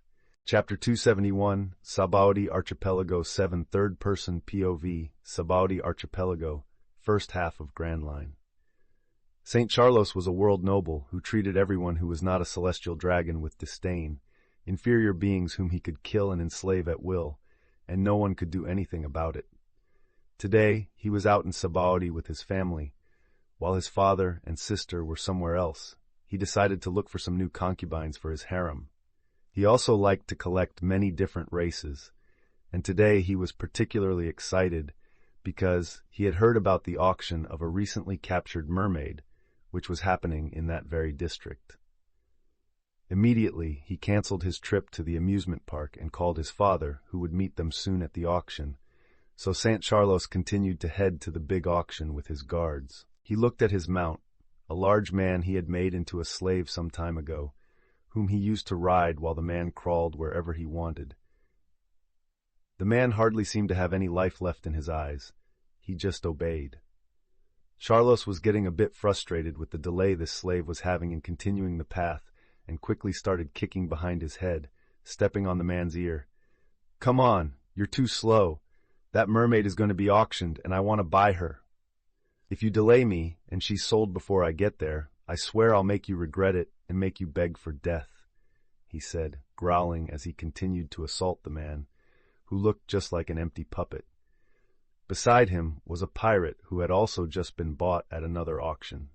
Speaker 1: Chapter 271, Sabaody Archipelago 7 Third-Person POV, Sabaody Archipelago, First Half of Grand Line. St. Charlos was a world noble who treated everyone who was not a celestial dragon with disdain, inferior beings whom he could kill and enslave at will, and no one could do anything about it. Today, he was out in Sabaody with his family. While his father and sister were somewhere else, he decided to look for some new concubines for his harem. He also liked to collect many different races, and today he was particularly excited because he had heard about the auction of a recently captured mermaid, which was happening in that very district. Immediately, he canceled his trip to the amusement park and called his father, who would meet them soon at the auction, so St. Charlos continued to head to the big auction with his guards. He looked at his mount, a large man he had made into a slave some time ago, whom he used to ride while the man crawled wherever he wanted. The man hardly seemed to have any life left in his eyes. He just obeyed. Charlos was getting a bit frustrated with the delay this slave was having in continuing the path, and quickly started kicking behind his head, stepping on the man's ear. "Come on, you're too slow. That mermaid is going to be auctioned, and I want to buy her. If you delay me, and she's sold before I get there, I swear I'll make you regret it and make you beg for death," he said, growling as he continued to assault the man, who looked just like an empty puppet. Beside him was a pirate who had also just been bought at another auction.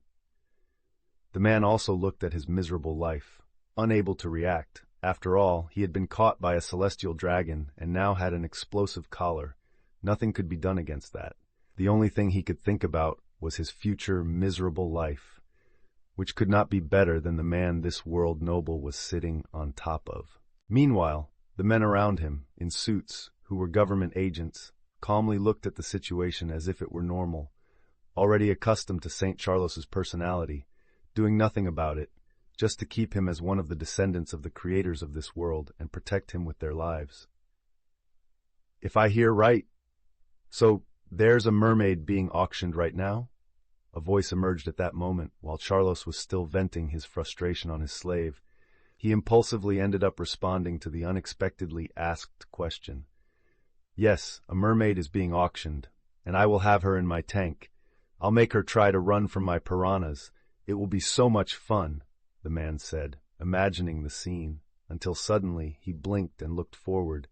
Speaker 1: The man also looked at his miserable life, unable to react. After all, he had been caught by a celestial dragon and now had an explosive collar. Nothing could be done against that. The only thing he could think about was his future miserable life, which could not be better than the man this world noble was sitting on top of. Meanwhile, the men around him, in suits, who were government agents, calmly looked at the situation as if it were normal, already accustomed to St. Charlos's personality, doing nothing about it, just to keep him as one of the descendants of the creators of this world and protect him with their lives. "If I hear right, so there's a mermaid being auctioned right now?" A voice emerged at that moment, while Charlos was still venting his frustration on his slave. He impulsively ended up responding to the unexpectedly asked question. "Yes, a mermaid is being auctioned, and I will have her in my tank. I'll make her try to run from my piranhas. It will be so much fun," the man said, imagining the scene, until suddenly he blinked and looked forward,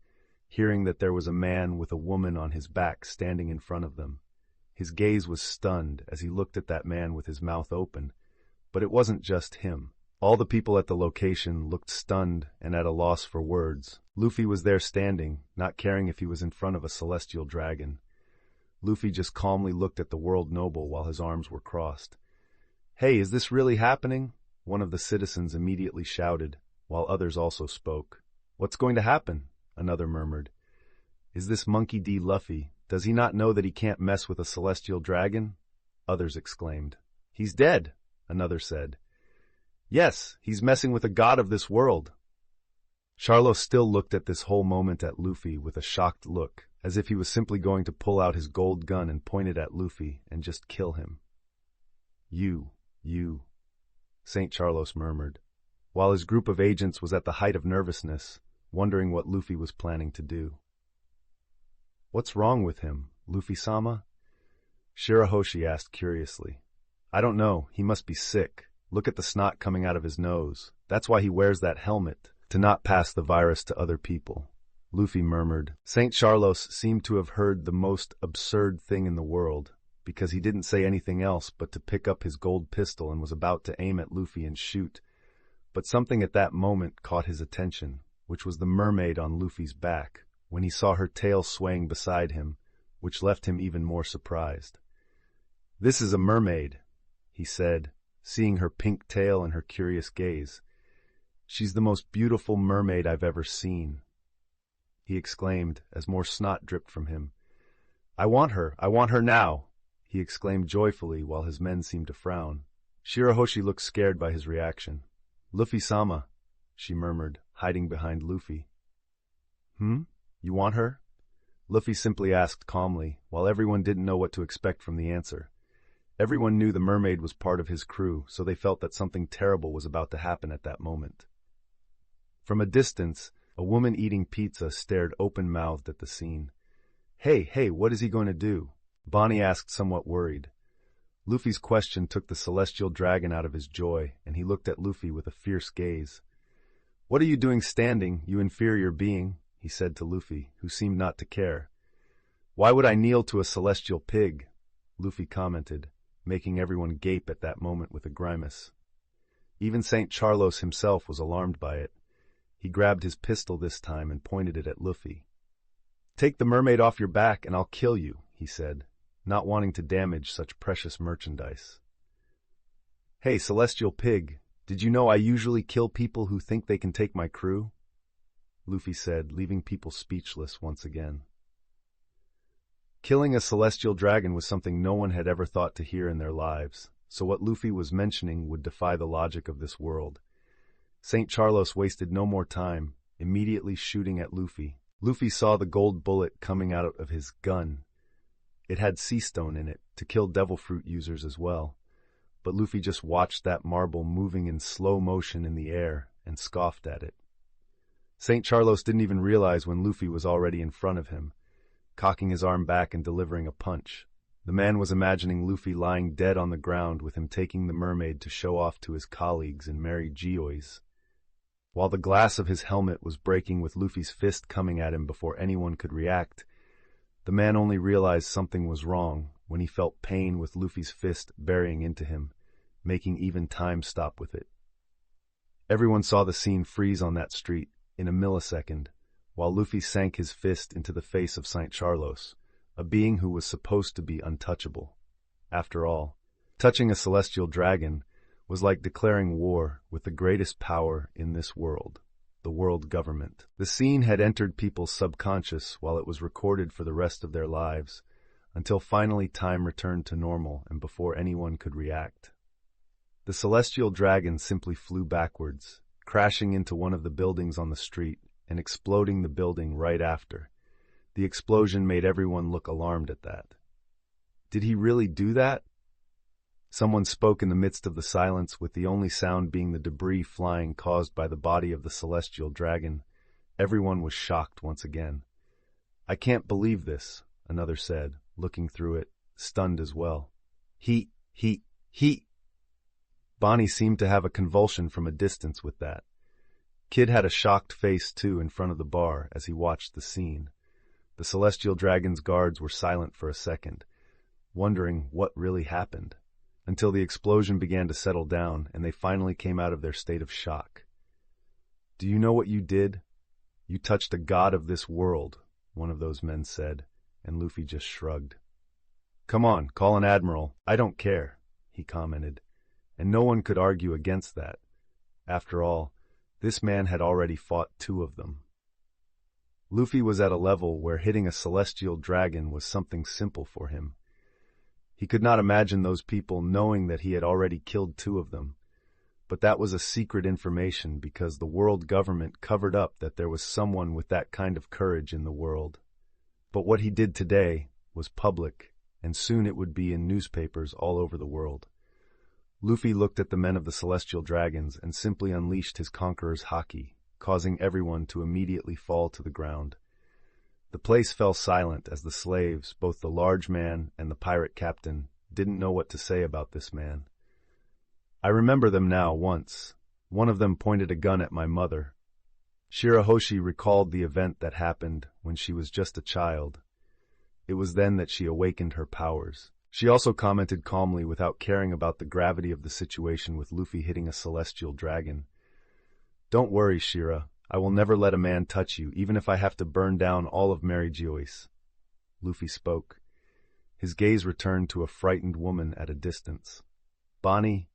Speaker 1: hearing that there was a man with a woman on his back standing in front of them. His gaze was stunned as he looked at that man with his mouth open, but it wasn't just him. All the people at the location looked stunned and at a loss for words. Luffy was there standing, not caring if he was in front of a celestial dragon. Luffy just calmly looked at the world noble while his arms were crossed. "Hey, is this really happening?" One of the citizens immediately shouted, while others also spoke. "What's going to happen?" Another murmured. "Is this Monkey D. Luffy? Does he not know that he can't mess with a celestial dragon?" Others exclaimed. "He's dead," another said. "Yes, he's messing with a god of this world." Charlo still looked at this whole moment at Luffy with a shocked look, as if he was simply going to pull out his gold gun and point it at Luffy and just kill him. You, St. Charlos murmured, while his group of agents was at the height of nervousness, wondering what Luffy was planning to do. "What's wrong with him, Luffy-sama?" Shirahoshi asked curiously. "I don't know, he must be sick. Look at the snot coming out of his nose. That's why he wears that helmet, to not pass the virus to other people," Luffy murmured. St. Charlos seemed to have heard the most absurd thing in the world, because he didn't say anything else but to pick up his gold pistol and was about to aim at Luffy and shoot. But something at that moment caught his attention, which was the mermaid on Luffy's back, when he saw her tail swaying beside him, which left him even more surprised. "This is a mermaid," he said, seeing her pink tail and her curious gaze. "She's the most beautiful mermaid I've ever seen," he exclaimed as more snot dripped from him. I want her now," he exclaimed joyfully while his men seemed to frown. Shirahoshi looked scared by his reaction. "Luffy-sama," she murmured, hiding behind Luffy. You want her?" Luffy simply asked calmly, while everyone didn't know what to expect from the answer. Everyone knew the mermaid was part of his crew, so they felt that something terrible was about to happen at that moment. From a distance, a woman eating pizza stared open-mouthed at the scene. Hey, what is he going to do?" Bonnie asked, somewhat worried. Luffy's question took the celestial dragon out of his joy, and he looked at Luffy with a fierce gaze. "What are you doing standing, you inferior being?" he said to Luffy, who seemed not to care. "Why would I kneel to a celestial pig?" Luffy commented, making everyone gape at that moment with a grimace. Even St. Charlos himself was alarmed by it. He grabbed his pistol this time and pointed it at Luffy. "Take the mermaid off your back and I'll kill you," he said, not wanting to damage such precious merchandise. "Hey, celestial pig, did you know I usually kill people who think they can take my crew?" Luffy said, leaving people speechless once again. Killing a celestial dragon was something no one had ever thought to hear in their lives, so what Luffy was mentioning would defy the logic of this world. St. Charlos wasted no more time, immediately shooting at Luffy. Luffy saw the gold bullet coming out of his gun. It had sea stone in it, to kill devil fruit users as well. But Luffy just watched that marble moving in slow motion in the air and scoffed at it. St. Charlos didn't even realize when Luffy was already in front of him, cocking his arm back and delivering a punch. The man was imagining Luffy lying dead on the ground with him taking the mermaid to show off to his colleagues and merry geois. While the glass of his helmet was breaking with Luffy's fist coming at him before anyone could react, the man only realized something was wrong when he felt pain with Luffy's fist burying into him, making even time stop with it. Everyone saw the scene freeze on that street in a millisecond, while Luffy sank his fist into the face of St. Charlos, a being who was supposed to be untouchable. After all, touching a celestial dragon was like declaring war with the greatest power in this world, the world government. The scene had entered people's subconscious while it was recorded for the rest of their lives, until finally time returned to normal and before anyone could react. The celestial dragon simply flew backwards, crashing into one of the buildings on the street and exploding the building right after. The explosion made everyone look alarmed at that. Did he really do that? Someone spoke in the midst of the silence, with the only sound being the debris flying caused by the body of the celestial dragon. Everyone was shocked once again. "I can't believe this," another said, looking through it, stunned as well. He. Bonnie seemed to have a convulsion from a distance with that. Kid had a shocked face too in front of the bar as he watched the scene. The celestial dragon's guards were silent for a second, wondering what really happened, until the explosion began to settle down and they finally came out of their state of shock. "Do you know what you did? You touched a god of this world," one of those men said, and Luffy just shrugged. "Come on, call an admiral. I don't care," he commented, and no one could argue against that. After all, this man had already fought 2 of them. Luffy was at a level where hitting a celestial dragon was something simple for him. He could not imagine those people knowing that he had already killed 2 of them, but that was a secret information because the world government covered up that there was someone with that kind of courage in the world. But what he did today was public, and soon it would be in newspapers all over the world. Luffy looked at the men of the Celestial Dragons and simply unleashed his conqueror's haki, causing everyone to immediately fall to the ground. The place fell silent as the slaves, both the large man and the pirate captain, didn't know what to say about this man. I remember them now. Once, one of them pointed a gun at my mother. Shirahoshi recalled the event that happened when she was just a child. It was then that she awakened her powers. She also commented calmly without caring about the gravity of the situation with Luffy hitting a celestial dragon. "Don't worry, Shira. I will never let a man touch you, even if I have to burn down all of Mary Joyce." Luffy spoke. His gaze returned to a frightened woman at a distance. "Bonnie,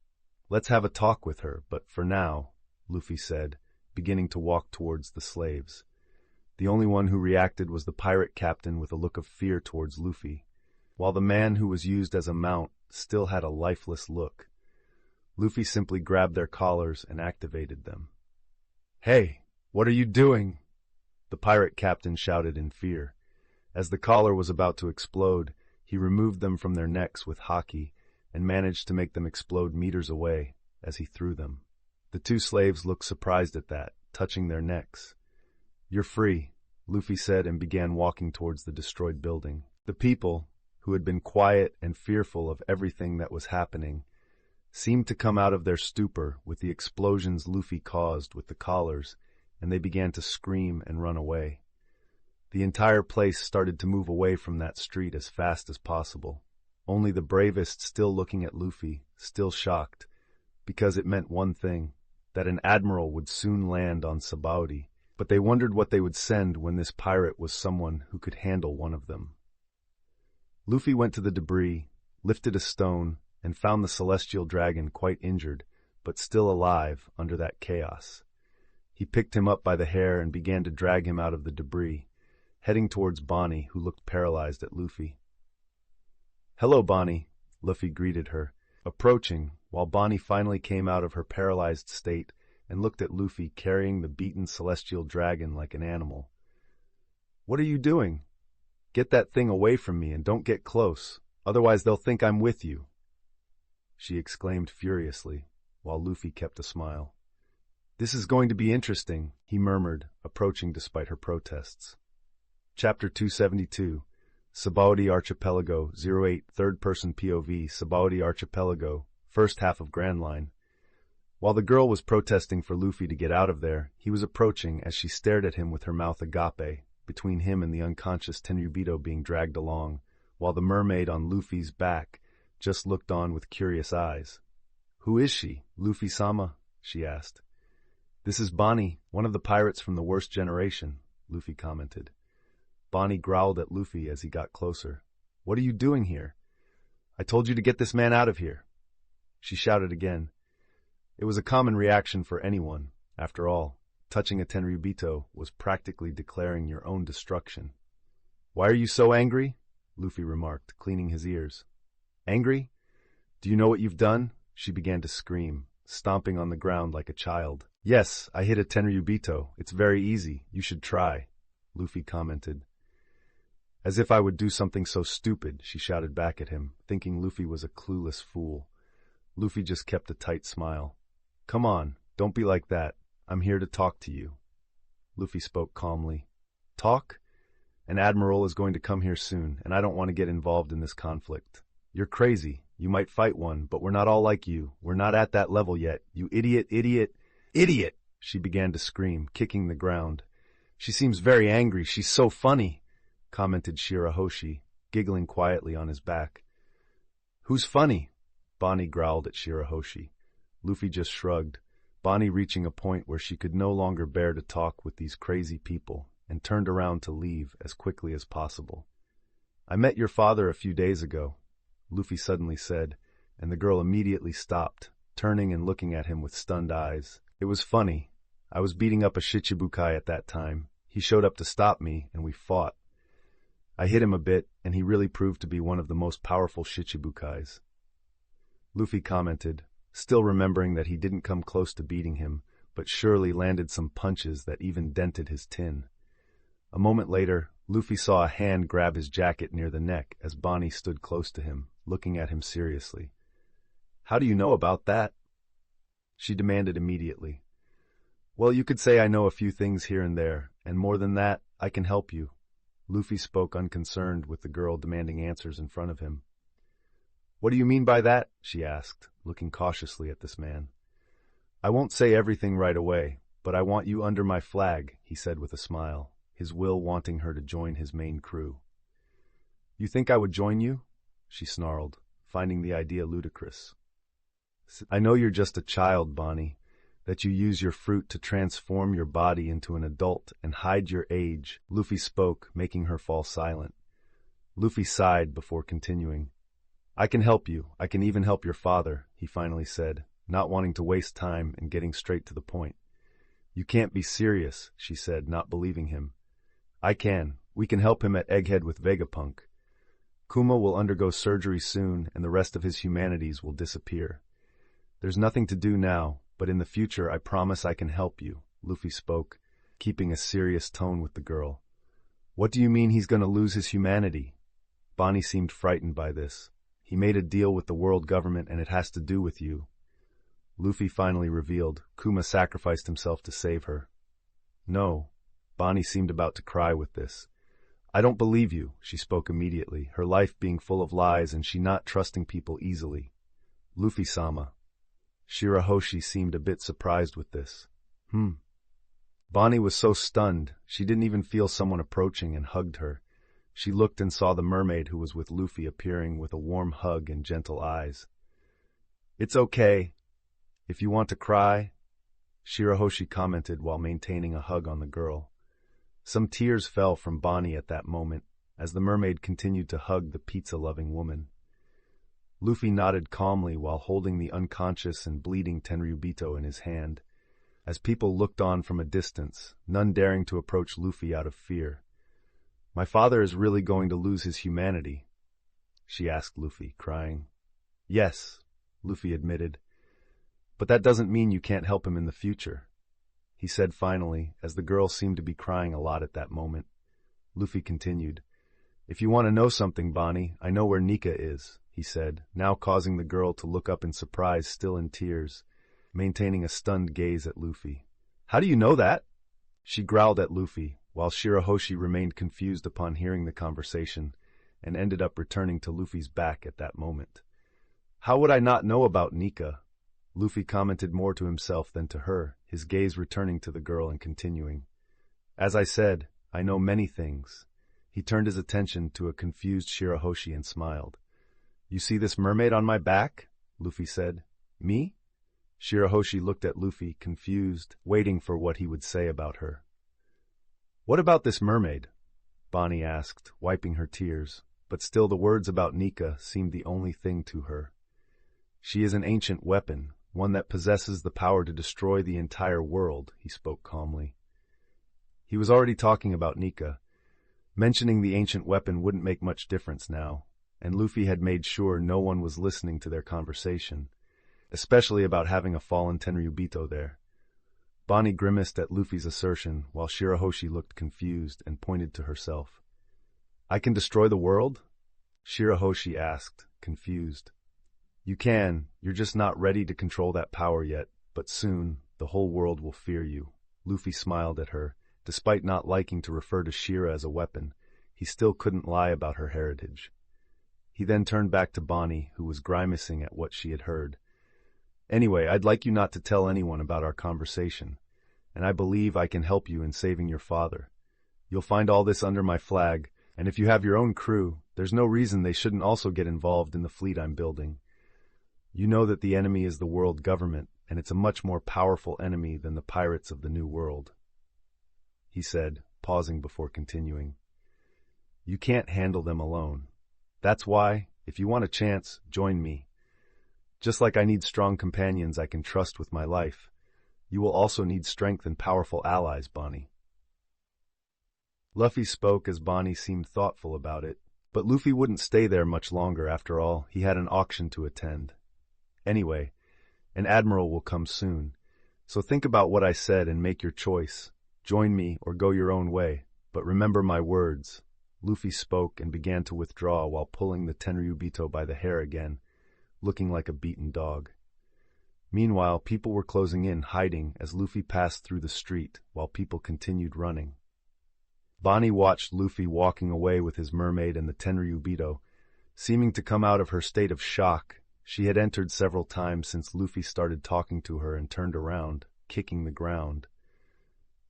Speaker 1: let's have a talk with her, but for now," Luffy said, beginning to walk towards the slaves. The only one who reacted was the pirate captain with a look of fear towards Luffy, while the man who was used as a mount still had a lifeless look. Luffy simply grabbed their collars and activated them. "Hey, what are you doing?" the pirate captain shouted in fear. As the collar was about to explode, he removed them from their necks with haki and managed to make them explode meters away as he threw them. The 2 slaves looked surprised at that, touching their necks. "You're free," Luffy said and began walking towards the destroyed building. The people, who had been quiet and fearful of everything that was happening, seemed to come out of their stupor with the explosions Luffy caused with the collars, and they began to scream and run away. The entire place started to move away from that street as fast as possible. Only the bravest still looking at Luffy, still shocked, because it meant one thing, that an admiral would soon land on Sabaody, but they wondered what they would send when this pirate was someone who could handle one of them. Luffy went to the debris, lifted a stone, and found the celestial dragon quite injured, but still alive under that chaos. He picked him up by the hair and began to drag him out of the debris, heading towards Bonnie, who looked paralyzed at Luffy. "Hello, Bonnie," Luffy greeted her, approaching, while Bonnie finally came out of her paralyzed state and looked at Luffy carrying the beaten celestial dragon like an animal. "What are you doing? Get that thing away from me and don't get close, otherwise they'll think I'm with you," she exclaimed furiously, while Luffy kept a smile. "This is going to be interesting," he murmured, approaching despite her protests. Chapter 272, Sabaody Archipelago 08 Third-Person POV Sabaody Archipelago, first half of Grand Line. While the girl was protesting for Luffy to get out of there, he was approaching as she stared at him with her mouth agape, between him and the unconscious Tenryubito being dragged along, while the mermaid on Luffy's back just looked on with curious eyes. "Who is she, Luffy-sama?" she asked. "This is Bonnie, one of the pirates from the worst generation," Luffy commented. Bonnie growled at Luffy as he got closer. "What are you doing here? I told you to get this man out of here," she shouted again. It was a common reaction for anyone. After all, touching a Tenryubito was practically declaring your own destruction. "Why are you so angry?" Luffy remarked, cleaning his ears. "Angry? Do you know what you've done?" She began to scream, stomping on the ground like a child. "Yes, I hit a Tenryubito. It's very easy. You should try," Luffy commented. "As if I would do something so stupid," she shouted back at him, thinking Luffy was a clueless fool. Luffy just kept a tight smile. "Come on, don't be like that. I'm here to talk to you." Luffy spoke calmly. "Talk? An admiral is going to come here soon, and I don't want to get involved in this conflict. You're crazy. You might fight one, but we're not all like you. We're not at that level yet. You idiot, idiot, idiot!" She began to scream, kicking the ground. "She seems very angry. She's so funny," commented Shirahoshi, giggling quietly on his back. "Who's funny?" Bonnie growled at Shirahoshi. Luffy just shrugged, Bonnie reaching a point where she could no longer bear to talk with these crazy people, and turned around to leave as quickly as possible. "I met your father a few days ago," Luffy suddenly said, and the girl immediately stopped, turning and looking at him with stunned eyes. "It was funny. I was beating up a Shichibukai at that time. He showed up to stop me, and we fought. I hit him a bit, and he really proved to be one of the most powerful Shichibukais." Luffy commented, still remembering that he didn't come close to beating him, but surely landed some punches that even dented his tin. A moment later, Luffy saw a hand grab his jacket near the neck as Bonnie stood close to him, looking at him seriously. "How do you know about that?" she demanded immediately. "Well, you could say I know a few things here and there, and more than that, I can help you." Luffy spoke unconcerned with the girl demanding answers in front of him. "What do you mean by that?" she asked, looking cautiously at this man. "I won't say everything right away, but I want you under my flag," he said with a smile, his will wanting her to join his main crew. "You think I would join you?" she snarled, finding the idea ludicrous. "I know you're just a child, Bonnie, that you use your fruit to transform your body into an adult and hide your age," Luffy spoke, making her fall silent. Luffy sighed before continuing. "I can help you. I can even help your father," he finally said, not wanting to waste time and getting straight to the point. "You can't be serious," she said, not believing him. "I can. We can help him at Egghead with Vegapunk. Kuma will undergo surgery soon, and the rest of his humanities will disappear. There's nothing to do now, but in the future I promise I can help you," Luffy spoke, keeping a serious tone with the girl. "What do you mean he's going to lose his humanity?" Bonnie seemed frightened by this. "He made a deal with the world government and it has to do with you." Luffy finally revealed Kuma sacrificed himself to save her. "No." Bonnie seemed about to cry with this. "I don't believe you," she spoke immediately, her life being full of lies and she not trusting people easily. "Luffy-sama." Shirahoshi seemed a bit surprised with this. Bonnie was so stunned, she didn't even feel someone approaching and hugged her. She looked and saw the mermaid who was with Luffy appearing with a warm hug and gentle eyes. "It's okay. If you want to cry," Shirahoshi commented while maintaining a hug on the girl. Some tears fell from Bonnie at that moment, as the mermaid continued to hug the pizza-loving woman. Luffy nodded calmly while holding the unconscious and bleeding Tenryubito in his hand. As people looked on from a distance, none daring to approach Luffy out of fear. "My father is really going to lose his humanity?" she asked Luffy, crying. "Yes," Luffy admitted. "But that doesn't mean you can't help him in the future," he said finally, as the girl seemed to be crying a lot at that moment. Luffy continued. "If you want to know something, Bonnie, I know where Nika is," he said, now causing the girl to look up in surprise, still in tears, maintaining a stunned gaze at Luffy. "How do you know that?" she growled at Luffy, while Shirahoshi remained confused upon hearing the conversation, and ended up returning to Luffy's back at that moment. "How would I not know about Nika?" Luffy commented more to himself than to her, his gaze returning to the girl and continuing. "As I said, I know many things." He turned his attention to a confused Shirahoshi and smiled. "You see this mermaid on my back?" Luffy said. "Me?" Shirahoshi looked at Luffy, confused, waiting for what he would say about her. "What about this mermaid?" Bonnie asked, wiping her tears, but still the words about Nika seemed the only thing to her. "She is an ancient weapon, one that possesses the power to destroy the entire world," he spoke calmly. He was already talking about Nika. Mentioning the ancient weapon wouldn't make much difference now, and Luffy had made sure no one was listening to their conversation, especially about having a fallen Tenryubito there. Bonnie grimaced at Luffy's assertion, while Shirahoshi looked confused and pointed to herself. "I can destroy the world?" Shirahoshi asked, confused. "You can, you're just not ready to control that power yet, but soon, the whole world will fear you." Luffy smiled at her. Despite not liking to refer to Shira as a weapon, he still couldn't lie about her heritage. He then turned back to Bonnie, who was grimacing at what she had heard. "Anyway, I'd like you not to tell anyone about our conversation, and I believe I can help you in saving your father. You'll find all this under my flag, and if you have your own crew, there's no reason they shouldn't also get involved in the fleet I'm building." You know that the enemy is the world government, and it's a much more powerful enemy than the pirates of the New World," he said, pausing before continuing. "You can't handle them alone. That's why, if you want a chance, join me. Just like I need strong companions I can trust with my life, you will also need strength and powerful allies, Bonnie." Luffy spoke as Bonnie seemed thoughtful about it, but Luffy wouldn't stay there much longer. After all, he had an auction to attend. Anyway, an admiral will come soon, so think about what I said and make your choice. Join me or go your own way, but remember my words. Luffy spoke and began to withdraw while pulling the Tenryubito by the hair again, looking like a beaten dog. Meanwhile, people were closing in, hiding, as Luffy passed through the street, while people continued running. Bonnie watched Luffy walking away with his mermaid and the Tenryubito, seeming to come out of her state of shock. She had entered several times since Luffy started talking to her and turned around, kicking the ground.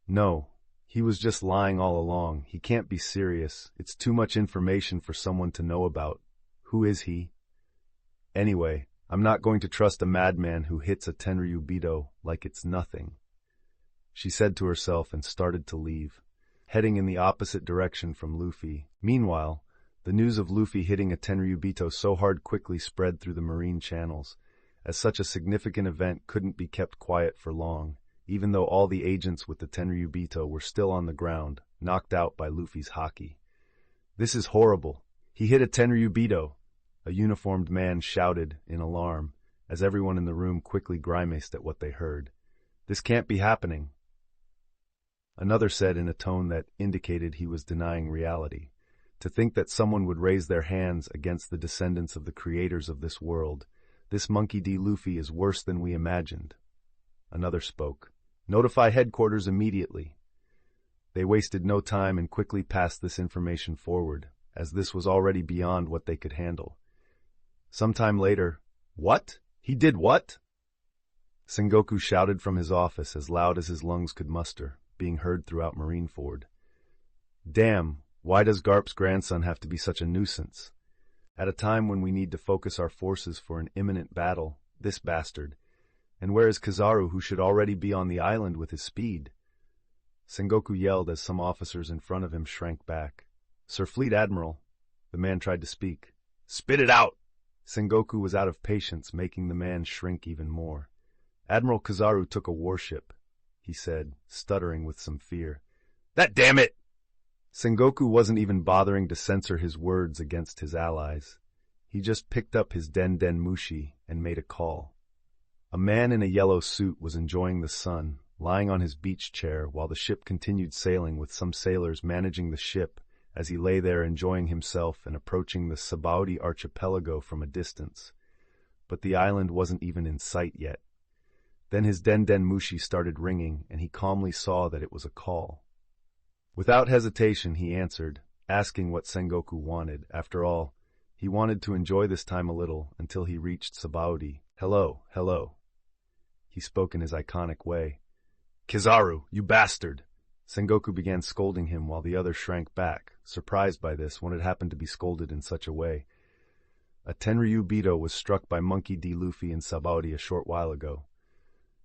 Speaker 1: No, he was just lying all along. He can't be serious. It's too much information for someone to know about. Who is he? Anyway, I'm not going to trust a madman who hits a Tenryubito like it's nothing, she said to herself and started to leave, heading in the opposite direction from Luffy. Meanwhile, the news of Luffy hitting a Tenryubito so hard quickly spread through the marine channels, as such a significant event couldn't be kept quiet for long, even though all the agents with the Tenryubito were still on the ground, knocked out by Luffy's haki. "This is horrible. He hit a Tenryubito," a uniformed man shouted in alarm, as everyone in the room quickly grimaced at what they heard. "This can't be happening." Another said in a tone that indicated he was denying reality. "To think that someone would raise their hands against the descendants of the creators of this world. This Monkey D. Luffy is worse than we imagined." Another spoke. "Notify headquarters immediately." They wasted no time and quickly passed this information forward, as this was already beyond what they could handle. Sometime later, "What? He did what?" Sengoku shouted from his office as loud as his lungs could muster, being heard throughout Marineford. "Damn, why does Garp's grandson have to be such a nuisance? At a time when we need to focus our forces for an imminent battle, this bastard. And where is Kizaru, who should already be on the island with his speed?" Sengoku yelled as some officers in front of him shrank back. "Sir Fleet Admiral," the man tried to speak. "Spit it out!" Sengoku was out of patience, making the man shrink even more. "Admiral Kizaru took a warship," he said, stuttering with some fear. "That damn it!" Sengoku wasn't even bothering to censor his words against his allies. He just picked up his Den Den Mushi and made a call. A man in a yellow suit was enjoying the sun, lying on his beach chair while the ship continued sailing, with some sailors managing the ship as he lay there enjoying himself and approaching the Sabaody archipelago from a distance. But the island wasn't even in sight yet. Then his Den Den Mushi started ringing, and he calmly saw that it was a call. Without hesitation, he answered, asking what Sengoku wanted. After all, he wanted to enjoy this time a little until he reached Sabaody. "Hello, hello." He spoke in his iconic way. "Kizaru, you bastard!" Sengoku began scolding him while the other shrank back, surprised by this, when it happened to be scolded in such a way. "A Tenryubito was struck by Monkey D. Luffy in Sabaody a short while ago.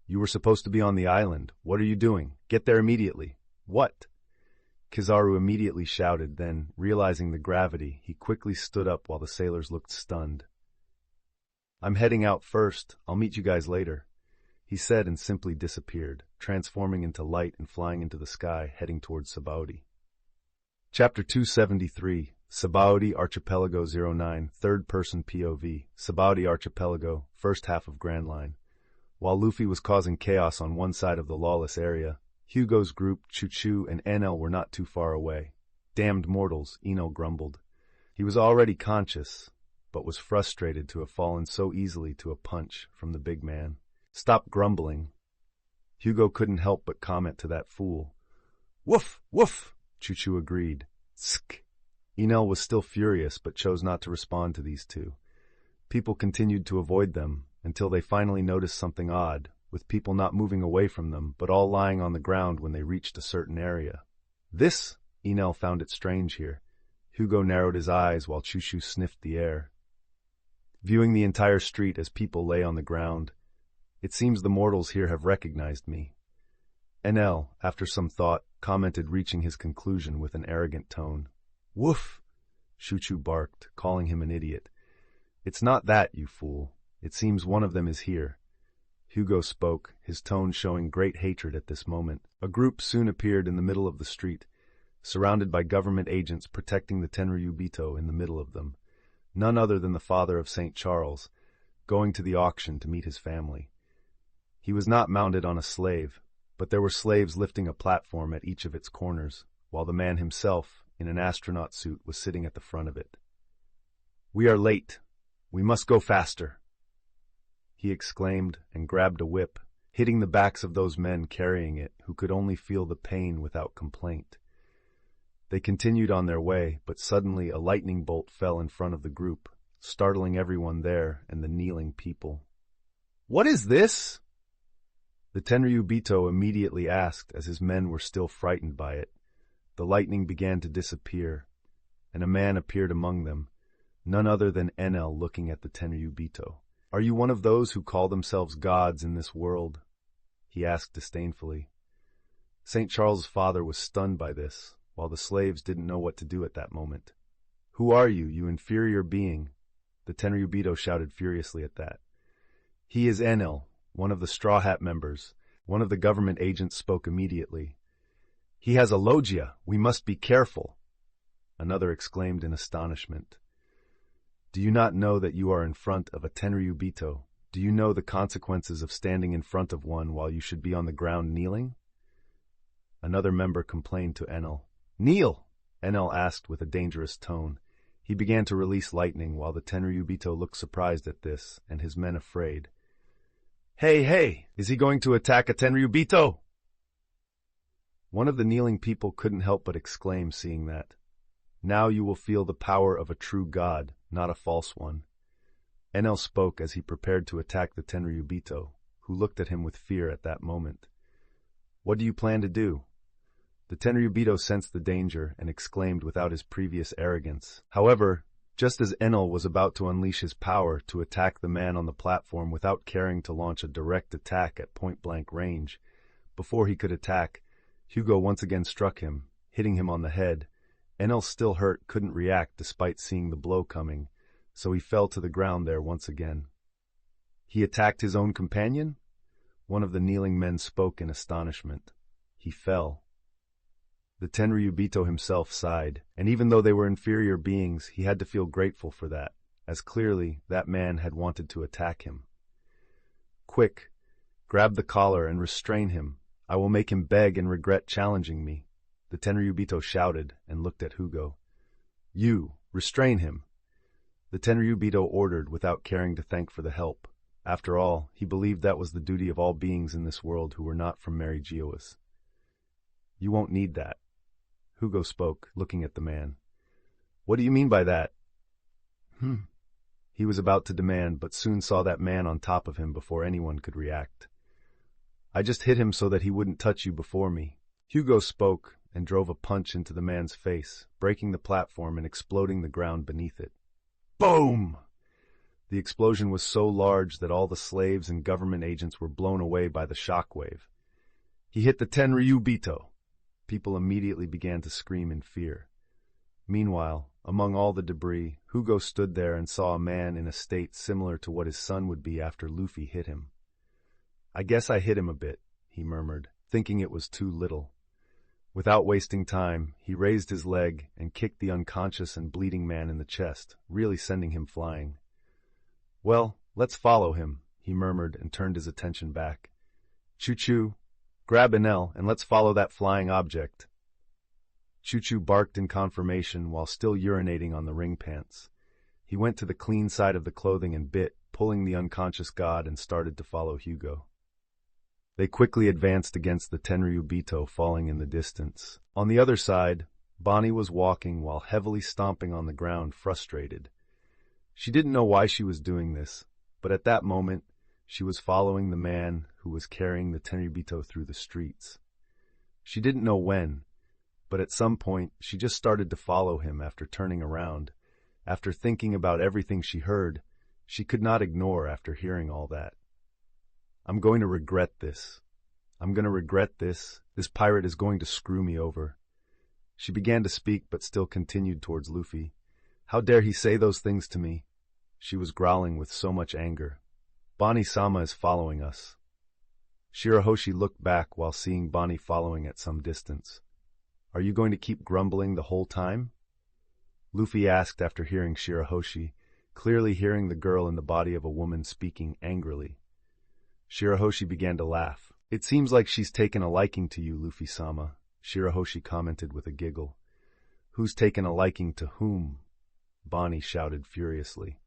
Speaker 1: You were supposed to be on the island. What are you doing? Get there immediately." "What?" Kizaru immediately shouted, then, realizing the gravity, he quickly stood up while the sailors looked stunned. "I'm heading out first. I'll meet you guys later," he said, and simply disappeared, transforming into light and flying into the sky, heading towards Sabaody. Chapter 273, Sabaody Archipelago 09, Third-Person POV, Sabaody Archipelago, first half of Grand Line. While Luffy was causing chaos on one side of the lawless area, Hugo's group, Choo-Choo, and Enel were not too far away. "Damned mortals," Enel grumbled. He was already conscious, but was frustrated to have fallen so easily to a punch from the big man. "Stop grumbling." Hugo couldn't help but comment to that fool. "Woof, woof," Choo-Choo agreed. "Tsk." Enel was still furious, but chose not to respond to these two. People continued to avoid them, until they finally noticed something odd, with people not moving away from them, but all lying on the ground when they reached a certain area. Enel found it strange here. Hugo narrowed his eyes while Choo-Choo sniffed the air. viewing the entire street as people lay on the ground. It seems the mortals here have recognized me. NL, after some thought, commented, reaching his conclusion with an arrogant tone. Woof! Chuchu barked, calling him an idiot. It's not that, you fool. It seems one of them is here. Hugo spoke, his tone showing great hatred at this moment. A group soon appeared in the middle of the street, surrounded by government agents protecting the Tenryubito in the middle of them. None other than the father of St. Charles, going to the auction to meet his family. He was not mounted on a slave, but there were slaves lifting a platform at each of its corners, while the man himself, in an astronaut suit, was sitting at the front of it. We are late. We must go faster, he exclaimed and grabbed a whip, hitting the backs of those men carrying it, who could only feel the pain without complaint. They continued on their way, but suddenly a lightning bolt fell in front of the group, startling everyone there and the kneeling people. What is this? The Tenryubito immediately asked, as his men were still frightened by it. The lightning began to disappear, and a man appeared among them, none other than Enel, looking at the Tenryubito. Are you one of those who call themselves gods in this world? He asked disdainfully. St. Charles's father was stunned by this, while the slaves didn't know what to do at that moment. Who are you, you inferior being? The Tenryubito shouted furiously at that. He is Enel, one of the Straw Hat members. One of the government agents spoke immediately. He has a loggia. We must be careful. Another exclaimed in astonishment. Do you not know that you are in front of a Tenryubito? Do you know the consequences of standing in front of one while you should be on the ground kneeling? Another member complained to Enel. Kneel! Enel asked with a dangerous tone. He began to release lightning while the Tenryubito looked surprised at this and his men afraid. Hey, hey! Is he going to attack a Tenryubito? One of the kneeling people couldn't help but exclaim, seeing that. Now you will feel the power of a true god, not a false one. Enel spoke as he prepared to attack the Tenryubito, who looked at him with fear at that moment. What do you plan to do? The Tenryubito sensed the danger and exclaimed without his previous arrogance. However, just as Enel was about to unleash his power to attack the man on the platform without caring to launch a direct attack at point-blank range, before he could attack, Hugo once again struck him, hitting him on the head. Enel, still hurt, couldn't react despite seeing the blow coming, so he fell to the ground there once again. He attacked his own companion? One of the kneeling men spoke in astonishment. He fell. The Tenryubito himself sighed, and even though they were inferior beings, he had to feel grateful for that, as clearly that man had wanted to attack him. Quick, grab the collar and restrain him. I will make him beg and regret challenging me. The Tenryubito shouted and looked at Hugo. You, restrain him. The Tenryubito ordered without caring to thank for the help. After all, he believed that was the duty of all beings in this world who were not from Mary Geois. You won't need that. Hugo spoke, looking at the man. What do you mean by that? He was about to demand, but soon saw that man on top of him before anyone could react. I just hit him so that he wouldn't touch you before me. Hugo spoke and drove a punch into the man's face, breaking the platform and exploding the ground beneath it. Boom! The explosion was so large that all the slaves and government agents were blown away by the shockwave. He hit the Tenryubito. People immediately began to scream in fear. Meanwhile, among all the debris, Hugo stood there and saw a man in a state similar to what his son would be after Luffy hit him. I guess I hit him a bit, he murmured, thinking it was too little. Without wasting time, he raised his leg and kicked the unconscious and bleeding man in the chest, really sending him flying. Well, let's follow him, he murmured and turned his attention back. Choo-choo, grab Enel and let's follow that flying object. Choo-choo barked in confirmation while still urinating on the ring pants. He went to the clean side of the clothing and bit, pulling the unconscious god, and started to follow Hugo. They quickly advanced against the Tenryubito, falling in the distance. On the other side, Bonnie was walking while heavily stomping on the ground, frustrated. She didn't know why she was doing this, but at that moment, she was following the man who was carrying the Tenryubito through the streets. She didn't know when, but at some point, she just started to follow him after turning around. After thinking about everything she heard, she could not ignore after hearing all that. I'm going to regret this. I'm going to regret this. This pirate is going to screw me over. She began to speak, but still continued towards Luffy. How dare he say those things to me? She was growling with so much anger. Bonnie-sama is following us. Shirahoshi looked back while seeing Bonnie following at some distance. Are you going to keep grumbling the whole time? Luffy asked after hearing Shirahoshi, clearly hearing the girl in the body of a woman speaking angrily. Shirahoshi began to laugh. It seems like she's taken a liking to you, Luffy-sama, Shirahoshi commented with a giggle. Who's taken a liking to whom? Bonnie shouted furiously.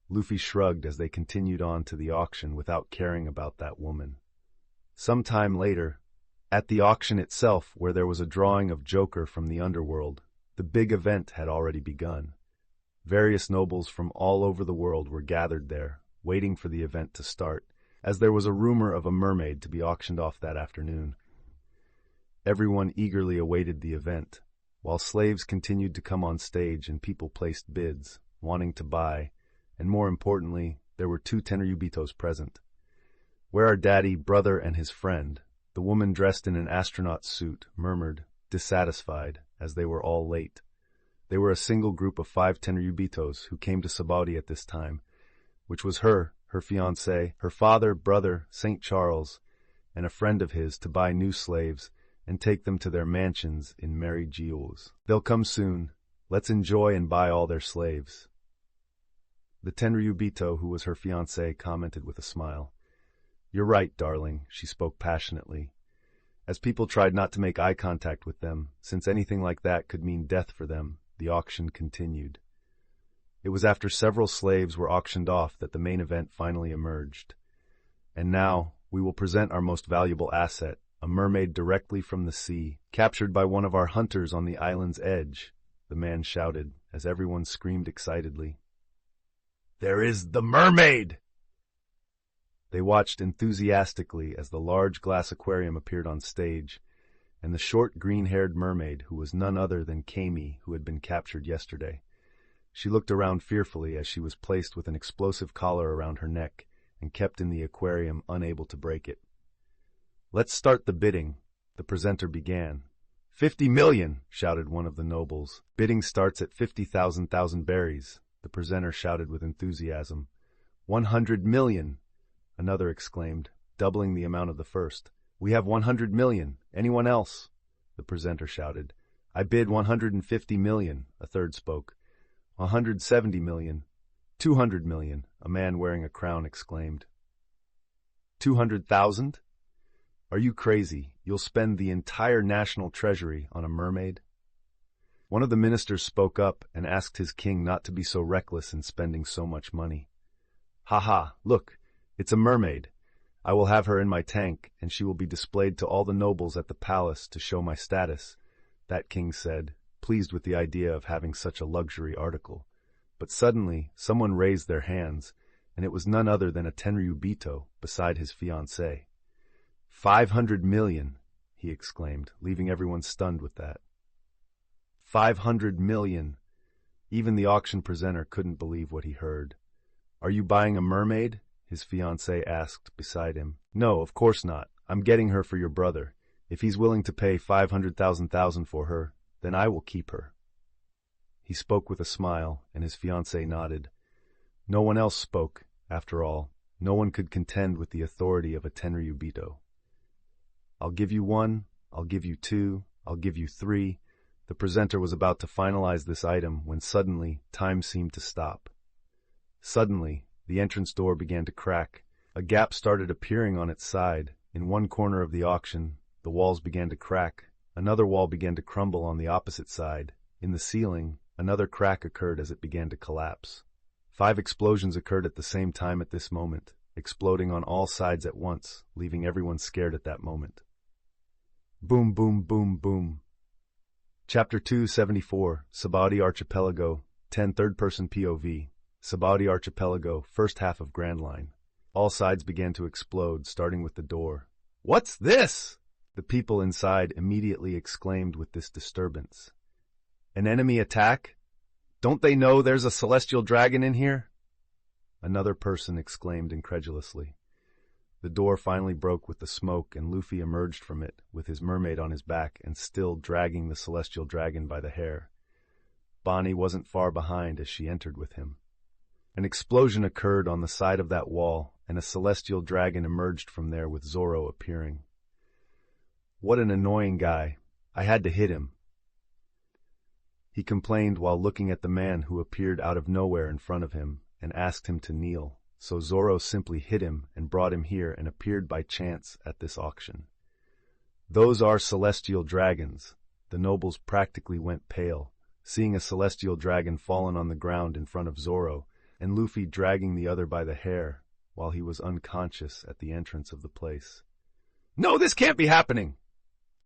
Speaker 1: Luffy shrugged as they continued on to the auction without caring about that woman. Some time later, at the auction itself, where there was a drawing of Joker from the underworld, the big event had already begun. Various nobles from all over the world were gathered there, waiting for the event to start, as there was a rumor of a mermaid to be auctioned off that afternoon. Everyone eagerly awaited the event, while slaves continued to come on stage and people placed bids, wanting to buy, and more importantly, there were 2 Tenryubitos present. Where are Daddy, brother, and his friend? The woman dressed in an astronaut suit murmured, dissatisfied, as they were all late. They were a single group of 5 Tenryubitos who came to Sabaody at this time, which was her fiancé, her father, brother, St. Charles, and a friend of his to buy new slaves and take them to their mansions in Merry Geols. They'll come soon. Let's enjoy and buy all their slaves. The Tenryubito, who was her fiancé, commented with a smile. You're right, darling, she spoke passionately. As people tried not to make eye contact with them, since anything like that could mean death for them, the auction continued. It was after several slaves were auctioned off that the main event finally emerged. And now, we will present our most valuable asset, a mermaid directly from the sea, captured by one of our hunters on the island's edge, the man shouted, as everyone screamed excitedly. There is the mermaid! They watched enthusiastically as the large glass aquarium appeared on stage, and the short green-haired mermaid, who was none other than Kami, who had been captured yesterday. She looked around fearfully as she was placed with an explosive collar around her neck and kept in the aquarium, unable to break it. Let's start the bidding, the presenter began. 50 million, shouted one of the nobles. Bidding starts at 50,000 berries, the presenter shouted with enthusiasm. 100 million, another exclaimed, doubling the amount of the first. We have 100 million. Anyone else? The presenter shouted. I bid 150 million, a third spoke. 170 million. 200 million, a man wearing a crown exclaimed. 200,000? Are you crazy? You'll spend the entire national treasury on a mermaid? One of the ministers spoke up and asked his king not to be so reckless in spending so much money. Ha ha, look, it's a mermaid. I will have her in my tank, and she will be displayed to all the nobles at the palace to show my status, that king said, pleased with the idea of having such a luxury article. But suddenly, someone raised their hands, and it was none other than a Tenryubito beside his fiancée. 500 million, he exclaimed, leaving everyone stunned with that. 500 million! Even the auction presenter couldn't believe what he heard. Are you buying a mermaid? His fiancée asked beside him. No, of course not. I'm getting her for your brother. If he's willing to pay 500,000 for her, then I will keep her. He spoke with a smile, and his fiancée nodded. No one else spoke, after all. No one could contend with the authority of a Tenryubito. I'll give you 1, I'll give you 2, I'll give you 3. The presenter was about to finalize this item when suddenly time seemed to stop. Suddenly, the entrance door began to crack. A gap started appearing on its side. In one corner of the auction, the walls began to crack. Another wall began to crumble on the opposite side. In the ceiling, another crack occurred as it began to collapse. 5 explosions occurred at the same time at this moment, exploding on all sides at once, leaving everyone scared at that moment. Boom, boom, boom, boom. Chapter 274, Sabaody Archipelago, 10 third-person POV. Sabaody Archipelago, first half of Grand Line. All sides began to explode, starting with the door. What's this? The people inside immediately exclaimed with this disturbance. An enemy attack? Don't they know there's a celestial dragon in here? another person exclaimed incredulously. The door finally broke with the smoke, and Luffy emerged from it, with his mermaid on his back and still dragging the celestial dragon by the hair. Bonnie wasn't far behind as she entered with him. An explosion occurred on the side of that wall, and a celestial dragon emerged from there with Zoro appearing. "What an annoying guy. I had to hit him," he complained while looking at the man who appeared out of nowhere in front of him and asked him to kneel. So Zoro simply hit him and brought him here and appeared by chance at this auction. "Those are celestial dragons." The nobles practically went pale, seeing a celestial dragon fallen on the ground in front of Zoro, and Luffy dragging the other by the hair while he was unconscious at the entrance of the place. "No, this can't be happening!"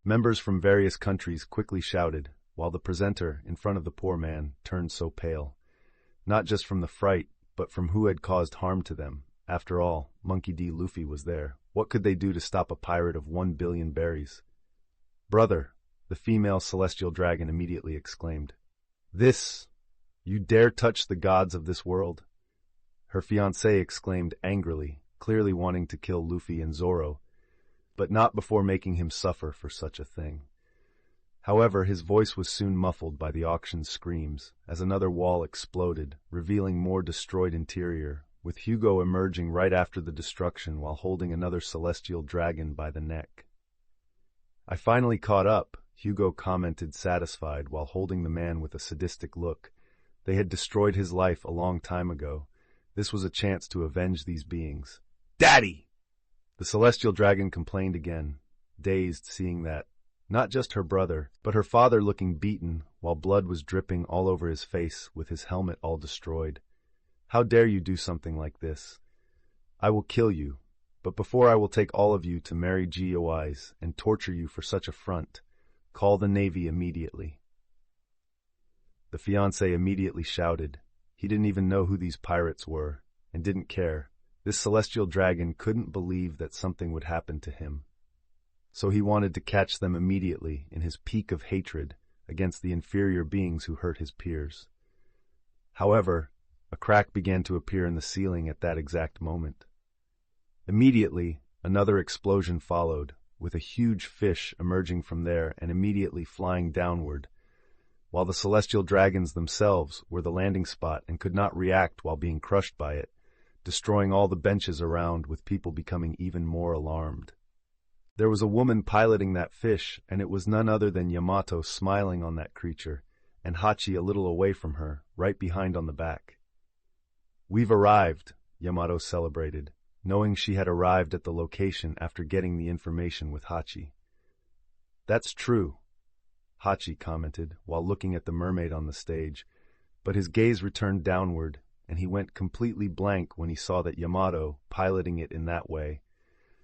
Speaker 1: Members from various countries quickly shouted, while the presenter, in front of the poor man, turned so pale. Not just from the fright, but from who had caused harm to them. After all, Monkey D. Luffy was there. What could they do to stop a pirate of 1 billion berries? "Brother," the female celestial dragon immediately exclaimed. You dare touch the gods of this world?" Her fiancé exclaimed angrily, clearly wanting to kill Luffy and Zoro, but not before making him suffer for such a thing. However, his voice was soon muffled by the auction's screams, as another wall exploded, revealing more destroyed interior, with Hugo emerging right after the destruction while holding another celestial dragon by the neck. "I finally caught up," Hugo commented satisfied while holding the man with a sadistic look. They had destroyed his life a long time ago. This was a chance to avenge these beings. "Daddy!" The celestial dragon complained again, dazed seeing that, not just her brother, but her father looking beaten while blood was dripping all over his face with his helmet all destroyed. "How dare you do something like this? I will kill you, but before I will take all of you to Mary GOIs and torture you for such affront. Call the Navy immediately." The fiancé immediately shouted. He didn't even know who these pirates were, and didn't care. This celestial dragon couldn't believe that something would happen to him. So he wanted to catch them immediately in his peak of hatred against the inferior beings who hurt his peers. However, a crack began to appear in the ceiling at that exact moment. Immediately, another explosion followed, with a huge fish emerging from there and immediately flying downward, while the celestial dragons themselves were the landing spot and could not react while being crushed by it, destroying all the benches around with people becoming even more alarmed. There was a woman piloting that fish, and it was none other than Yamato smiling on that creature, and Hachi a little away from her, right behind on the back. "We've arrived," Yamato celebrated, knowing she had arrived at the location after getting the information with Hachi. "That's true," Hachi commented while looking at the mermaid on the stage, but his gaze returned downward, and he went completely blank when he saw that Yamato, piloting it in that way,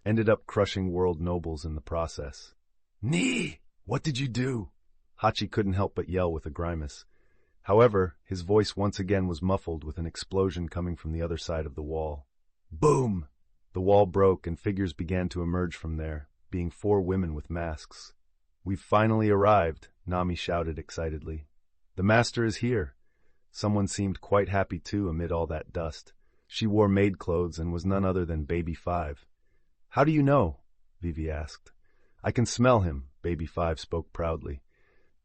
Speaker 1: ended up crushing world nobles in the process. "Nee! What did you do?" Hachi couldn't help but yell with a grimace. However, his voice once again was muffled with an explosion coming from the other side of the wall. Boom! The wall broke and figures began to emerge from there, being 4 women with masks. "We've finally arrived," Nami shouted excitedly. "The master is here." Someone seemed quite happy too amid all that dust. She wore maid clothes and was none other than Baby 5. "How do you know?" Vivi asked. "I can smell him," Baby 5 spoke proudly.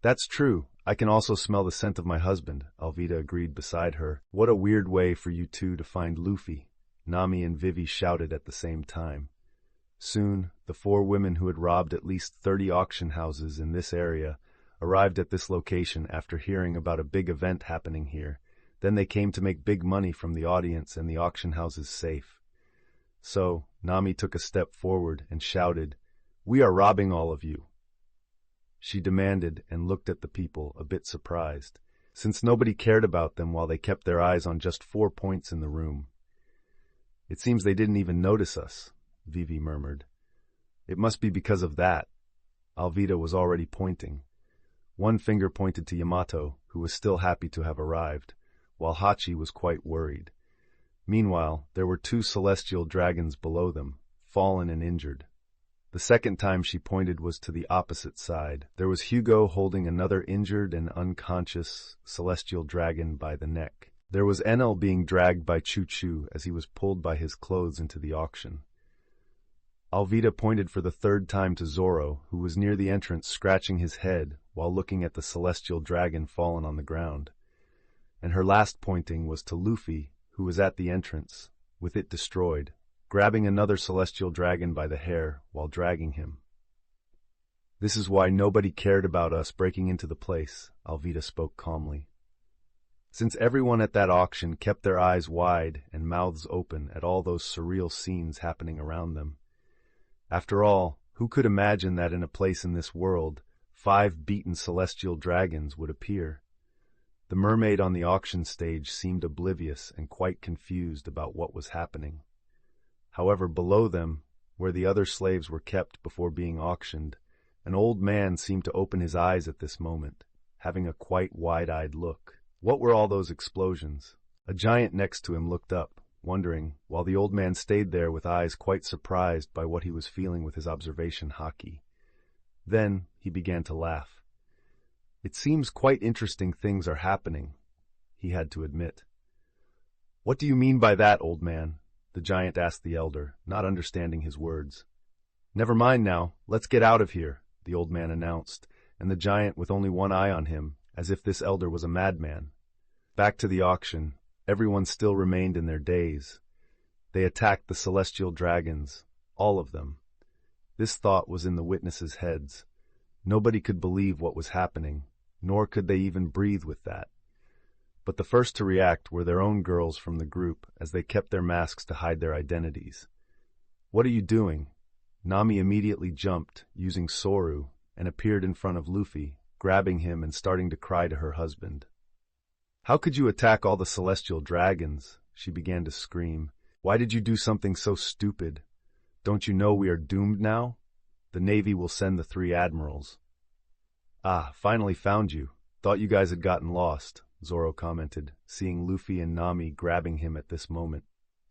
Speaker 1: "That's true. I can also smell the scent of my husband," Alvida agreed beside her. "What a weird way for you two to find Luffy," Nami and Vivi shouted at the same time. Soon, the 4 women who had robbed at least 30 auction houses in this area arrived at this location after hearing about a big event happening here. Then they came to make big money from the audience and the auction house's safe. So, Nami took a step forward and shouted, "We are robbing all of you." She demanded and looked at the people, a bit surprised, since nobody cared about them while they kept their eyes on just 4 points in the room. "It seems they didn't even notice us," Vivi murmured. "It must be because of that." Alvida was already pointing. One finger pointed to Yamato, who was still happy to have arrived, while Hachi was quite worried. Meanwhile, there were 2 celestial dragons below them, fallen and injured. The second time she pointed was to the opposite side. There was Hugo holding another injured and unconscious celestial dragon by the neck. There was Enel being dragged by Choo-Choo as he was pulled by his clothes into the auction. Alvida pointed for the third time to Zoro, who was near the entrance scratching his head while looking at the celestial dragon fallen on the ground. And her last pointing was to Luffy, who was at the entrance, with it destroyed, grabbing another celestial dragon by the hair while dragging him. "This is why nobody cared about us breaking into the place," Alvida spoke calmly. Since everyone at that auction kept their eyes wide and mouths open at all those surreal scenes happening around them. After all, who could imagine that in a place in this world, 5 beaten celestial dragons would appear? The mermaid on the auction stage seemed oblivious and quite confused about what was happening. However, below them, where the other slaves were kept before being auctioned, an old man seemed to open his eyes at this moment, having a quite wide-eyed look. What were all those explosions? A giant next to him looked up, wondering, while the old man stayed there with eyes quite surprised by what he was feeling with his observation haki. Then he began to laugh. "It seems quite interesting things are happening," he had to admit. "What do you mean by that, old man?" the giant asked the elder, not understanding his words. "Never mind now, let's get out of here," the old man announced, and the giant with only one eye on him, as if this elder was a madman. Back to the auction, everyone still remained in their daze. They attacked the celestial dragons, all of them. This thought was in the witnesses' heads. Nobody could believe what was happening, nor could they even breathe with that. But the first to react were their own girls from the group, as they kept their masks to hide their identities. "What are you doing?" Nami immediately jumped, using Soru, and appeared in front of Luffy, grabbing him and starting to cry to her husband. "How could you attack all the celestial dragons?" she began to scream. "Why did you do something so stupid? Don't you know we are doomed now? The Navy will send the 3 admirals." "Ah, finally found you. Thought you guys had gotten lost," Zoro commented, seeing Luffy and Nami grabbing him at this moment.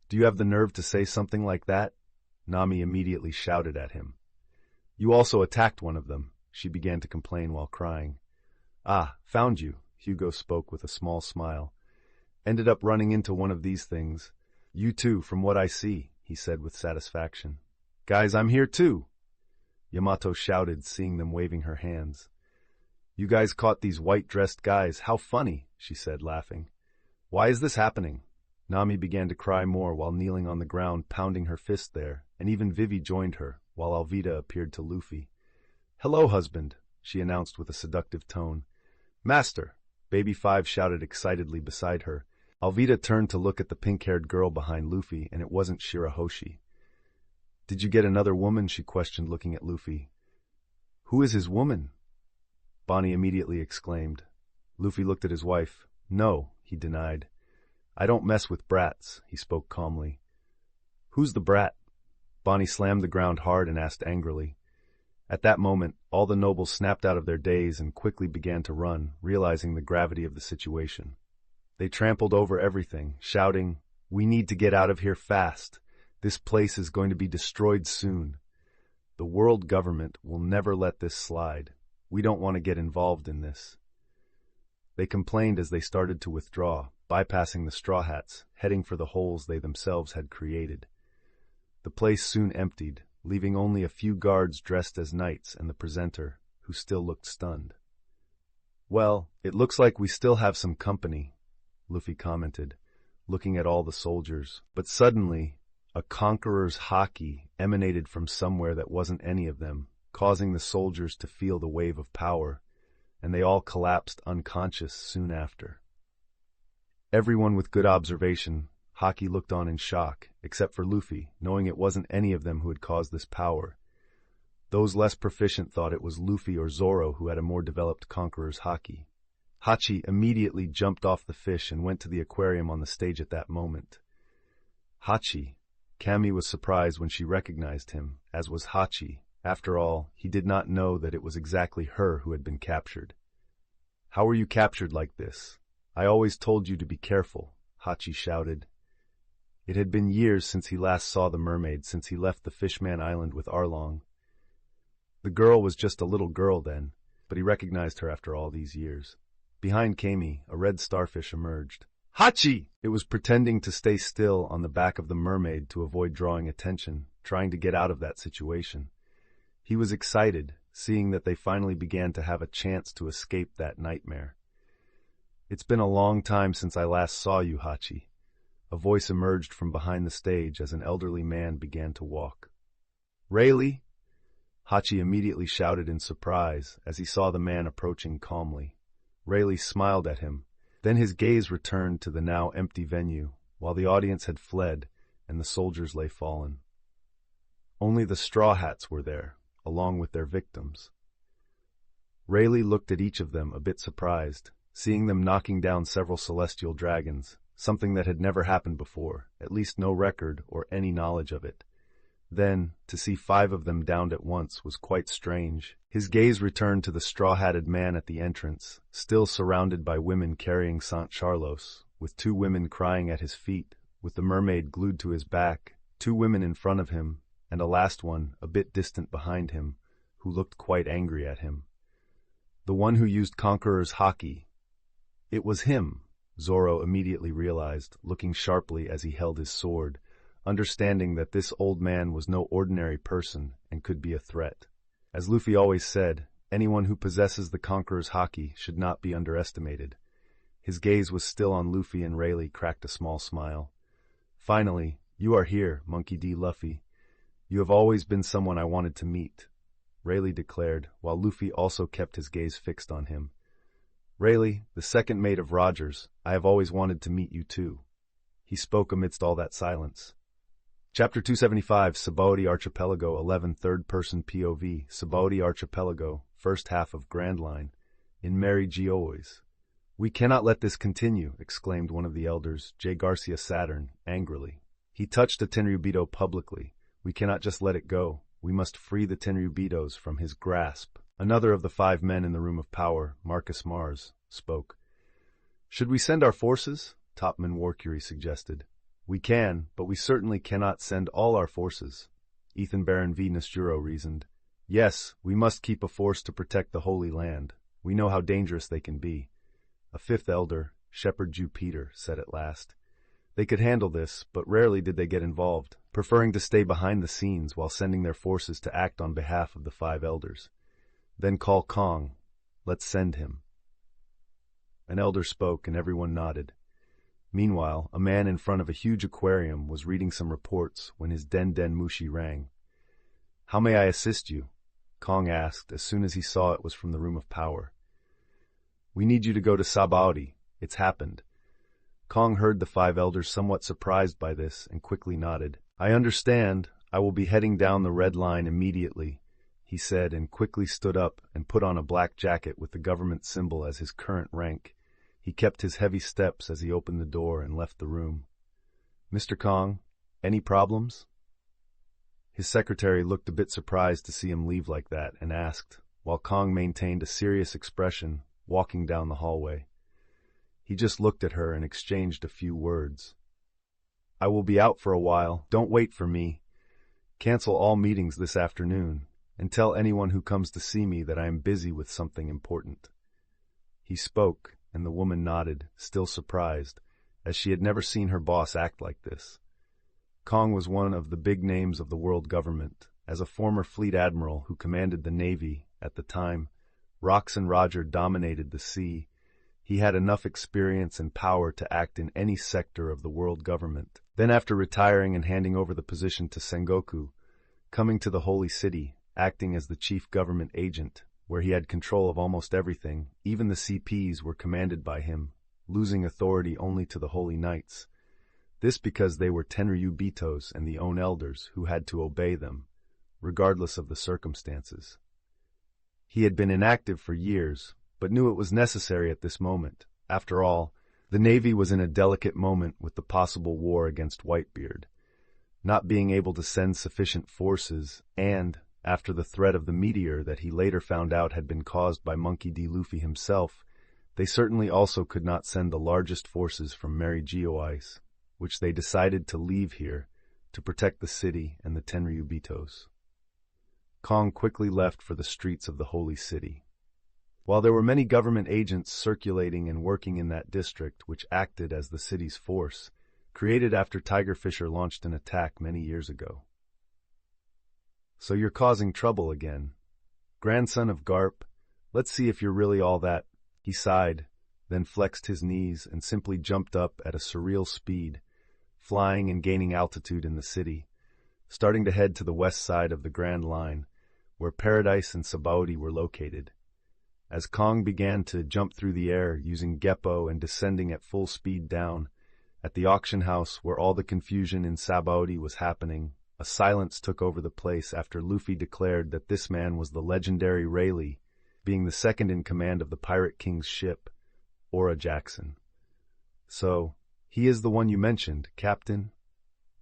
Speaker 1: "Do you have the nerve to say something like that?" Nami immediately shouted at him. "You also attacked one of them," she began to complain while crying. "Ah, found you," Hugo spoke with a small smile. "Ended up running into one of these things. You too, from what I see," he said with satisfaction. "Guys, I'm here too!" Yamato shouted, seeing them waving her hands. "You guys caught these white-dressed guys. How funny," she said, laughing. "Why is this happening?" Nami began to cry more while kneeling on the ground, pounding her fist there, and even Vivi joined her, while Alvida appeared to Luffy. "Hello, husband," she announced with a seductive tone. "Master," Baby 5 shouted excitedly beside her. Alvida turned to look at the pink-haired girl behind Luffy, and it wasn't Shirahoshi. "Did you get another woman?" she questioned, looking at Luffy. "Who is his woman?" Bonnie immediately exclaimed. Luffy looked at his wife. "No," he denied. "I don't mess with brats," he spoke calmly. "Who's the brat?" Bonnie slammed the ground hard and asked angrily. At that moment, all the nobles snapped out of their daze and quickly began to run, realizing the gravity of the situation. They trampled over everything, shouting, "We need to get out of here fast. This place is going to be destroyed soon. The world government will never let this slide. We don't want to get involved in this." They complained as they started to withdraw, bypassing the Straw Hats, heading for the holes they themselves had created. The place soon emptied, leaving only a few guards dressed as knights and the presenter, who still looked stunned. "Well, it looks like we still have some company," Luffy commented, looking at all the soldiers. But suddenly, a conqueror's haki emanated from somewhere that wasn't any of them, causing the soldiers to feel the wave of power, and they all collapsed unconscious soon after. Everyone with good observation, Haki looked on in shock, except for Luffy, knowing it wasn't any of them who had caused this power. Those less proficient thought it was Luffy or Zoro who had a more developed conqueror's haki. Hachi immediately jumped off the fish and went to the aquarium on the stage at that moment. Hachi. Kami was surprised when she recognized him, as was Hachi. After all, he did not know that it was exactly her who had been captured. "How were you captured like this? I always told you to be careful," Hachi shouted. It had been years since he last saw the mermaid, since he left the Fishman Island with Arlong. The girl was just a little girl then, but he recognized her after all these years. Behind Kami, a red starfish emerged. Hachi! It was pretending to stay still on the back of the mermaid to avoid drawing attention, trying to get out of that situation. He was excited, seeing that they finally began to have a chance to escape that nightmare. It's been a long time since I last saw you, Hachi. A voice emerged from behind the stage as an elderly man began to walk. Rayleigh? Hachi immediately shouted in surprise as he saw the man approaching calmly. Rayleigh smiled at him. Then his gaze returned to the now empty venue, while the audience had fled and the soldiers lay fallen. Only the Straw Hats were there, along with their victims. Rayleigh looked at each of them a bit surprised, seeing them knocking down several celestial dragons, something that had never happened before, at least no record or any knowledge of it. Then, to see 5 of them downed at once was quite strange. His gaze returned to the straw-hatted man at the entrance, still surrounded by women carrying Sant Charlos, with 2 women crying at his feet, with the mermaid glued to his back, 2 women in front of him, and a last one, a bit distant behind him, who looked quite angry at him. The one who used Conqueror's haki. It was him, Zoro immediately realized, looking sharply as he held his sword, understanding that this old man was no ordinary person and could be a threat. As Luffy always said, anyone who possesses the Conqueror's haki should not be underestimated. His gaze was still on Luffy, and Rayleigh cracked a small smile. Finally, you are here, Monkey D. Luffy. You have always been someone I wanted to meet, Rayleigh declared, while Luffy also kept his gaze fixed on him. Rayleigh, the second mate of Rogers, I have always wanted to meet you too. He spoke amidst all that silence. Chapter 275, Sabaody Archipelago 11, third-person POV, Sabaody Archipelago, first half of Grand Line, in Mary Geoise. We cannot let this continue, exclaimed one of the elders, J. Garcia Saturn, angrily. He touched a Tenryubito publicly. We cannot just let it go. We must free the Tenryubitos from his grasp. Another of the 5 men in the Room of Power, Marcus Mars, spoke. Should we send our forces? Topman Warcury suggested. We can, but we certainly cannot send all our forces, Ethan Baron V. Nosturo reasoned. Yes, we must keep a force to protect the Holy Land. We know how dangerous they can be. A 5th elder, Shepherd Jew Peter, said at last. They could handle this, but rarely did they get involved, preferring to stay behind the scenes while sending their forces to act on behalf of the 5 elders. Then call Kong. Let's send him. An elder spoke, and everyone nodded. Meanwhile, a man in front of a huge aquarium was reading some reports when his Den Mushi rang. How may I assist you? Kong asked as soon as he saw it was from the Room of Power. We need you to go to Sabaody. It's happened. Kong heard the 5 elders somewhat surprised by this and quickly nodded. I understand. I will be heading down the red line immediately, he said, and quickly stood up and put on a black jacket with the government symbol as his current rank. He kept his heavy steps as he opened the door and left the room. Mr. Kong, any problems? His secretary looked a bit surprised to see him leave like that and asked, while Kong maintained a serious expression, walking down the hallway. He just looked at her and exchanged a few words. I will be out for a while. Don't wait for me. Cancel all meetings this afternoon, and tell anyone who comes to see me that I am busy with something important. He spoke, and the woman nodded, still surprised, as she had never seen her boss act like this. Kong was one of the big names of the world government. As a former fleet admiral who commanded the Navy at the time, Rox and Roger dominated the sea. He had enough experience and power to act in any sector of the world government. Then after retiring and handing over the position to Sengoku, coming to the Holy City, acting as the chief government agent, where he had control of almost everything, even the CPs were commanded by him, losing authority only to the Holy Knights. This because they were Tenryubitos and the own elders who had to obey them, regardless of the circumstances. He had been inactive for years, but knew it was necessary at this moment. After all, the Navy was in a delicate moment with the possible war against Whitebeard. Not being able to send sufficient forces, and, after the threat of the meteor that he later found out had been caused by Monkey D. Luffy himself, they certainly also could not send the largest forces from Mary Geoise, which they decided to leave here to protect the city and the Tenryubitos. Kong quickly left for the streets of the Holy City. While there were many government agents circulating and working in that district, which acted as the city's force, created after Tiger Fisher launched an attack many years ago. So you're causing trouble again. Grandson of Garp, let's see if you're really all that. He sighed, then flexed his knees and simply jumped up at a surreal speed, flying and gaining altitude in the city, starting to head to the west side of the Grand Line, where Paradise and Sabaody were located. As Kong began to jump through the air using Geppo and descending at full speed down, at the auction house where all the confusion in Sabaody was happening, a silence took over the place after Luffy declared that this man was the legendary Rayleigh, being the second in command of the Pirate King's ship, Ora Jackson. So, he is the one you mentioned, Captain?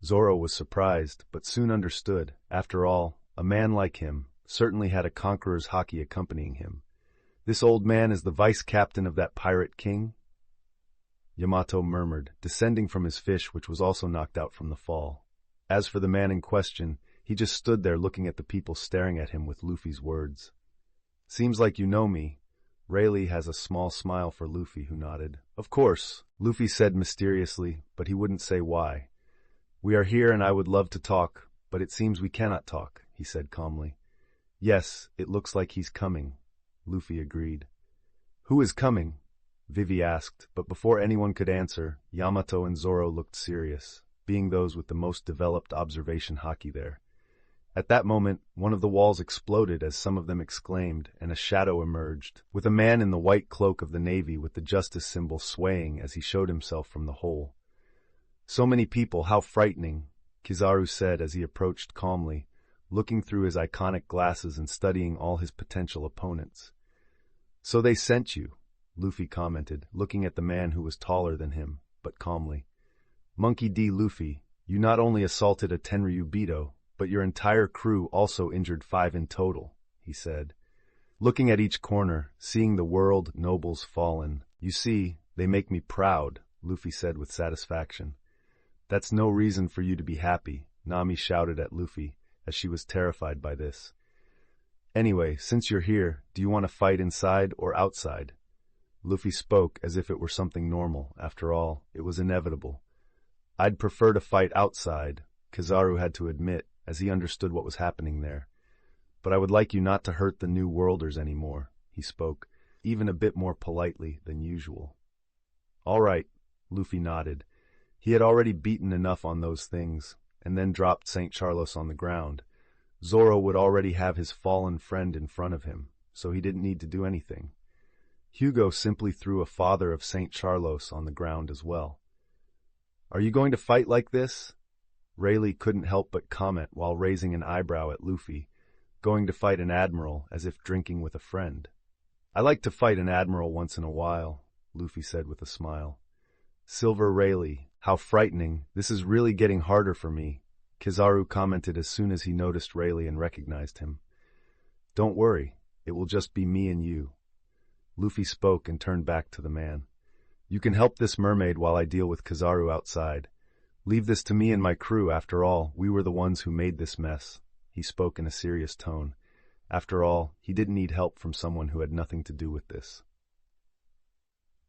Speaker 1: Zoro was surprised, but soon understood. After all, a man like him certainly had a conqueror's haki accompanying him. This old man is the vice-captain of that Pirate King? Yamato murmured, descending from his fish, which was also knocked out from the fall. As for the man in question, he just stood there looking at the people staring at him with Luffy's words. Seems like you know me. Rayleigh has a small smile for Luffy, who nodded. Of course, Luffy said mysteriously, but he wouldn't say why. We are here and I would love to talk, but it seems we cannot talk, he said calmly. Yes, it looks like he's coming, Luffy agreed. Who is coming? Vivi asked, but before anyone could answer, Yamato and Zoro looked serious, being those with the most developed observation haki there. At that moment, one of the walls exploded as some of them exclaimed, and a shadow emerged, with a man in the white cloak of the Navy with the justice symbol swaying as he showed himself from the hole. So many people, how frightening, Kizaru said as he approached calmly, looking through his iconic glasses and studying all his potential opponents. So they sent you, Luffy commented, looking at the man who was taller than him, but calmly. Monkey D. Luffy, you not only assaulted a Tenryu Beto, but your entire crew also injured 5 in total, he said. Looking at each corner, seeing the world nobles fallen. You see, they make me proud, Luffy said with satisfaction. That's no reason for you to be happy, Nami shouted at Luffy, as she was terrified by this. Anyway, since you're here, do you want to fight inside or outside? Luffy spoke as if it were something normal. After all, it was inevitable. I'd prefer to fight outside, Kizaru had to admit, as he understood what was happening there. But I would like you not to hurt the New Worlders anymore, he spoke, even a bit more politely than usual. All right, Luffy nodded. He had already beaten enough on those things, and then dropped St. Charlos on the ground. Zoro would already have his fallen friend in front of him, so he didn't need to do anything. Hugo simply threw a father of St. Charlos on the ground as well. Are you going to fight like this? Rayleigh couldn't help but comment while raising an eyebrow at Luffy, going to fight an admiral as if drinking with a friend. I like to fight an admiral once in a while, Luffy said with a smile. Silver Rayleigh, how frightening, this is really getting harder for me, Kizaru commented as soon as he noticed Rayleigh and recognized him. Don't worry, it will just be me and you. Luffy spoke and turned back to the man. You can help this mermaid while I deal with Kizaru outside. Leave this to me and my crew, after all, we were the ones who made this mess. He spoke in a serious tone. After all, he didn't need help from someone who had nothing to do with this.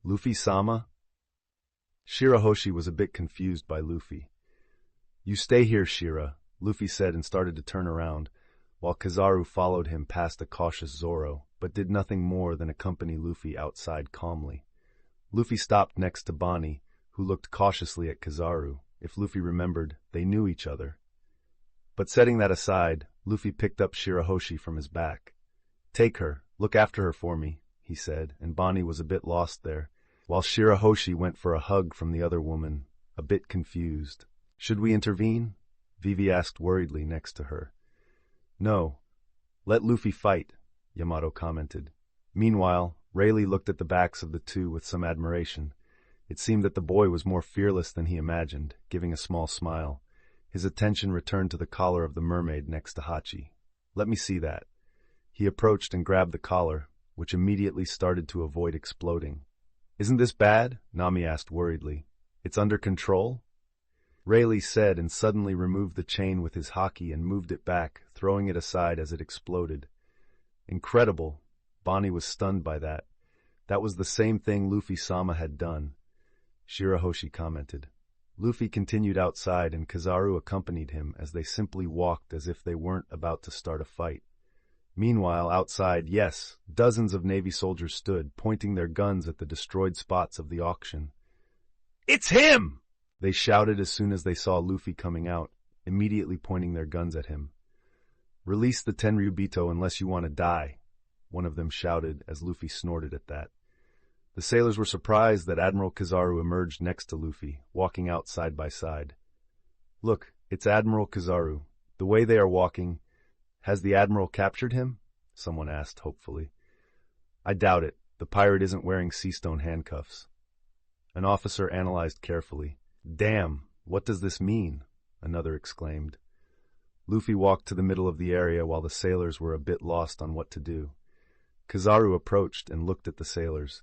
Speaker 1: Luffy-sama? Shirahoshi was a bit confused by Luffy. You stay here, Shira, Luffy said and started to turn around, while Kizaru followed him past a cautious Zoro, but did nothing more than accompany Luffy outside calmly. Luffy stopped next to Bonnie, who looked cautiously at Kizaru. If Luffy remembered, they knew each other. But setting that aside, Luffy picked up Shirahoshi from his back. Take her, look after her for me, he said, and Bonnie was a bit lost there, while Shirahoshi went for a hug from the other woman, a bit confused. Should we intervene? Vivi asked worriedly next to her. No. Let Luffy fight, Yamato commented. Meanwhile, Rayleigh looked at the backs of the two with some admiration. It seemed that the boy was more fearless than he imagined, giving a small smile. His attention returned to the collar of the mermaid next to Hachi. Let me see that. He approached and grabbed the collar, which immediately started to avoid exploding. Isn't this bad? Nami asked worriedly. It's under control? Rayleigh said and suddenly removed the chain with his haki and moved it back, throwing it aside as it exploded. Incredible, Bonnie was stunned by that. That was the same thing Luffy-sama had done. Shirahoshi commented. Luffy continued outside and Kizaru accompanied him as they simply walked as if they weren't about to start a fight. Meanwhile, outside, yes, dozens of Navy soldiers stood, pointing their guns at the destroyed spots of the auction. "It's him!" they shouted as soon as they saw Luffy coming out, immediately pointing their guns at him. "Release the Tenryubito unless you want to die," one of them shouted as Luffy snorted at that. The sailors were surprised that Admiral Kizaru emerged next to Luffy, walking out side by side. "Look, it's Admiral Kizaru. The way they are walking, has the Admiral captured him?" someone asked hopefully. "I doubt it. The pirate isn't wearing sea-stone handcuffs." An officer analyzed carefully. "Damn, what does this mean?" another exclaimed. Luffy walked to the middle of the area while the sailors were a bit lost on what to do. Kizaru approached and looked at the sailors.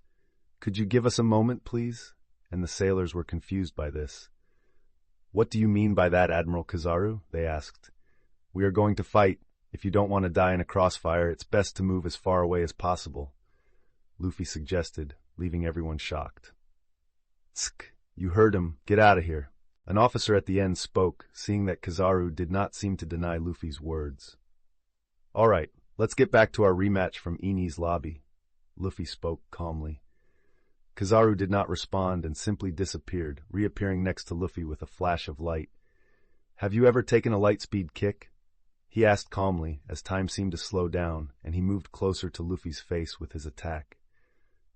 Speaker 1: "Could you give us a moment, please?" And the sailors were confused by this. "What do you mean by that, Admiral Kizaru?" they asked. "We are going to fight. If you don't want to die in a crossfire, it's best to move as far away as possible," Luffy suggested, leaving everyone shocked. "Tsk, you heard him. Get out of here." An officer at the end spoke, seeing that Kizaru did not seem to deny Luffy's words. "All right, let's get back to our rematch from Eni's lobby," Luffy spoke calmly. Kizaru did not respond and simply disappeared, reappearing next to Luffy with a flash of light. "Have you ever taken a light-speed kick?" he asked calmly as time seemed to slow down and he moved closer to Luffy's face with his attack.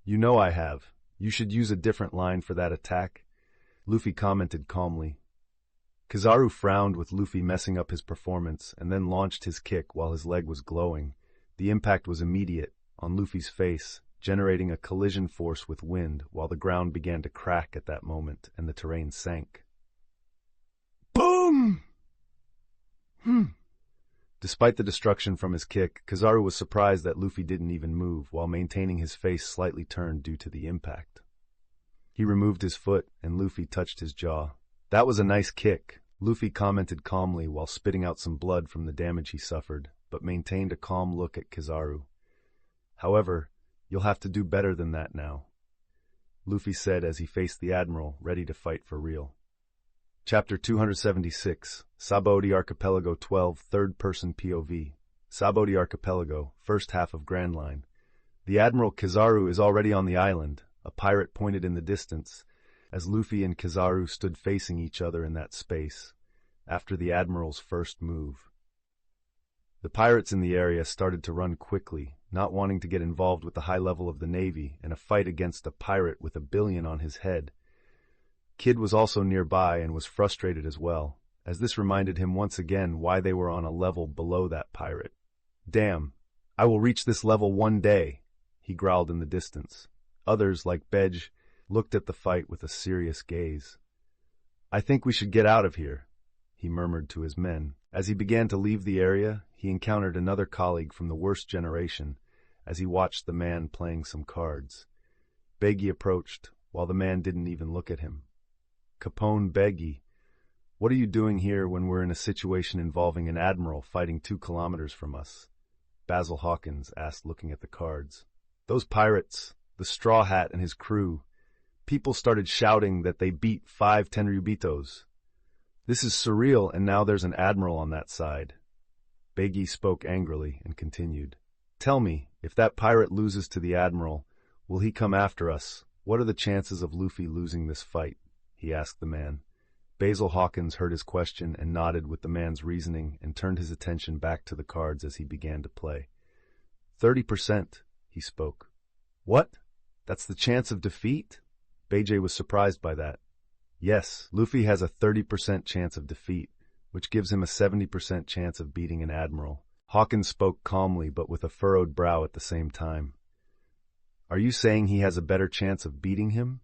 Speaker 1: "You know I have. You should use a different line for that attack," Luffy commented calmly. Kizaru frowned with Luffy messing up his performance and then launched his kick while his leg was glowing. The impact was immediate, on Luffy's face, generating a collision force with wind while the ground began to crack at that moment and the terrain sank. Boom! Despite the destruction from his kick, Kizaru was surprised that Luffy didn't even move while maintaining his face slightly turned due to the impact. He removed his foot and Luffy touched his jaw. "That was a nice kick," Luffy commented calmly while spitting out some blood from the damage he suffered, but maintained a calm look at Kizaru. "However, you'll have to do better than that now," Luffy said as he faced the Admiral, ready to fight for real. Chapter 276, Sabaody Archipelago 12, Third-Person POV. Sabaody Archipelago, first half of Grand Line. The Admiral Kizaru is already on the island, a pirate pointed in the distance, as Luffy and Kizaru stood facing each other in that space, after the Admiral's first move. The pirates in the area started to run quickly, not wanting to get involved with the high level of the Navy and a fight against a pirate with $1 billion on his head. Kid was also nearby and was frustrated as well, as this reminded him once again why they were on a level below that pirate. "Damn, I will reach this level one day," he growled in the distance. Others, like Bej, looked at the fight with a serious gaze. "I think we should get out of here," he murmured to his men. As he began to leave the area, he encountered another colleague from the worst generation as he watched the man playing some cards. Begi approached, while the man didn't even look at him. "Capone Begi, what are you doing here when we're in a situation involving an admiral fighting 2 kilometers from us?" Basil Hawkins asked, looking at the cards. "Those pirates, the Straw Hat and his crew, people started shouting that they beat 5 Tenryubitos. This is surreal, and now there's an admiral on that side." Begi spoke angrily and continued. "Tell me, if that pirate loses to the admiral, will he come after us? What are the chances of Luffy losing this fight?" he asked the man. Basil Hawkins heard his question and nodded with the man's reasoning and turned his attention back to the cards as he began to play. 30%, he spoke. "What? That's the chance of defeat?" Beijay was surprised by that. "Yes, Luffy has a 30% chance of defeat, which gives him a 70% chance of beating an admiral." Hawkins spoke calmly but with a furrowed brow at the same time. "Are you saying he has a better chance of beating him?"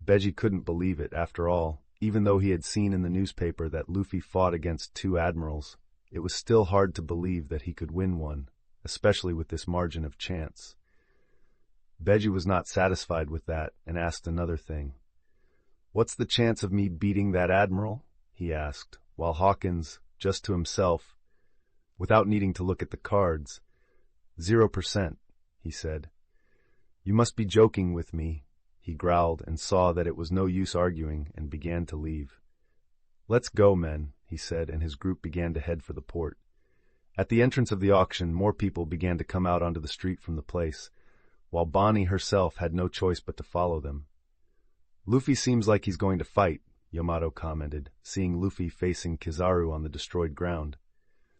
Speaker 1: Beji couldn't believe it. After all, even though he had seen in the newspaper that Luffy fought against 2 admirals, it was still hard to believe that he could win one, especially with this margin of chance. Beji was not satisfied with that and asked another thing. "What's the chance of me beating that admiral?" he asked, while Hawkins, just to himself, without needing to look at the cards, 0%, he said. "You must be joking with me," he growled and saw that it was no use arguing and began to leave. "Let's go, men," he said, and his group began to head for the port. At the entrance of the auction, more people began to come out onto the street from the place, while Bonnie herself had no choice but to follow them. "Luffy seems like he's going to fight," Yamato commented, seeing Luffy facing Kizaru on the destroyed ground.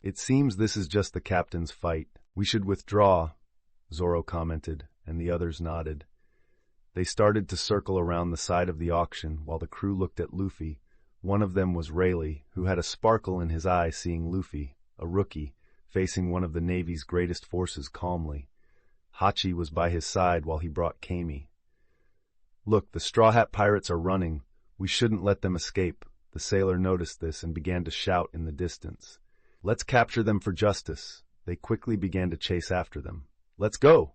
Speaker 1: "It seems this is just the captain's fight. We should withdraw," Zoro commented, and the others nodded. They started to circle around the side of the auction while the crew looked at Luffy. One of them was Rayleigh, who had a sparkle in his eye seeing Luffy, a rookie, facing one of the Navy's greatest forces calmly. Hachi was by his side while he brought Kami. "Look, the Straw Hat Pirates are running. We shouldn't let them escape." The sailor noticed this and began to shout in the distance. "Let's capture them for justice." They quickly began to chase after them. "Let's go!"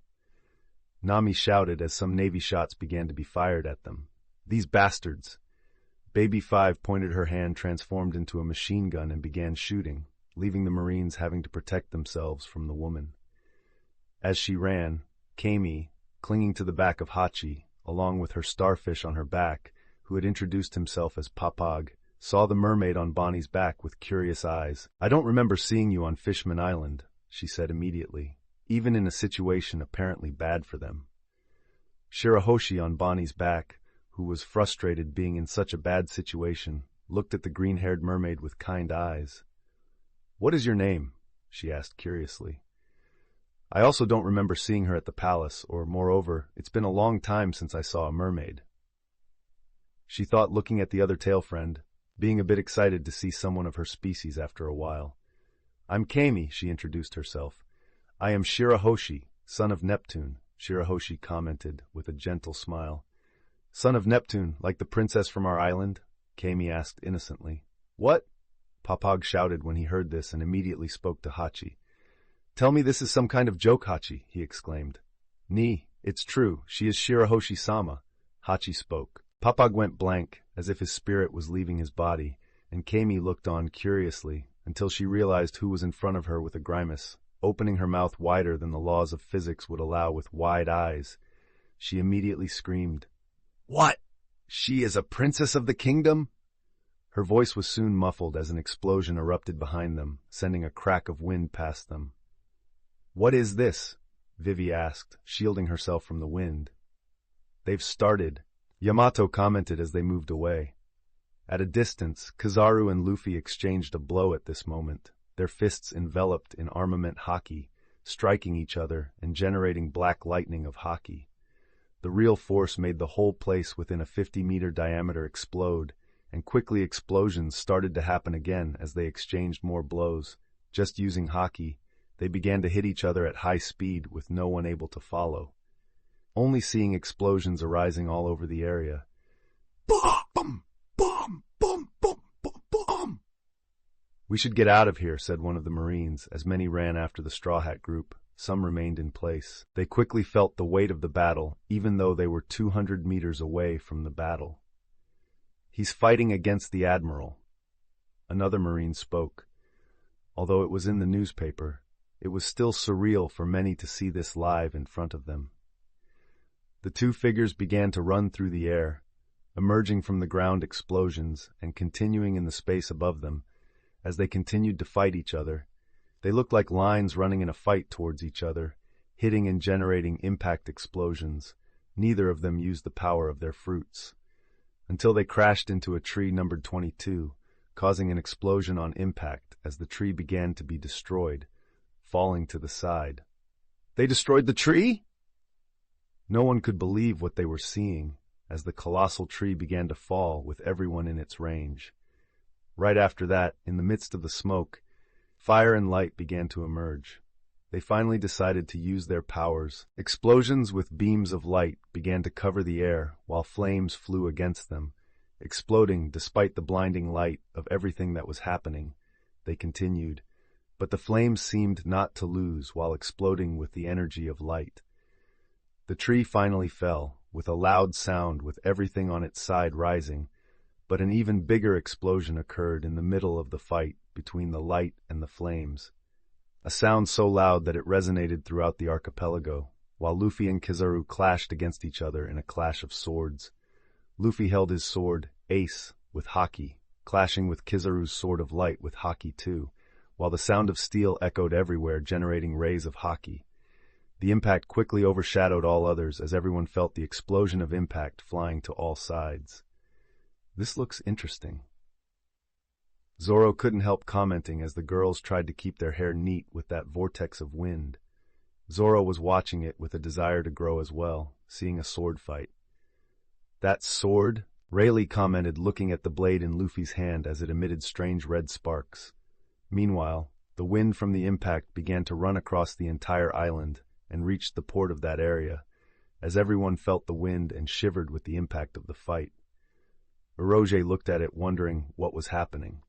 Speaker 1: Nami shouted as some Navy shots began to be fired at them. "These bastards!" Baby 5 pointed her hand transformed into a machine gun and began shooting, leaving the Marines having to protect themselves from the woman. As she ran, Kami, clinging to the back of Hachi, along with her starfish on her back, who had introduced himself as Papag, saw the mermaid on Bonnie's back with curious eyes. "I don't remember seeing you on Fishman Island," she said immediately, even in a situation apparently bad for them. Shirahoshi on Bonnie's back, who was frustrated being in such a bad situation, looked at the green-haired mermaid with kind eyes. "What is your name?" she asked curiously. "I also don't remember seeing her at the palace, or, moreover, it's been a long time since I saw a mermaid." She thought, looking at the other tail friend, being a bit excited to see someone of her species after a while. "I'm Kami," she introduced herself. "I am Shirahoshi, son of Neptune," Shirahoshi commented with a gentle smile. "Son of Neptune, like the princess from our island?" Kami asked innocently. "What?" Papag shouted when he heard this and immediately spoke to Hachi. "Tell me this is some kind of joke, Hachi," he exclaimed. "Ni, it's true, she is Shirahoshi-sama," Hachi spoke. Papag went blank, as if his spirit was leaving his body, and Kami looked on curiously until she realized who was in front of her with a grimace. Opening her mouth wider than the laws of physics would allow with wide eyes, she immediately screamed, "What? She is a princess of the kingdom?" Her voice was soon muffled as an explosion erupted behind them, sending a crack of wind past them. "What is this?" Vivi asked, shielding herself from the wind. "They've started," Yamato commented as they moved away. At a distance, Kizaru and Luffy exchanged a blow at this moment, their fists enveloped in armament haki, striking each other and generating black lightning of haki. The real force made the whole place within a 50-meter diameter explode, and quickly explosions started to happen again as they exchanged more blows. Just using haki, they began to hit each other at high speed with no one able to follow. Only seeing explosions arising all over the area. "Boom! Boom! Boom! Boom! Boom! Boom!" "We should get out of here," said one of the Marines, as many ran after the Straw Hat group. Some remained in place. They quickly felt the weight of the battle, even though they were 200 meters away from the battle. "He's fighting against the Admiral." Another Marine spoke. Although it was in the newspaper, it was still surreal for many to see this live in front of them. The two figures began to run through the air, emerging from the ground explosions and continuing in the space above them. As they continued to fight each other, they looked like lines running in a fight towards each other, hitting and generating impact explosions. Neither of them used the power of their fruits, until they crashed into a tree numbered 22, causing an explosion on impact as the tree began to be destroyed, falling to the side. "They destroyed the tree?" No one could believe what they were seeing, as the colossal tree began to fall with everyone in its range. Right after that, in the midst of the smoke, fire and light began to emerge. They finally decided to use their powers. Explosions with beams of light began to cover the air, while flames flew against them, exploding despite the blinding light of everything that was happening. They continued, but the flames seemed not to lose while exploding with the energy of light. The tree finally fell, with a loud sound with everything on its side rising, but an even bigger explosion occurred in the middle of the fight between the light and the flames. A sound so loud that it resonated throughout the archipelago, while Luffy and Kizaru clashed against each other in a clash of swords. Luffy held his sword, Ace, with Haki, clashing with Kizaru's sword of light with Haki too, while the sound of steel echoed everywhere, generating rays of Haki. The impact quickly overshadowed all others as everyone felt the explosion of impact flying to all sides. This looks interesting. Zoro couldn't help commenting as the girls tried to keep their hair neat with that vortex of wind. Zoro was watching it with a desire to grow as well, seeing a sword fight. "That sword?" Rayleigh commented, looking at the blade in Luffy's hand as it emitted strange red sparks. Meanwhile, the wind from the impact began to run across the entire island and reached the port of that area, as everyone felt the wind and shivered with the impact of the fight. Oroge looked at it, wondering what was happening.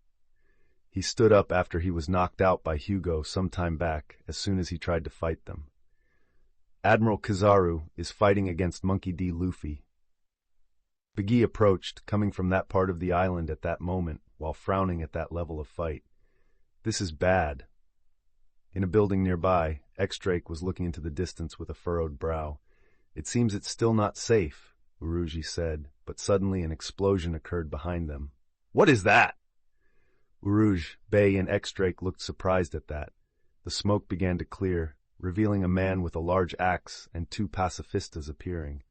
Speaker 1: He stood up after he was knocked out by Hugo some time back as soon as he tried to fight them. "Admiral Kizaru is fighting against Monkey D. Luffy." Biggie approached, coming from that part of the island at that moment, while frowning at that level of fight. "This is bad." In a building nearby, X-Drake was looking into the distance with a furrowed brow. "It seems it's still not safe," Uruji said, but suddenly an explosion occurred behind them. "What is that?" Uruj, Bay, and X-Drake looked surprised at that. The smoke began to clear, revealing a man with a large axe and two pacifistas appearing.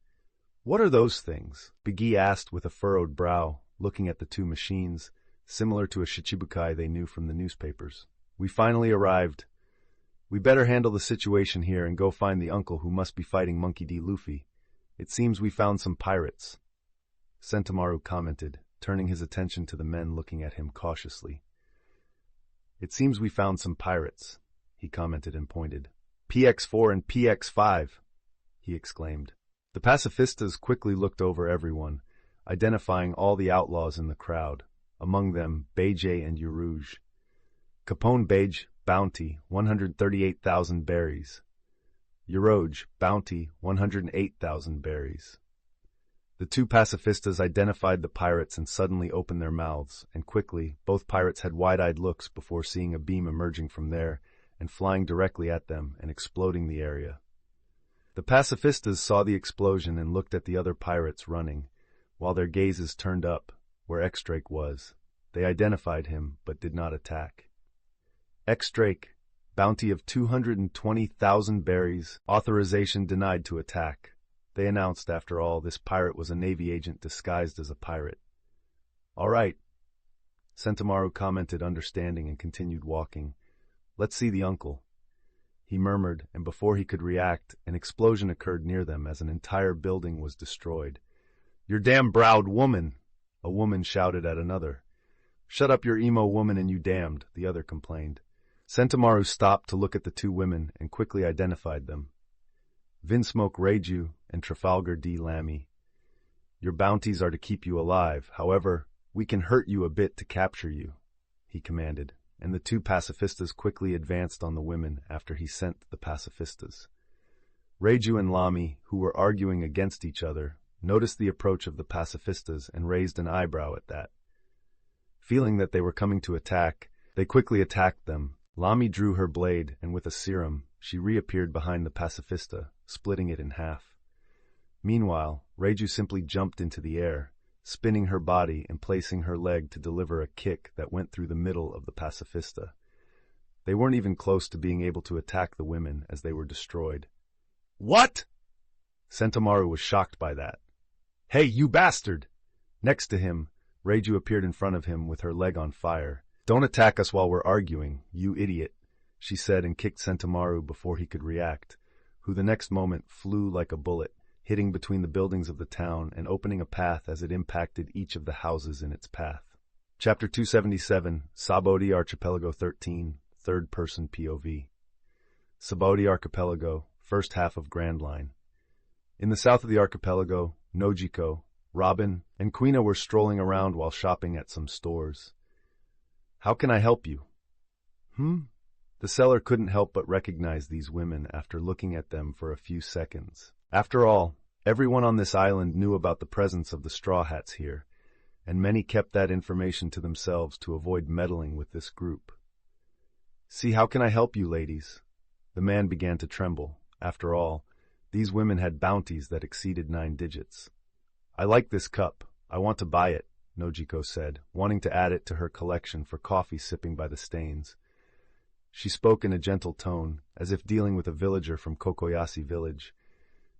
Speaker 1: "What are those things?" Biggie asked with a furrowed brow, looking at the two machines, similar to a Shichibukai they knew from the newspapers. "We finally arrived. We better handle the situation here and go find the uncle who must be fighting Monkey D. Luffy. It seems we found some pirates," Sentomaru commented, turning his attention to the men looking at him cautiously. "It seems we found some pirates," he commented and pointed. "PX4 and PX5, he exclaimed. The pacifistas quickly looked over everyone, identifying all the outlaws in the crowd, among them Beije and Uruj. Capone Beige, bounty, 138,000 berries. Uruj, bounty, 108,000 berries. The two pacifistas identified the pirates and suddenly opened their mouths, and quickly, both pirates had wide-eyed looks before seeing a beam emerging from there and flying directly at them and exploding the area. The pacifistas saw the explosion and looked at the other pirates running, while their gazes turned up, where X-Drake was. They identified him, but did not attack. X-Drake, bounty of 220,000 berries, authorization denied to attack. They announced, after all, this pirate was a Navy agent disguised as a pirate. "All right," Sentomaru commented, understanding, and continued walking. "Let's see the uncle." He murmured, and before he could react, an explosion occurred near them as an entire building was destroyed. "Your damn-browed woman!" a woman shouted at another. "Shut up, your emo woman, and you damned," the other complained. Sentomaru stopped to look at the two women and quickly identified them. Vinsmoke Reiju and Trafalgar D. Lammy. "Your bounties are to keep you alive. However, we can hurt you a bit to capture you," he commanded, and the two pacifistas quickly advanced on the women after he sent the pacifistas. Reiju and Lamy, who were arguing against each other, noticed the approach of the pacifistas and raised an eyebrow at that. Feeling that they were coming to attack, they quickly attacked them. Lamy drew her blade, and with a serum, she reappeared behind the pacifista, splitting it in half. Meanwhile, Reiju simply jumped into the air, spinning her body and placing her leg to deliver a kick that went through the middle of the pacifista. They weren't even close to being able to attack the women as they were destroyed. "What?" Sentomaru was shocked by that. "Hey, you bastard!" Next to him, Reiju appeared in front of him with her leg on fire. "Don't attack us while we're arguing, you idiot," she said, and kicked Sentomaru before he could react, who the next moment flew like a bullet, hitting between the buildings of the town and opening a path as it impacted each of the houses in its path. Chapter 277, Sabaody Archipelago 13, Third-Person POV. Sabaody Archipelago, first half of Grand Line. In the south of the archipelago, Nojiko, Robin, and Quina were strolling around while shopping at some stores. "How can I help you?" The seller couldn't help but recognize these women after looking at them for a few seconds. After all, everyone on this island knew about the presence of the Straw Hats here, and many kept that information to themselves to avoid meddling with this group. "See, how can I help you, ladies?" The man began to tremble. After all, These women had bounties that exceeded 9 digits. "I like this cup. I want to buy it," Nojiko said, wanting to add it to her collection for coffee sipping by the stains. She spoke in a gentle tone, as if dealing with a villager from Kokoyashi village.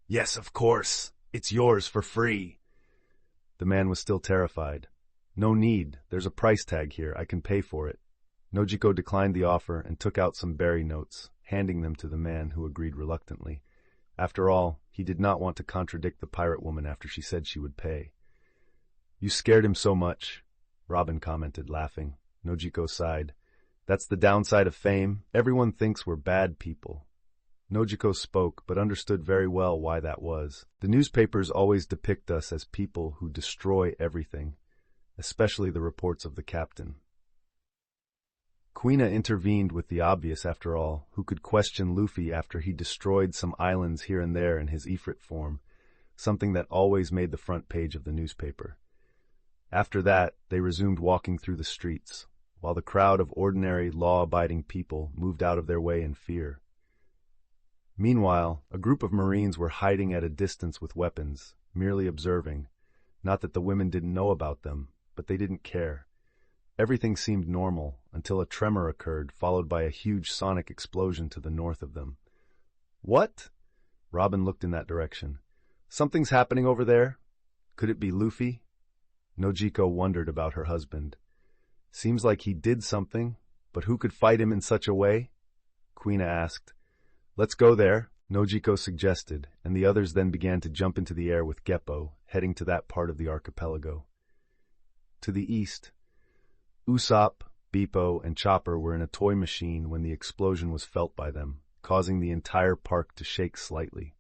Speaker 1: "Yes, of course. It's yours for free." The man was still terrified. "No need. There's a price tag here. I can pay for it." Nojiko declined the offer and took out some berry notes, handing them to the man, who agreed reluctantly. After all, he did not want to contradict the pirate woman after she said she would pay. "You scared him so much," Robin commented, laughing. Nojiko sighed. "That's the downside of fame. Everyone thinks we're bad people." Nojiko spoke, but understood very well why that was. The newspapers always depict us as people who destroy everything, especially the reports of the captain. Quina intervened with the obvious, after all. Who could question Luffy after he destroyed some islands here and there in his Ifrit form, something that always made the front page of the newspaper. After that, they resumed walking through the streets, while the crowd of ordinary, law-abiding people moved out of their way in fear. Meanwhile, a group of Marines were hiding at a distance with weapons, merely observing. Not that the women didn't know about them, but they didn't care. Everything seemed normal until a tremor occurred, followed by a huge sonic explosion to the north of them. "What?" Robin looked in that direction. "Something's happening over there? Could it be Luffy?" Nojiko wondered about her husband. "Seems like he did something, but who could fight him in such a way?" Quina asked. "Let's go there," Nojiko suggested, and the others then began to jump into the air with Geppo, heading to that part of the archipelago. To the east, Usopp, Beppo, and Chopper were in a toy machine when the explosion was felt by them, causing the entire park to shake slightly.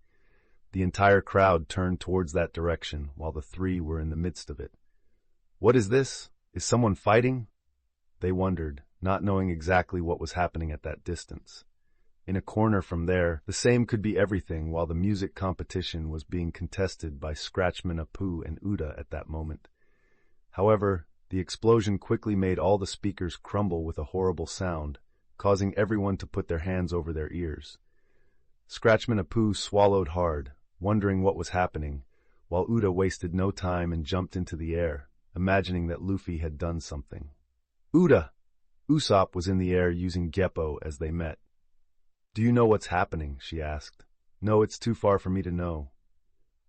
Speaker 1: The entire crowd turned towards that direction, while the three were in the midst of it. "What is this? Is someone fighting?" They wondered, not knowing exactly what was happening at that distance. In a corner from there, the same could be everything, while the music competition was being contested by Scratchman Apu and Uda at that moment. However, the explosion quickly made all the speakers crumble with a horrible sound, causing everyone to put their hands over their ears. Scratchman Apu swallowed hard, wondering what was happening, while Uda wasted no time and jumped into the air, imagining that Luffy had done something. "Uda!" Usopp was in the air using Geppo as they met. "Do you know what's happening?" she asked. "No, it's too far for me to know."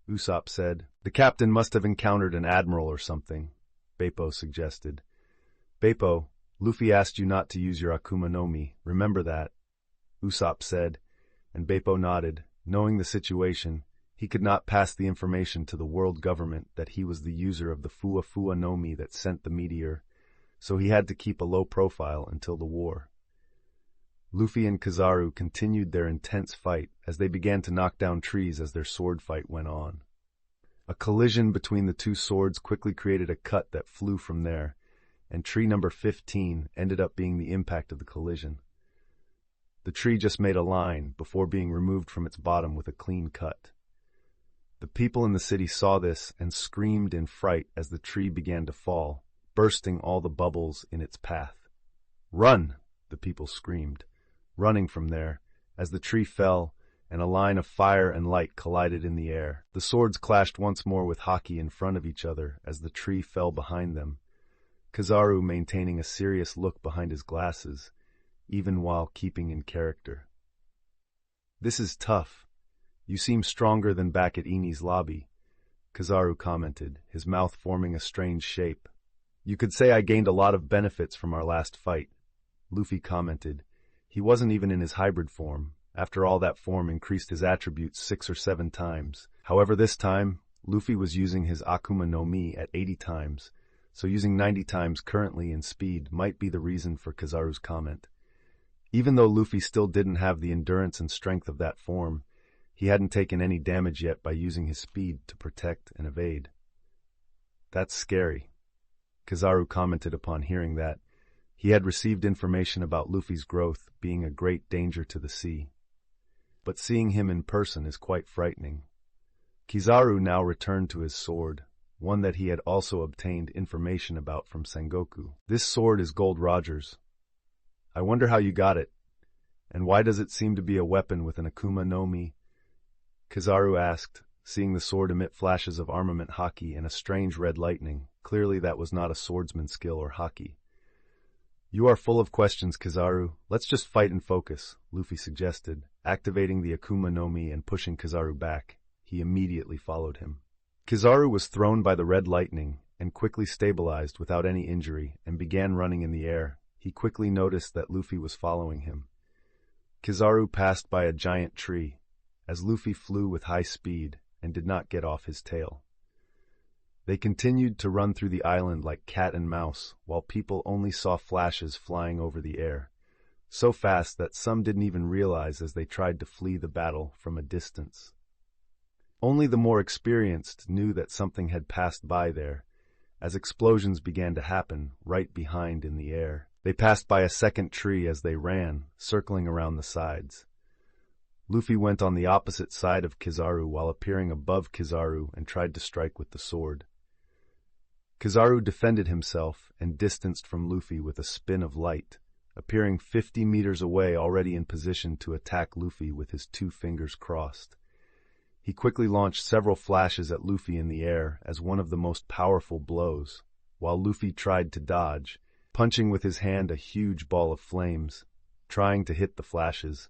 Speaker 1: Usopp said. "The captain must have encountered an admiral or something," Beppo suggested. "Beppo, Luffy asked you not to use your Akuma no Mi, remember that?" Usopp said, and Beppo nodded. Knowing the situation, he could not pass the information to the world government that he was the user of the Fua Fua no Mi that sent the meteor, so he had to keep a low profile until the war. Luffy and Kizaru continued their intense fight as they began to knock down trees as their sword fight went on. A collision between the two swords quickly created a cut that flew from there, and tree number 15 ended up being the impact of the collision. The tree just made a line before being removed from its bottom with a clean cut. The people in the city saw this and screamed in fright as the tree began to fall, bursting all the bubbles in its path. "Run!" the people screamed, running from there as the tree fell and a line of fire and light collided in the air. The swords clashed once more with Haki in front of each other as the tree fell behind them, Kizaru maintaining a serious look behind his glasses, even while keeping in character. "This is tough. You seem stronger than back at Ini's lobby," Kizaru commented, his mouth forming a strange shape. "You could say I gained a lot of benefits from our last fight," Luffy commented. He wasn't even in his hybrid form. After all, that form increased his attributes 6 or 7 times. However, this time, Luffy was using his Akuma no Mi at 80 times, so using 90 times currently in speed might be the reason for Kizaru's comment. Even though Luffy still didn't have the endurance and strength of that form, he hadn't taken any damage yet by using his speed to protect and evade. "That's scary," Kizaru commented upon hearing that. He had received information about Luffy's growth being a great danger to the sea. But seeing him in person is quite frightening. Kizaru now returned to his sword, one that he had also obtained information about from Sengoku. "This sword is Gold Roger's. I wonder how you got it, and why does it seem to be a weapon with an Akuma no Mi?" Kizaru asked, seeing the sword emit flashes of armament haki and a strange red lightning. Clearly that was not a swordsman's skill or haki. You are full of questions, Kizaru. Let's just fight and focus, Luffy suggested, activating the Akuma no Mi and pushing Kizaru back. He immediately followed him. Kizaru was thrown by the red lightning and quickly stabilized without any injury and began running in the air. He quickly noticed that Luffy was following him. Kizaru passed by a giant tree, as Luffy flew with high speed and did not get off his tail. They continued to run through the island like cat and mouse, while people only saw flashes flying over the air, so fast that some didn't even realize as they tried to flee the battle from a distance. Only the more experienced knew that something had passed by there, as explosions began to happen right behind in the air. They passed by a second tree as they ran, circling around the sides. Luffy went on the opposite side of Kizaru while appearing above Kizaru and tried to strike with the sword. Kizaru defended himself and distanced from Luffy with a spin of light, appearing 50 meters away already in position to attack Luffy with his 2 fingers crossed. He quickly launched several flashes at Luffy in the air as one of the most powerful blows, while Luffy tried to dodge, punching with his hand a huge ball of flames, trying to hit the flashes,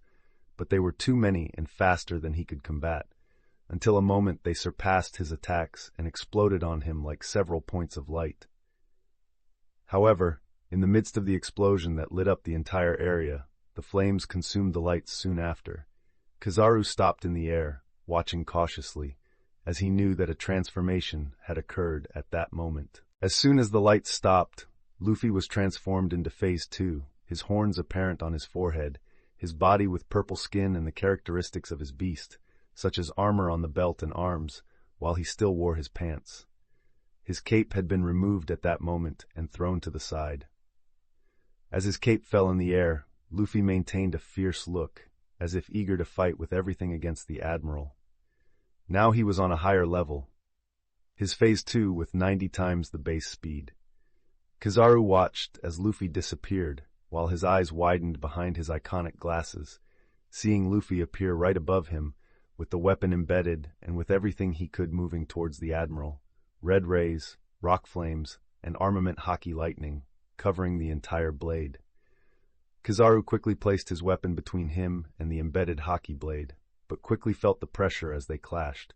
Speaker 1: but they were too many and faster than he could combat. Until a moment they surpassed his attacks and exploded on him like several points of light. However, in the midst of the explosion that lit up the entire area, the flames consumed the lights soon after. Kizaru stopped in the air, watching cautiously, as he knew that a transformation had occurred at that moment. As soon as the lights stopped, Luffy was transformed into Phase 2, his horns apparent on his forehead, his body with purple skin and the characteristics of his beast, such as armor on the belt and arms, while he still wore his pants. His cape had been removed at that moment and thrown to the side. As his cape fell in the air, Luffy maintained a fierce look, as if eager to fight with everything against the Admiral. Now he was on a higher level, his Phase 2 with 90 times the base speed. Kizaru watched as Luffy disappeared, while his eyes widened behind his iconic glasses, seeing Luffy appear right above him, with the weapon embedded and with everything he could moving towards the Admiral, red rays, rock flames, and armament haki lightning, covering the entire blade. Kizaru quickly placed his weapon between him and the embedded haki blade, but quickly felt the pressure as they clashed.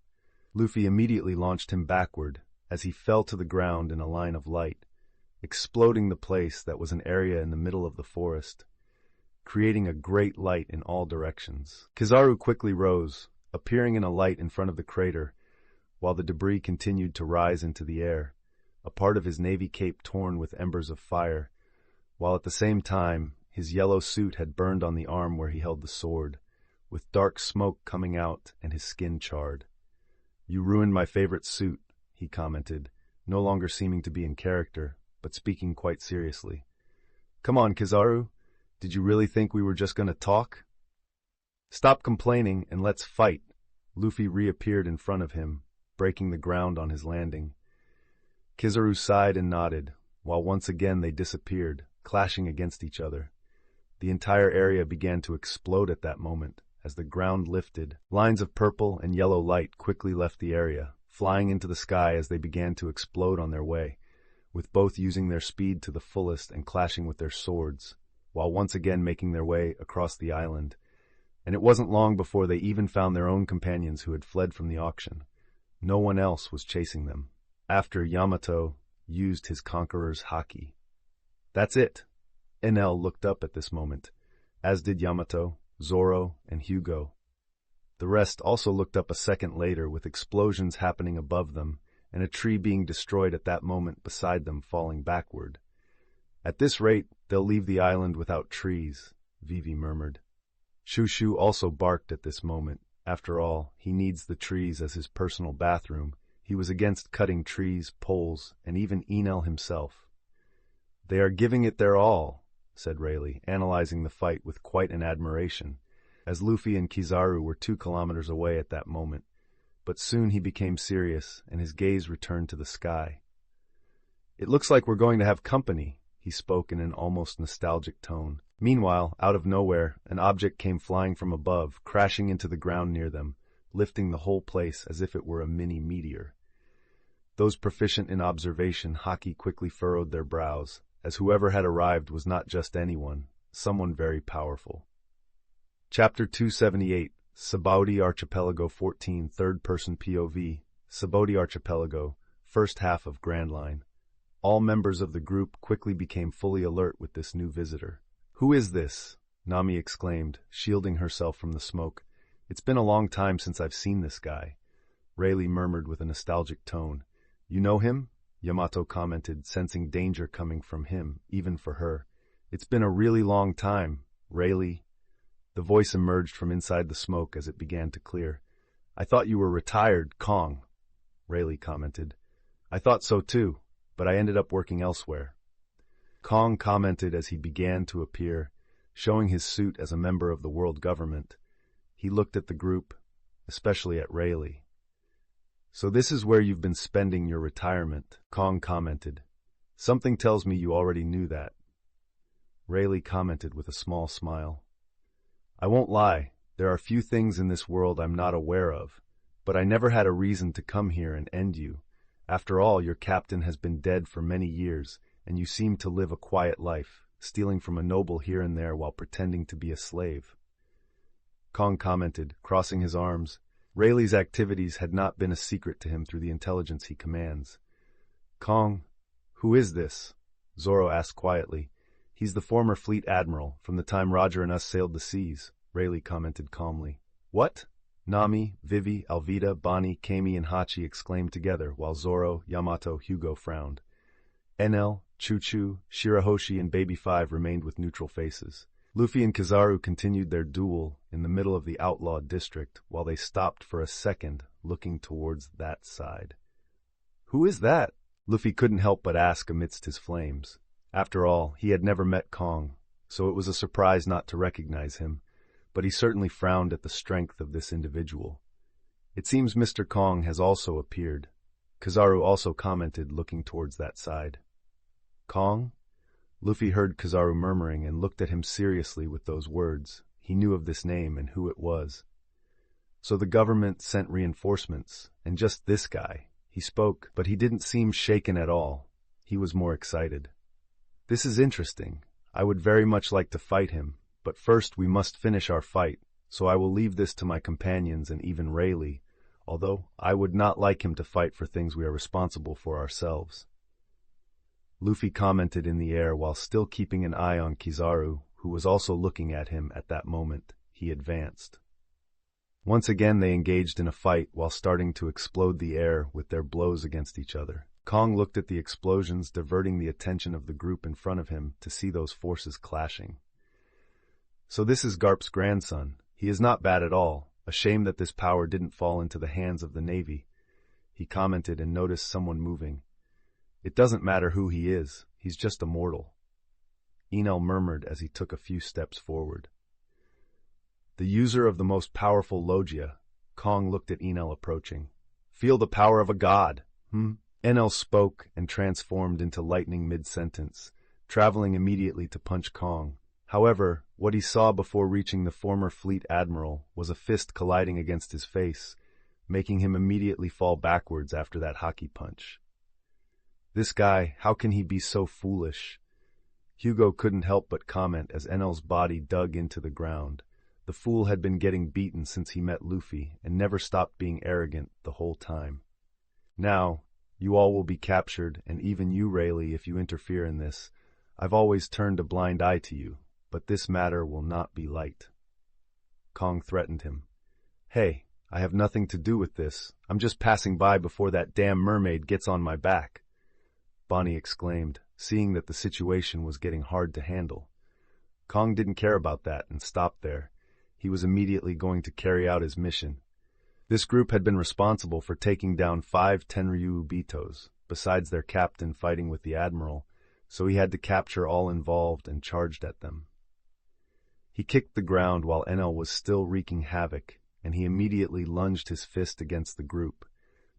Speaker 1: Luffy immediately launched him backward, as he fell to the ground in a line of light, exploding the place that was an area in the middle of the forest, creating a great light in all directions. Kizaru quickly rose, appearing in a light in front of the crater, while the debris continued to rise into the air, a part of his navy cape torn with embers of fire, while at the same time his yellow suit had burned on the arm where he held the sword, with dark smoke coming out and his skin charred. "You ruined my favorite suit," he commented, no longer seeming to be in character, but speaking quite seriously. "Come on, Kizaru, did you really think we were just going to talk? Stop complaining and let's fight." Luffy reappeared in front of him, breaking the ground on his landing. Kizaru sighed and nodded, while once again they disappeared, clashing against each other. The entire area began to explode at that moment. As the ground lifted, lines of purple and yellow light quickly left the area, flying into the sky as they began to explode on their way, with both using their speed to the fullest and clashing with their swords, while once again making their way across the island. And it wasn't long before they even found their own companions who had fled from the auction. No one else was chasing them, after Yamato used his conqueror's haki. "That's it." Enel looked up at this moment, as did Yamato, Zoro, and Hugo. The rest also looked up a second later, with explosions happening above them, and a tree being destroyed at that moment beside them falling backward. "At this rate, they'll leave the island without trees," Vivi murmured. Shushu also barked at this moment. After all, he needs the trees as his personal bathroom. He was against cutting trees, poles, and even Enel himself. "They are giving it their all," said Rayleigh, analyzing the fight with quite an admiration, as Luffy and Kizaru were 2 kilometers away at that moment. But soon he became serious, and his gaze returned to the sky. "It looks like we're going to have company," he spoke in an almost nostalgic tone. Meanwhile, out of nowhere, an object came flying from above, crashing into the ground near them. lifting the whole place as if it were a mini meteor. Those proficient in observation hockey quickly furrowed their brows, as whoever had arrived was not just anyone, someone very powerful. Chapter 278, Sabaudi Archipelago 14, Third-Person POV, Sabaudi Archipelago, First Half of Grand Line. All members of the group quickly became fully alert with this new visitor. "Who is this?" Nami exclaimed, shielding herself from the smoke. "It's been a long time since I've seen this guy," Rayleigh murmured with a nostalgic tone. "You know him?" Yamato commented, sensing danger coming from him, even for her. "It's been a really long time, Rayleigh." The voice emerged from inside the smoke as it began to clear. "I thought you were retired, Kong," Rayleigh commented. "I thought so too, but I ended up working elsewhere," Kong commented as he began to appear, showing his suit as a member of the world government. He looked at the group, especially at Rayleigh. "So this is where you've been spending your retirement," Kong commented. "Something tells me you already knew that," Rayleigh commented with a small smile. "I won't lie, there are few things in this world I'm not aware of, but I never had a reason to come here and end you. After all, your captain has been dead for many years, and you seem to live a quiet life, stealing from a noble here and there while pretending to be a slave," Kong commented, crossing his arms. Rayleigh's activities had not been a secret to him through the intelligence he commands. "Kong, who is this?" Zoro asked quietly. "He's the former fleet admiral, from the time Roger and us sailed the seas," Rayleigh commented calmly. "What?" Nami, Vivi, Alvida, Bonnie, Kami, and Hachi exclaimed together, while Zoro, Yamato, Hugo frowned. Enel, Chuchu, Shirahoshi, and Baby 5 remained with neutral faces. Luffy and Kizaru continued their duel in the middle of the outlawed district, while they stopped for a second, looking towards that side. "Who is that?" Luffy couldn't help but ask amidst his flames. After all, he had never met Kong, so it was a surprise not to recognize him, but he certainly frowned at the strength of this individual. "It seems Mr. Kong has also appeared," Kizaru also commented, looking towards that side. "Kong?" Luffy heard Kizaru murmuring and looked at him seriously with those words. He knew of this name and who it was. "So the government sent reinforcements, and just this guy." He spoke, but he didn't seem shaken at all. He was more excited. "This is interesting. I would very much like to fight him, but first we must finish our fight, so I will leave this to my companions and even Rayleigh, although I would not like him to fight for things we are responsible for ourselves," Luffy commented in the air while still keeping an eye on Kizaru, who was also looking at him at that moment. He advanced. Once again they engaged in a fight while starting to explode the air with their blows against each other. Kong looked at the explosions, diverting the attention of the group in front of him to see those forces clashing. "So this is Garp's grandson. He is not bad at all. A shame that this power didn't fall into the hands of the Navy," he commented and noticed someone moving. "It doesn't matter who he is. He's just a mortal," Enel murmured as he took a few steps forward. "The user of the most powerful Logia," Kong looked at Enel approaching. "Feel the power of a god, Enel spoke and transformed into lightning mid-sentence, traveling immediately to punch Kong. However, what he saw before reaching the former fleet admiral was a fist colliding against his face, making him immediately fall backwards after that hockey punch. "This guy, how can he be so foolish?" Hugo couldn't help but comment as Enel's body dug into the ground. The fool had been getting beaten since he met Luffy and never stopped being arrogant the whole time. "Now, you all will be captured, and even you, Rayleigh, if you interfere in this. I've always turned a blind eye to you, but this matter will not be light," Kong threatened him. "Hey, I have nothing to do with this. I'm just passing by before that damn mermaid gets on my back," Bonnie exclaimed, seeing that the situation was getting hard to handle. Kong didn't care about that and stopped there. He was immediately going to carry out his mission. This group had been responsible for taking down 5 Tenryu Ubitos, besides their captain fighting with the admiral, so he had to capture all involved and charged at them. He kicked the ground while Enel was still wreaking havoc, and he immediately lunged his fist against the group.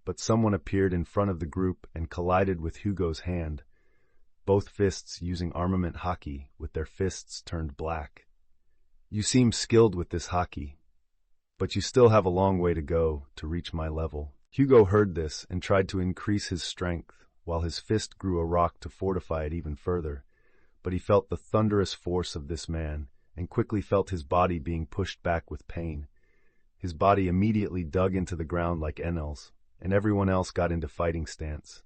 Speaker 1: But someone appeared in front of the group and collided with Hugo's hand, both fists using armament hockey with their fists turned black. "You seem skilled with this hockey," but you still have a long way to go to reach my level. Hugo heard this and tried to increase his strength, while his fist grew a rock to fortify it even further. But he felt the thunderous force of this man, and quickly felt his body being pushed back with pain. His body immediately dug into the ground like Enel's, and everyone else got into fighting stance.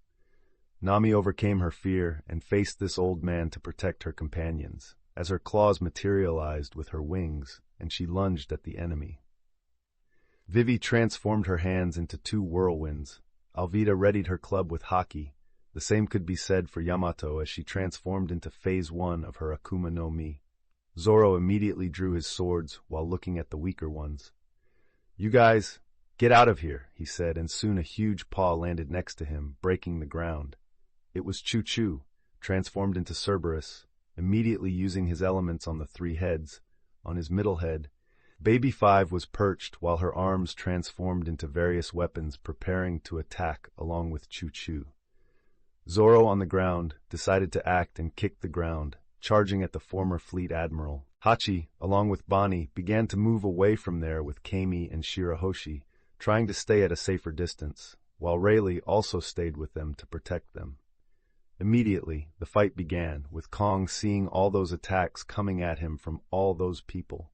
Speaker 1: Nami overcame her fear and faced this old man to protect her companions, as her claws materialized with her wings, and she lunged at the enemy. Vivi transformed her hands into two whirlwinds. Alvida readied her club with haki. The same could be said for Yamato as she transformed into phase 1 of her Akuma no Mi. Zoro immediately drew his swords while looking at the weaker ones. "You guys, get out of here," he said, and soon a huge paw landed next to him, breaking the ground. It was Choo-Choo, transformed into Cerberus, immediately using his elements on the 3 heads. On his middle head, Baby 5 was perched while her arms transformed into various weapons preparing to attack along with Choo-Choo. Zoro on the ground decided to act and kicked the ground, charging at the former fleet admiral. Hachi, along with Bonnie, began to move away from there with Kami and Shirahoshi, trying to stay at a safer distance, while Rayleigh also stayed with them to protect them. Immediately, the fight began, with Kong seeing all those attacks coming at him from all those people.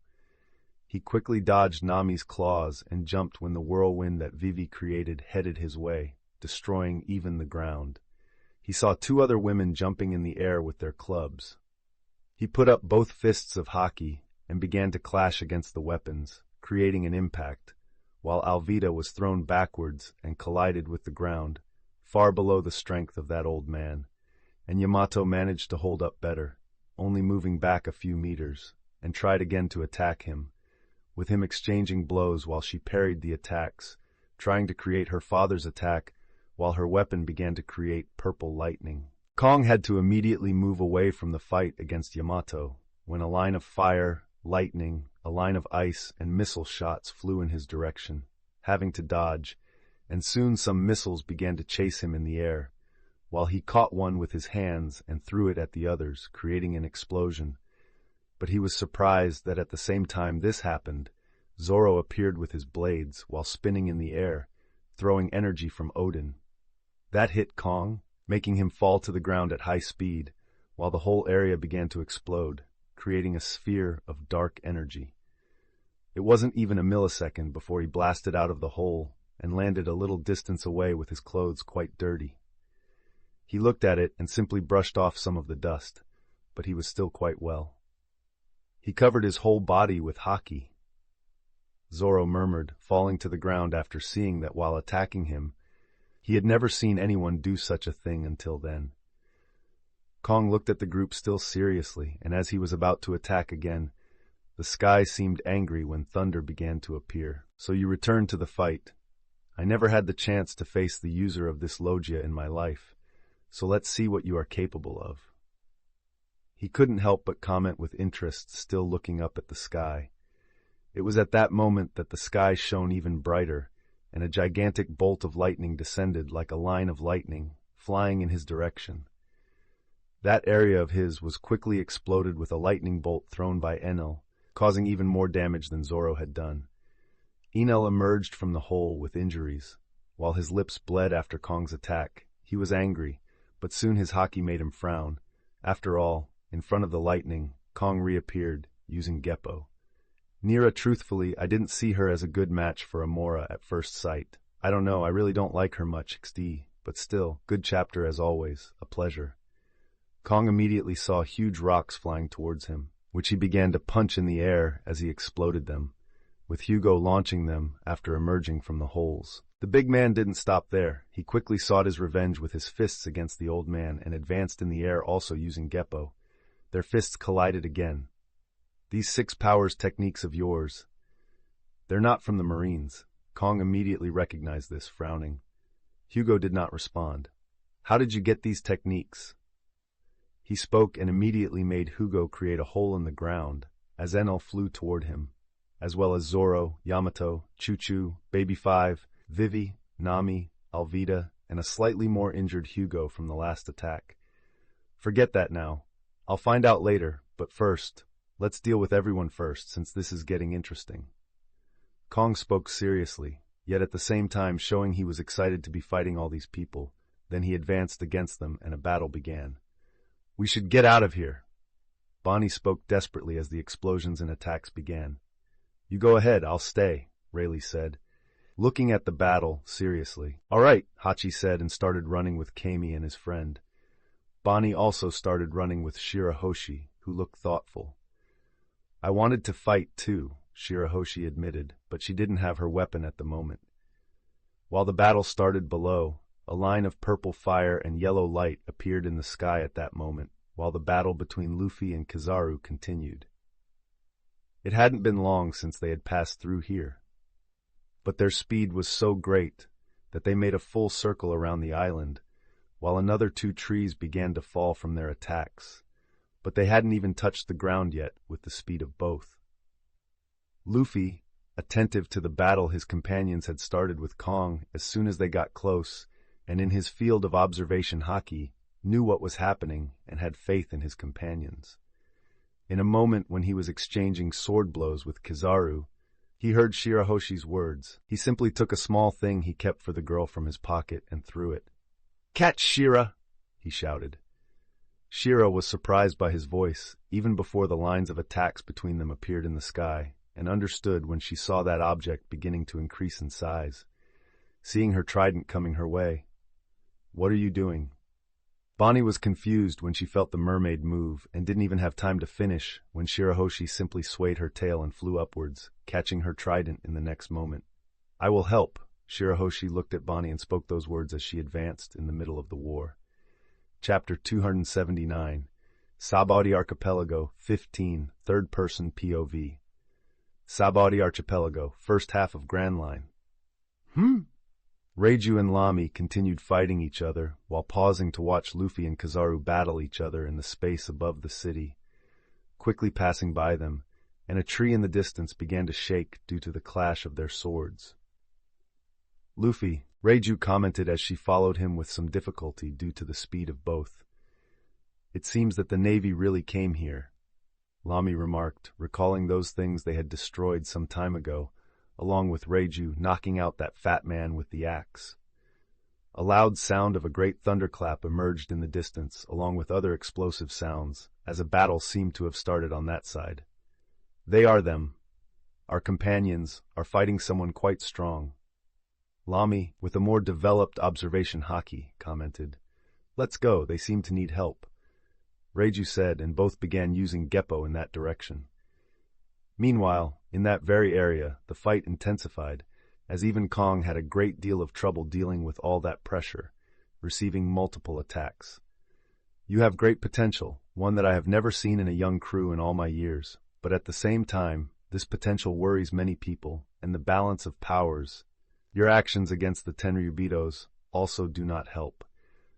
Speaker 1: He quickly dodged Nami's claws and jumped when the whirlwind that Vivi created headed his way, destroying even the ground. He saw 2 other women jumping in the air with their clubs. He put up both fists of haki and began to clash against the weapons, creating an impact, while Alvida was thrown backwards and collided with the ground, far below the strength of that old man, and Yamato managed to hold up better, only moving back a few meters, and tried again to attack him, with him exchanging blows while she parried the attacks, trying to create her father's attack while her weapon began to create purple lightning. Kong had to immediately move away from the fight against Yamato, when a line of fire, lightning, a line of ice, and missile shots flew in his direction, having to dodge, and soon some missiles began to chase him in the air, while he caught one with his hands and threw it at the others, creating an explosion. But he was surprised that at the same time this happened, Zoro appeared with his blades while spinning in the air, throwing energy from Odin. That hit Kong, making him fall to the ground at high speed, while the whole area began to explode, creating a sphere of dark energy. It wasn't even a millisecond before he blasted out of the hole and landed a little distance away with his clothes quite dirty. He looked at it and simply brushed off some of the dust, but he was still quite well. He covered his whole body with haki. Zoro murmured, falling to the ground after seeing that while attacking him, he had never seen anyone do such a thing until then. Kong looked at the group still seriously, and as he was about to attack again, the sky seemed angry when thunder began to appear. "So you returned to the fight. I never had the chance to face the user of this logia in my life, so let's see what you are capable of." He couldn't help but comment with interest, still looking up at the sky. It was at that moment that the sky shone even brighter, and a gigantic bolt of lightning descended like a line of lightning, flying in his direction. That area of his was quickly exploded with a lightning bolt thrown by Enel, causing even more damage than Zoro had done. Enel emerged from the hole with injuries. While his lips bled after Kong's attack, he was angry, but soon his haki made him frown. After all, in front of the lightning, Kong reappeared, using Geppo. "Nira, truthfully, I didn't see her as a good match for Amora at first sight. I don't know, I really don't like her much, XD, but still, good chapter as always, a pleasure." Kong immediately saw huge rocks flying towards him, which he began to punch in the air as he exploded them, with Hugo launching them after emerging from the holes. The big man didn't stop there. He quickly sought his revenge with his fists against the old man and advanced in the air also using Geppo. Their fists collided again. "These 6 powers techniques of yours, they're not from the Marines." Kong immediately recognized this, frowning. Hugo did not respond. "How did you get these techniques?" He spoke and immediately made Hugo create a hole in the ground as Enel flew toward him, as well as Zoro, Yamato, Choo-Choo, Baby 5, Vivi, Nami, Alvida, and a slightly more injured Hugo from the last attack. "Forget that now. I'll find out later, but first, let's deal with everyone first, since this is getting interesting." Kong spoke seriously, yet at the same time showing he was excited to be fighting all these people. Then he advanced against them and a battle began. "We should get out of here." Bonnie spoke desperately as the explosions and attacks began. "You go ahead, I'll stay," Rayleigh said, looking at the battle seriously. "All right," Hachi said and started running with Kami and his friend. Bonnie also started running with Shirahoshi, who looked thoughtful. "I wanted to fight too," Shirahoshi admitted, but she didn't have her weapon at the moment. While the battle started below, a line of purple fire and yellow light appeared in the sky at that moment, while the battle between Luffy and Kizaru continued. It hadn't been long since they had passed through here, but their speed was so great that they made a full circle around the island, while another 2 trees began to fall from their attacks, but they hadn't even touched the ground yet with the speed of both. Luffy, attentive to the battle his companions had started with Kong as soon as they got close, and in his field of observation haki, knew what was happening and had faith in his companions. In a moment when he was exchanging sword blows with Kizaru, he heard Shirahoshi's words. He simply took a small thing he kept for the girl from his pocket and threw it. "Catch, Shira!" he shouted. Shira was surprised by his voice, even before the lines of attacks between them appeared in the sky, and understood when she saw that object beginning to increase in size. Seeing her trident coming her way. "What are you doing?" Bonnie was confused when she felt the mermaid move and didn't even have time to finish when Shirahoshi simply swayed her tail and flew upwards, catching her trident in the next moment. "I will help." Shirahoshi looked at Bonnie and spoke those words as she advanced in the middle of the war. Chapter 279, Sabaody Archipelago, 15, third-person POV. Sabaody Archipelago, first half of Grand Line. Reiju and Lamy continued fighting each other, while pausing to watch Luffy and Kizaru battle each other in the space above the city. Quickly passing by them, and a tree in the distance began to shake due to the clash of their swords. "Luffy," Reiju commented as she followed him with some difficulty due to the speed of both. "It seems that the Navy really came here," Lamy remarked, recalling those things they had destroyed some time ago, along with Reiju knocking out that fat man with the axe. A loud sound of a great thunderclap emerged in the distance, along with other explosive sounds, as a battle seemed to have started on that side. "They are them. Our companions are fighting someone quite strong." Lamy, with a more developed observation haki, commented. "Let's go, they seem to need help," Reiju said, and both began using Geppo in that direction. Meanwhile, in that very area, the fight intensified, as even Kong had a great deal of trouble dealing with all that pressure, receiving multiple attacks. "You have great potential, one that I have never seen in a young crew in all my years, but at the same time, this potential worries many people, and the balance of powers. Your actions against the Tenryubitos also do not help,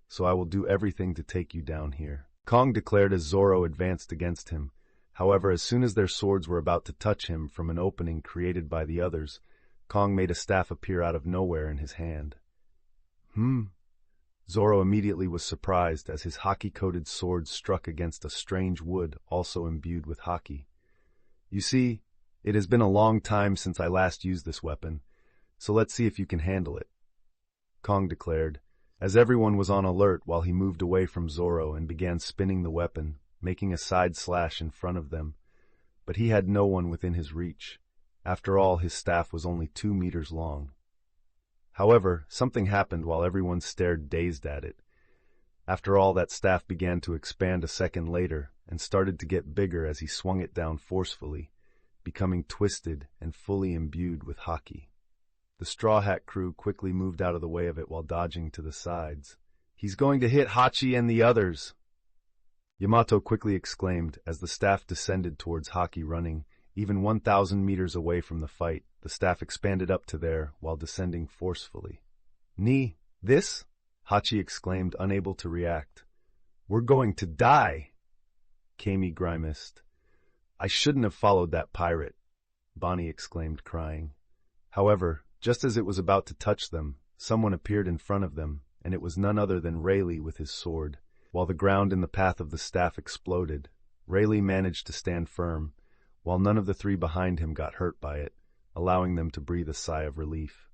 Speaker 1: so I will do everything to take you down here," Kong declared as Zoro advanced against him. However, as soon as their swords were about to touch him from an opening created by the others, Kong made a staff appear out of nowhere in his hand. Zoro immediately was surprised as his haki-coated sword struck against a strange wood also imbued with haki. "You see, it has been a long time since I last used this weapon, so let's see if you can handle it," Kong declared, as everyone was on alert while he moved away from Zoro and began spinning the weapon, making a side slash in front of them. But he had no one within his reach. After all, his staff was only 2 meters long. However, something happened while everyone stared dazed at it. After all, that staff began to expand a second later and started to get bigger as he swung it down forcefully, becoming twisted and fully imbued with haki. The Straw Hat crew quickly moved out of the way of it while dodging to the sides. "He's going to hit Hachi and the others!" Yamato quickly exclaimed as the staff descended towards Haki running. Even 1,000 meters away from the fight, the staff expanded up to there while descending forcefully. This? Hachi exclaimed, unable to react. "We're going to die!" Kami grimaced. "I shouldn't have followed that pirate," Bonnie exclaimed, crying. However, just as it was about to touch them, someone appeared in front of them, and it was none other than Rayleigh with his sword. While the ground in the path of the staff exploded, Rayleigh managed to stand firm, while none of the 3 behind him got hurt by it, allowing them to breathe a sigh of relief.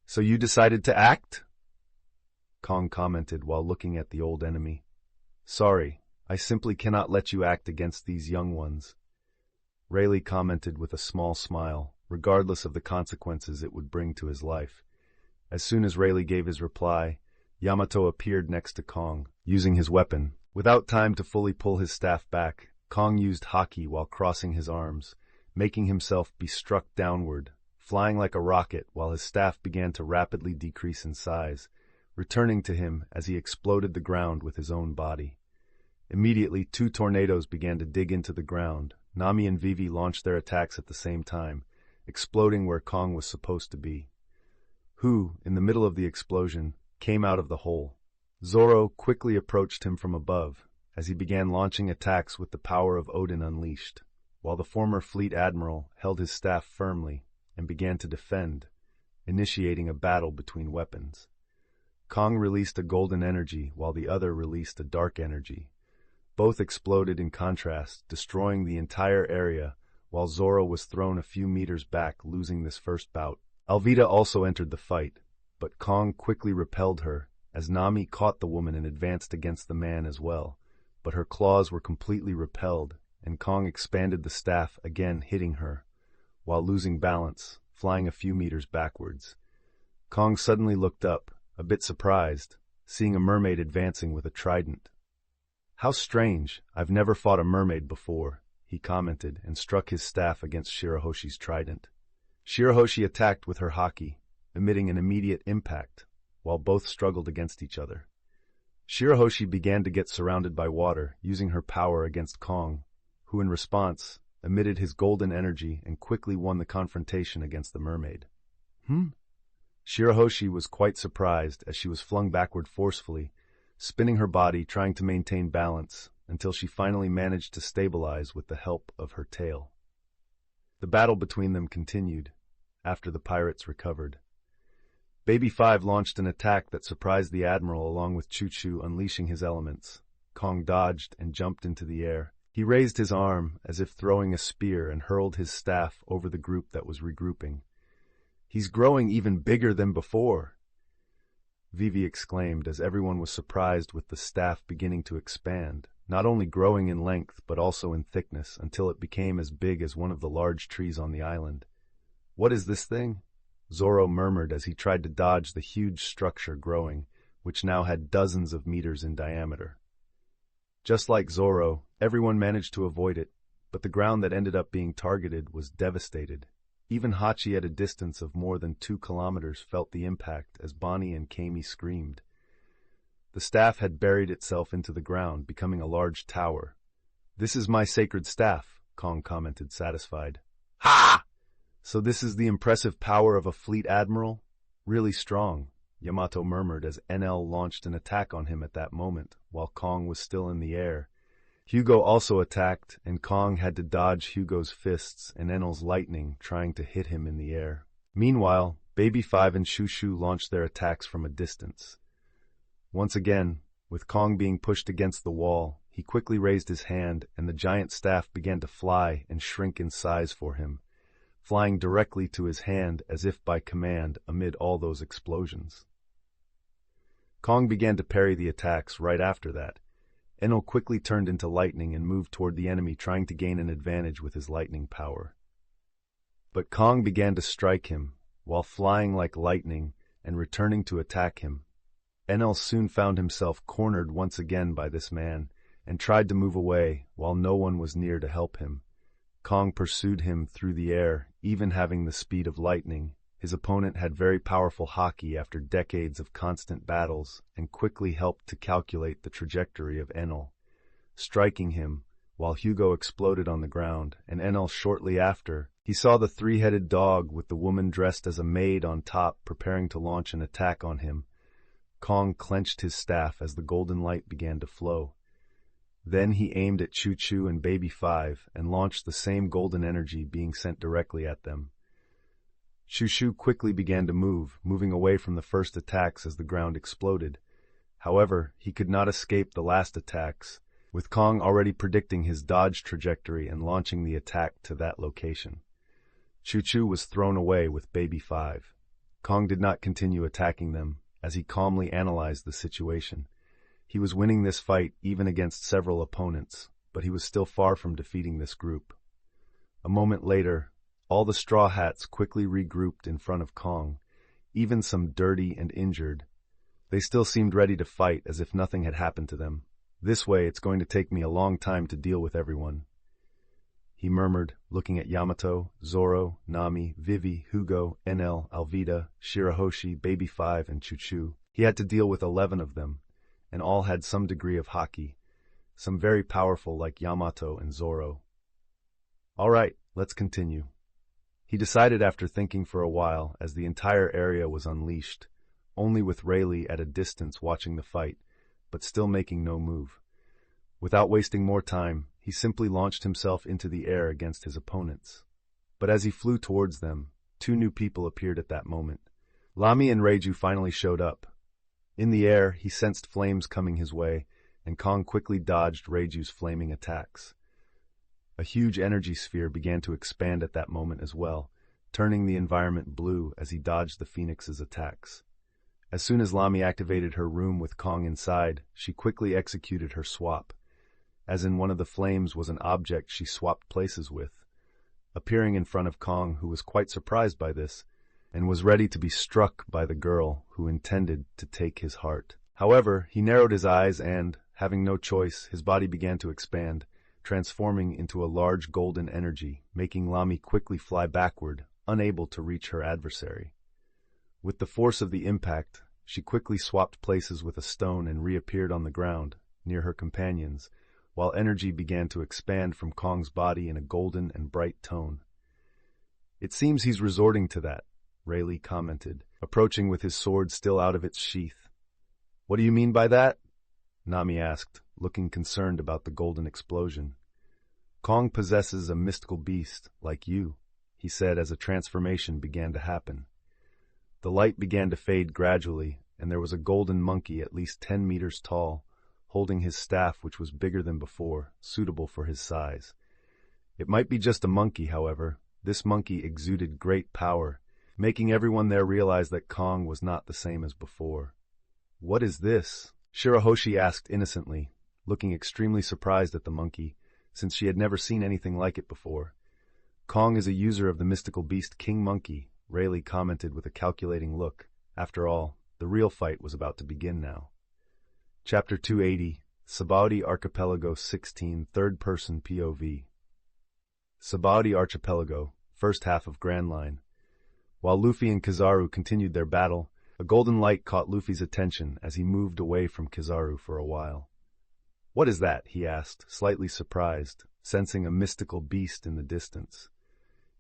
Speaker 1: "So you decided to act?" Kong commented while looking at the old enemy. "Sorry, I simply cannot let you act against these young ones," Rayleigh commented with a small smile, regardless of the consequences it would bring to his life. As soon as Rayleigh gave his reply, Yamato appeared next to Kong, using his weapon. Without time to fully pull his staff back, Kong used haki while crossing his arms, making himself be struck downward, flying like a rocket while his staff began to rapidly decrease in size, returning to him as he exploded the ground with his own body. Immediately, two tornadoes began to dig into the ground. Nami and Vivi launched their attacks at the same time, exploding where Kong was supposed to be. Who, in the middle of the explosion, came out of the hole. Zoro quickly approached him from above, as he began launching attacks with the power of Odin unleashed, while the former fleet admiral held his staff firmly and began to defend, initiating a battle between weapons. Kong released a golden energy while the other released a dark energy. Both exploded in contrast, destroying the entire area, while Zoro was thrown a few meters back, losing this first bout. Alvida also entered the fight, but Kong quickly repelled her, as Nami caught the woman and advanced against the man as well, but her claws were completely repelled, and Kong expanded the staff, again hitting her, while losing balance, flying a few meters backwards. Kong suddenly looked up, a bit surprised, seeing a mermaid advancing with a trident. "How strange, I've never fought a mermaid before," he commented and struck his staff against Shirahoshi's trident. Shirahoshi attacked with her haki, emitting an immediate impact, while both struggled against each other. Shirahoshi began to get surrounded by water, using her power against Kong, who in response emitted his golden energy and quickly won the confrontation against the mermaid. Shirahoshi was quite surprised as she was flung backward forcefully, spinning her body trying to maintain balance until she finally managed to stabilize with the help of her tail. The battle between them continued, after the pirates recovered. Baby 5 launched an attack that surprised the admiral along with Choo-Choo unleashing his elements. Kong dodged and jumped into the air. He raised his arm as if throwing a spear and hurled his staff over the group that was regrouping. "He's growing even bigger than before," Vivi exclaimed as everyone was surprised with the staff beginning to expand, not only growing in length but also in thickness until it became as big as one of the large trees on the island. "What is this thing?" Zoro murmured as he tried to dodge the huge structure growing, which now had dozens of meters in diameter. Just like Zoro, everyone managed to avoid it, but the ground that ended up being targeted was devastated. Even Hachi at a distance of more than 2 kilometers felt the impact as Bonnie and Kami screamed. The staff had buried itself into the ground, becoming a large tower. "This is my sacred staff," Kong commented, satisfied. "Ha! So this is the impressive power of a fleet admiral? Really strong," Yamato murmured as NL launched an attack on him at that moment, while Kong was still in the air. Hugo also attacked, and Kong had to dodge Hugo's fists and Enel's lightning, trying to hit him in the air. Meanwhile, Baby 5 and Shushu launched their attacks from a distance. Once again, with Kong being pushed against the wall, he quickly raised his hand and the giant staff began to fly and shrink in size for him, flying directly to his hand as if by command amid all those explosions. Kong began to parry the attacks right after that. Enel quickly turned into lightning and moved toward the enemy, trying to gain an advantage with his lightning power. But Kong began to strike him, while flying like lightning and returning to attack him. Enel soon found himself cornered once again by this man, and tried to move away, while no one was near to help him. Kong pursued him through the air, even having the speed of lightning. His opponent had very powerful haki after decades of constant battles, and quickly helped to calculate the trajectory of Enel, striking him, while Hugo exploded on the ground, and Enel shortly after. He saw the three-headed dog with the woman dressed as a maid on top preparing to launch an attack on him. Kong clenched his staff as the golden light began to flow. Then he aimed at Choo-Choo and Baby 5 and launched the same golden energy being sent directly at them. Choo-Choo quickly began to move, moving away from the first attacks as the ground exploded. However, he could not escape the last attacks, with Kong already predicting his dodge trajectory and launching the attack to that location. Choo-Choo was thrown away with Baby 5. Kong did not continue attacking them, as he calmly analyzed the situation. He was winning this fight even against several opponents, but he was still far from defeating this group. A moment later, all the Straw Hats quickly regrouped in front of Kong, even some dirty and injured. They still seemed ready to fight as if nothing had happened to them. This way, it's going to take me a long time to deal with everyone, he murmured, looking at Yamato, Zoro, Nami, Vivi, Hugo, NL, Alvida, Shirahoshi, Baby 5, and Choo-Choo. He had to deal with 11 of them, and all had some degree of haki, some very powerful like Yamato and Zoro. All right, let's continue. He decided after thinking for a while as the entire area was unleashed, only with Rayleigh at a distance watching the fight, but still making no move. Without wasting more time, he simply launched himself into the air against his opponents. But as he flew towards them, 2 new people appeared at that moment. Lami and Reiju finally showed up. In the air, he sensed flames coming his way, and Kong quickly dodged Reiju's flaming attacks. A huge energy sphere began to expand at that moment as well, turning the environment blue as he dodged the Phoenix's attacks. As soon as Lami activated her room with Kong inside, she quickly executed her swap, as in one of the flames was an object she swapped places with, appearing in front of Kong, who was quite surprised by this, and was ready to be struck by the girl who intended to take his heart. However, he narrowed his eyes and, having no choice, his body began to expand, transforming into a large golden energy, making Lami quickly fly backward, unable to reach her adversary. With the force of the impact, she quickly swapped places with a stone and reappeared on the ground, near her companions, while energy began to expand from Kong's body in a golden and bright tone. "It seems he's resorting to that," Rayleigh commented, approaching with his sword still out of its sheath. "What do you mean by that?" Nami asked, looking concerned about the golden explosion. "Kong possesses a mystical beast, like you," he said as a transformation began to happen. The light began to fade gradually, and there was a golden monkey at least 10 meters tall, holding his staff which was bigger than before, suitable for his size. It might be just a monkey, however. This monkey exuded great power, making everyone there realize that Kong was not the same as before. "What is this?" Shirahoshi asked innocently, looking extremely surprised at the monkey, since she had never seen anything like it before. "Kong is a user of the mystical beast King Monkey," Rayleigh commented with a calculating look. After all, the real fight was about to begin now. Chapter 280, Sabaody Archipelago 16, Third-Person POV. Sabaody Archipelago, first half of Grand Line. While Luffy and Kizaru continued their battle, a golden light caught Luffy's attention as he moved away from Kizaru for a while. "What is that?" he asked, slightly surprised, sensing a mystical beast in the distance.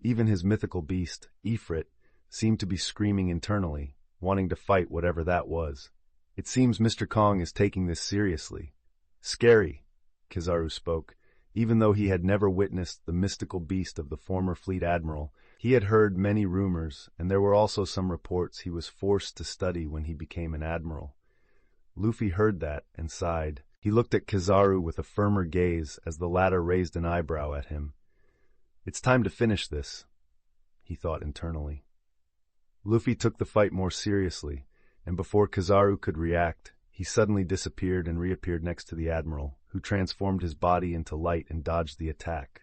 Speaker 1: Even his mythical beast, Ifrit, seemed to be screaming internally, wanting to fight whatever that was. "It seems Mr. Kong is taking this seriously." "Scary," Kizaru spoke. Even though he had never witnessed the mystical beast of the former fleet admiral, he had heard many rumors, and there were also some reports he was forced to study when he became an admiral. Luffy heard that and sighed. He looked at Kizaru with a firmer gaze as the latter raised an eyebrow at him. "It's time to finish this," he thought internally. Luffy took the fight more seriously, and before Kizaru could react, he suddenly disappeared and reappeared next to the admiral, who transformed his body into light and dodged the attack.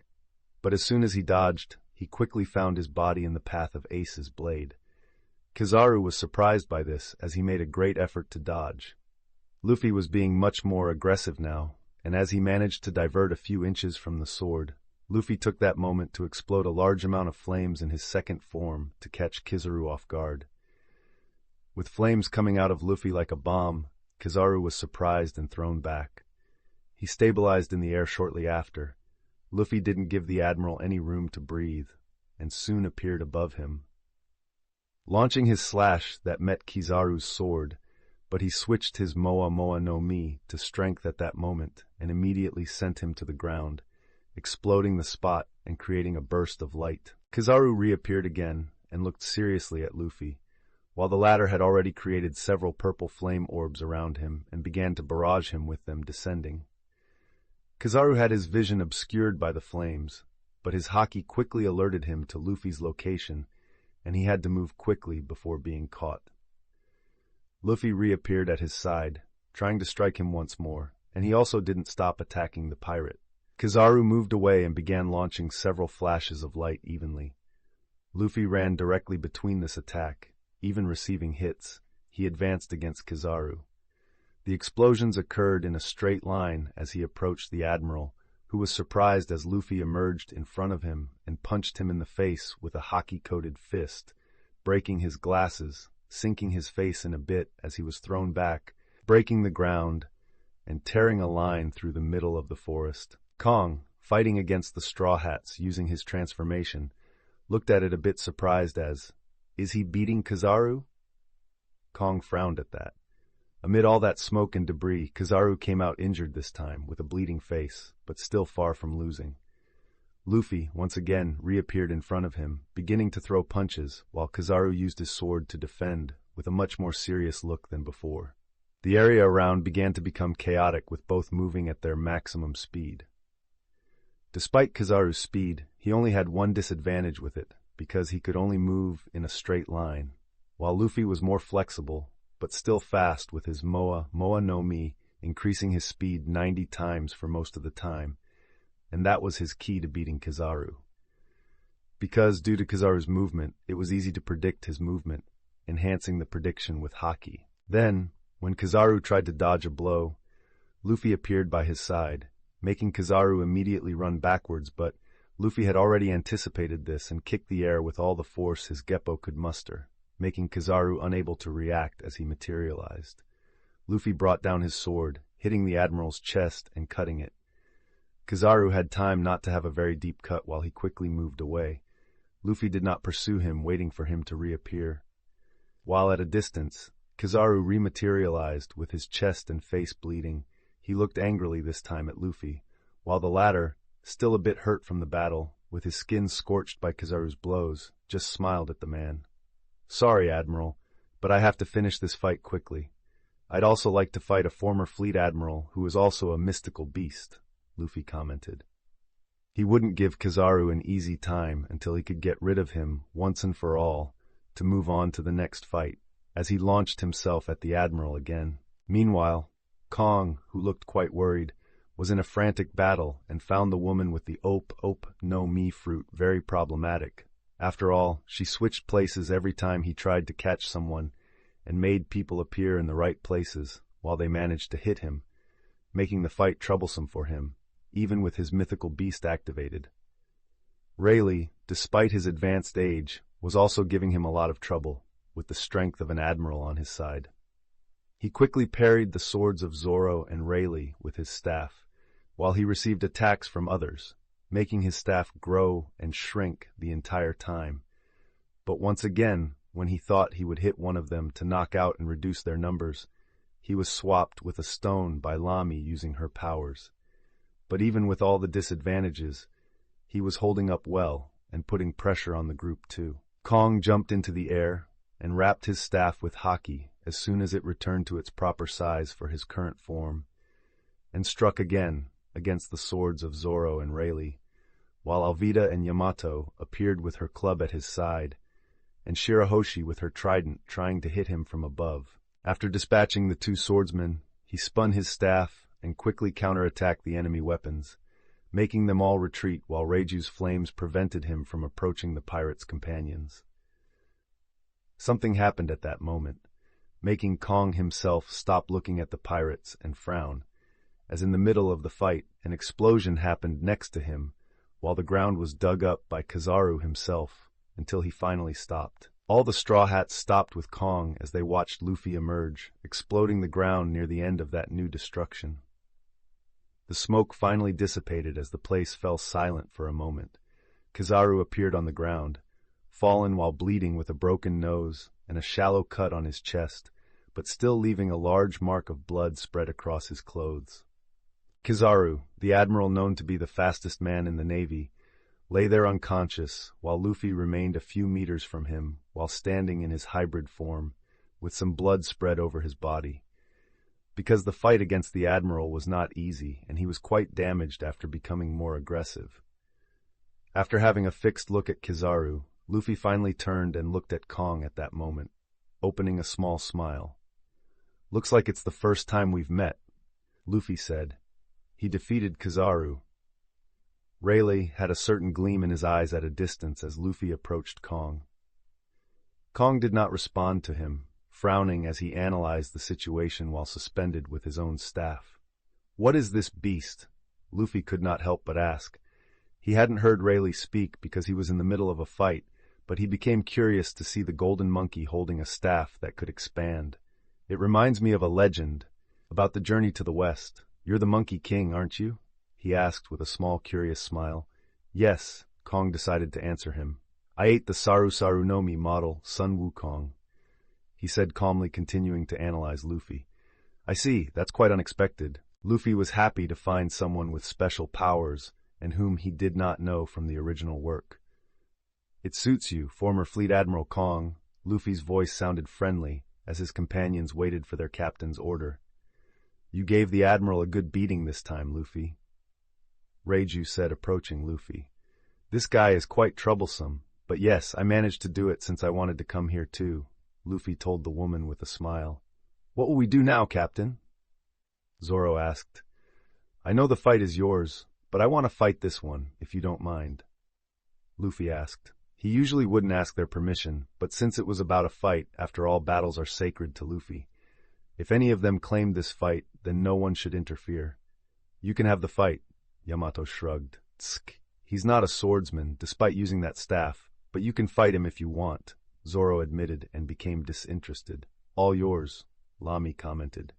Speaker 1: But as soon as he dodged, he quickly found his body in the path of Ace's blade. Kizaru was surprised by this as he made a great effort to dodge. Luffy was being much more aggressive now, and as he managed to divert a few inches from the sword, Luffy took that moment to explode a large amount of flames in his second form to catch Kizaru off guard. With flames coming out of Luffy like a bomb, Kizaru was surprised and thrown back. He stabilized in the air shortly after. Luffy didn't give the admiral any room to breathe, and soon appeared above him. Launching his slash that met Kizaru's sword, but he switched his Moa Moa no Mi to strength at that moment and immediately sent him to the ground, exploding the spot and creating a burst of light. Kizaru reappeared again and looked seriously at Luffy, while the latter had already created several purple flame orbs around him and began to barrage him with them descending. Kizaru had his vision obscured by the flames, but his haki quickly alerted him to Luffy's location, and he had to move quickly before being caught. Luffy reappeared at his side, trying to strike him once more, and he also didn't stop attacking the pirate. Kizaru moved away and began launching several flashes of light evenly. Luffy ran directly between this attack, even receiving hits. He advanced against Kizaru. The explosions occurred in a straight line as he approached the admiral, who was surprised as Luffy emerged in front of him and punched him in the face with a haki-coated fist, breaking his glasses, sinking his face in a bit as he was thrown back, breaking the ground, and tearing a line through the middle of the forest. Kong, fighting against the Straw Hats using his transformation, looked at it a bit surprised as, "Is he beating Kizaru?" Kong frowned at that. Amid all that smoke and debris, Kizaru came out injured this time, with a bleeding face, but still far from losing. Luffy, once again, reappeared in front of him, beginning to throw punches, while Kizaru used his sword to defend, with a much more serious look than before. The area around began to become chaotic, with both moving at their maximum speed. Despite Kizaru's speed, he only had one disadvantage with it, because he could only move in a straight line, while Luffy was more flexible, but still fast with his Moa no Mi, increasing his speed 90 times for most of the time, and that was his key to beating Kizaru. Because, due to Kizaru's movement, it was easy to predict his movement, enhancing the prediction with haki. Then, when Kizaru tried to dodge a blow, Luffy appeared by his side, making Kizaru immediately run backwards, but Luffy had already anticipated this and kicked the air with all the force his Geppo could muster, making Kizaru unable to react as he materialized. Luffy brought down his sword, hitting the admiral's chest and cutting it. Kizaru had time not to have a very deep cut while he quickly moved away. Luffy did not pursue him, waiting for him to reappear. While at a distance, Kizaru rematerialized with his chest and face bleeding. He looked angrily this time at Luffy, while the latter, still a bit hurt from the battle, with his skin scorched by Kizaru's blows, just smiled at the man. "Sorry, Admiral, but I have to finish this fight quickly. I'd also like to fight a former fleet admiral who is also a mystical beast," Luffy commented. He wouldn't give Kizaru an easy time until he could get rid of him once and for all, to move on to the next fight, as he launched himself at the admiral again. Meanwhile, Kong, who looked quite worried, was in a frantic battle and found the woman with the Op no Mi fruit very problematic. After all, she switched places every time he tried to catch someone and made people appear in the right places while they managed to hit him, making the fight troublesome for him, even with his mythical beast activated. Rayleigh, despite his advanced age, was also giving him a lot of trouble, with the strength of an admiral on his side. He quickly parried the swords of Zoro and Rayleigh with his staff, while he received attacks from others, making his staff grow and shrink the entire time. But once again, when he thought he would hit one of them to knock out and reduce their numbers, he was swapped with a stone by Lami using her powers. But even with all the disadvantages, he was holding up well and putting pressure on the group too. Kong jumped into the air and wrapped his staff with haki as soon as it returned to its proper size for his current form, and struck again against the swords of Zoro and Rayleigh, while Alvida and Yamato appeared with her club at his side, and Shirahoshi with her trident trying to hit him from above. After dispatching the two swordsmen, he spun his staff and quickly counterattacked the enemy weapons, making them all retreat while Reiju's flames prevented him from approaching the pirate's companions. Something happened at that moment, making Kong himself stop looking at the pirates and frown, as in the middle of the fight an explosion happened next to him, while the ground was dug up by Kizaru himself, until he finally stopped. All the Straw Hats stopped with Kong as they watched Luffy emerge, exploding the ground near the end of that new destruction. The smoke finally dissipated as the place fell silent for a moment. Kizaru appeared on the ground, fallen while bleeding with a broken nose and a shallow cut on his chest, but still leaving a large mark of blood spread across his clothes. Kizaru, the admiral known to be the fastest man in the navy, lay there unconscious, while Luffy remained a few meters from him while standing in his hybrid form, with some blood spread over his body. Because the fight against the admiral was not easy, and he was quite damaged after becoming more aggressive. After having a fixed look at Kizaru, Luffy finally turned and looked at Kong at that moment, opening a small smile. "Looks like it's the first time we've met," Luffy said. He defeated Kizaru. Rayleigh had a certain gleam in his eyes at a distance as Luffy approached Kong. Kong did not respond to him, frowning as he analyzed the situation while suspended with his own staff. "What is this beast?" Luffy could not help but ask. He hadn't heard Rayleigh speak because he was in the middle of a fight, but he became curious to see the golden monkey holding a staff that could expand. "It reminds me of a legend about the journey to the west. You're the Monkey King, aren't you?" he asked with a small, curious smile. "Yes," Kong decided to answer him. "I ate the Saru Saru no Mi model, Sun Wukong," he said calmly, continuing to analyze Luffy. "I see, that's quite unexpected." Luffy was happy to find someone with special powers and whom he did not know from the original work. "It suits you, former Fleet Admiral Kong." Luffy's voice sounded friendly as his companions waited for their captain's order. "You gave the Admiral a good beating this time, Luffy," Reiju said, approaching Luffy. "This guy is quite troublesome, but yes, I managed to do it since I wanted to come here too," Luffy told the woman with a smile. "What will we do now, Captain?" Zoro asked. "I know the fight is yours, but I want to fight this one, if you don't mind," Luffy asked. He usually wouldn't ask their permission, but since it was about a fight, after all, battles are sacred to Luffy. If any of them claimed this fight, then no one should interfere. "You can have the fight," Yamato shrugged. "Tsk. He's not a swordsman, despite using that staff, but you can fight him if you want," Zoro admitted and became disinterested. "All yours," Lamy commented.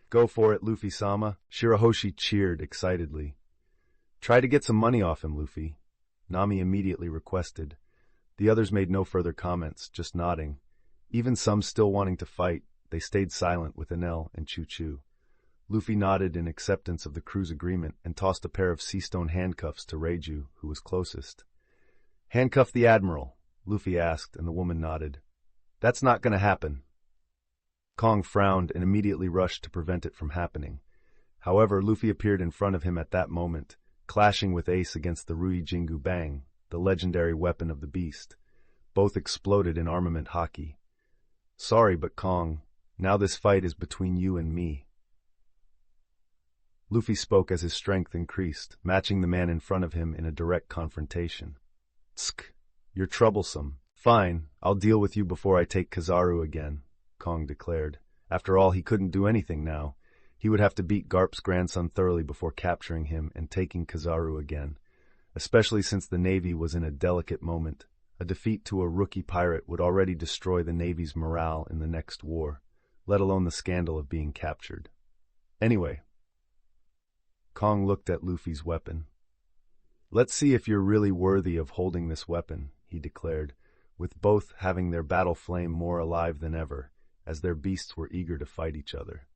Speaker 1: "Go for it, Luffy-sama," Shirahoshi cheered excitedly. "Try to get some money off him, Luffy," Nami immediately requested. The others made no further comments, just nodding. Even some still wanting to fight, they stayed silent with Enel and Choo-Choo. Luffy nodded in acceptance of the crew's agreement and tossed a pair of sea-stone handcuffs to Reiju, who was closest. "Handcuff the Admiral," Luffy asked, and the woman nodded. "That's not going to happen." Kong frowned and immediately rushed to prevent it from happening. However, Luffy appeared in front of him at that moment, clashing with Ace against the Rui Jingu Bang, the legendary weapon of the beast. Both exploded in armament haki. "Sorry, but Kong, now this fight is between you and me." Luffy spoke as his strength increased, matching the man in front of him in a direct confrontation. "Tsk, you're troublesome. Fine, I'll deal with you before I take Kizaru again," Kong declared. After all, he couldn't do anything now. He would have to beat Garp's grandson thoroughly before capturing him and taking Kizaru again, especially since the Navy was in a delicate moment. A defeat to a rookie pirate would already destroy the Navy's morale in the next war, let alone the scandal of being captured. Anyway, Kong looked at Luffy's weapon. "Let's see if you're really worthy of holding this weapon," he declared, with both having their battle flame more alive than ever, as their beasts were eager to fight each other.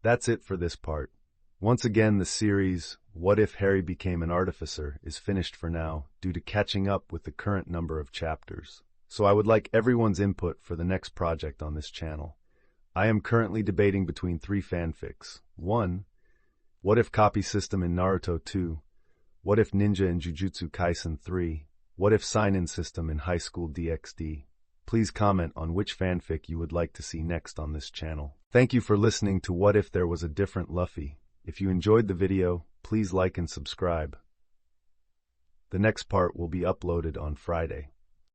Speaker 1: That's it for this part. Once again, the series, What If Harry Became an Artificer, is finished for now, due to catching up with the current number of chapters. So I would like everyone's input for the next project on this channel. I am currently debating between 3 fanfics. 1. What if copy system in Naruto 2? What if ninja in Jujutsu Kaisen 3? What if sign-in system in High School DxD? Please comment on which fanfic you would like to see next on this channel. Thank you for listening to What If There Was a Different Luffy. If you enjoyed the video, please like and subscribe. The next part will be uploaded on Friday.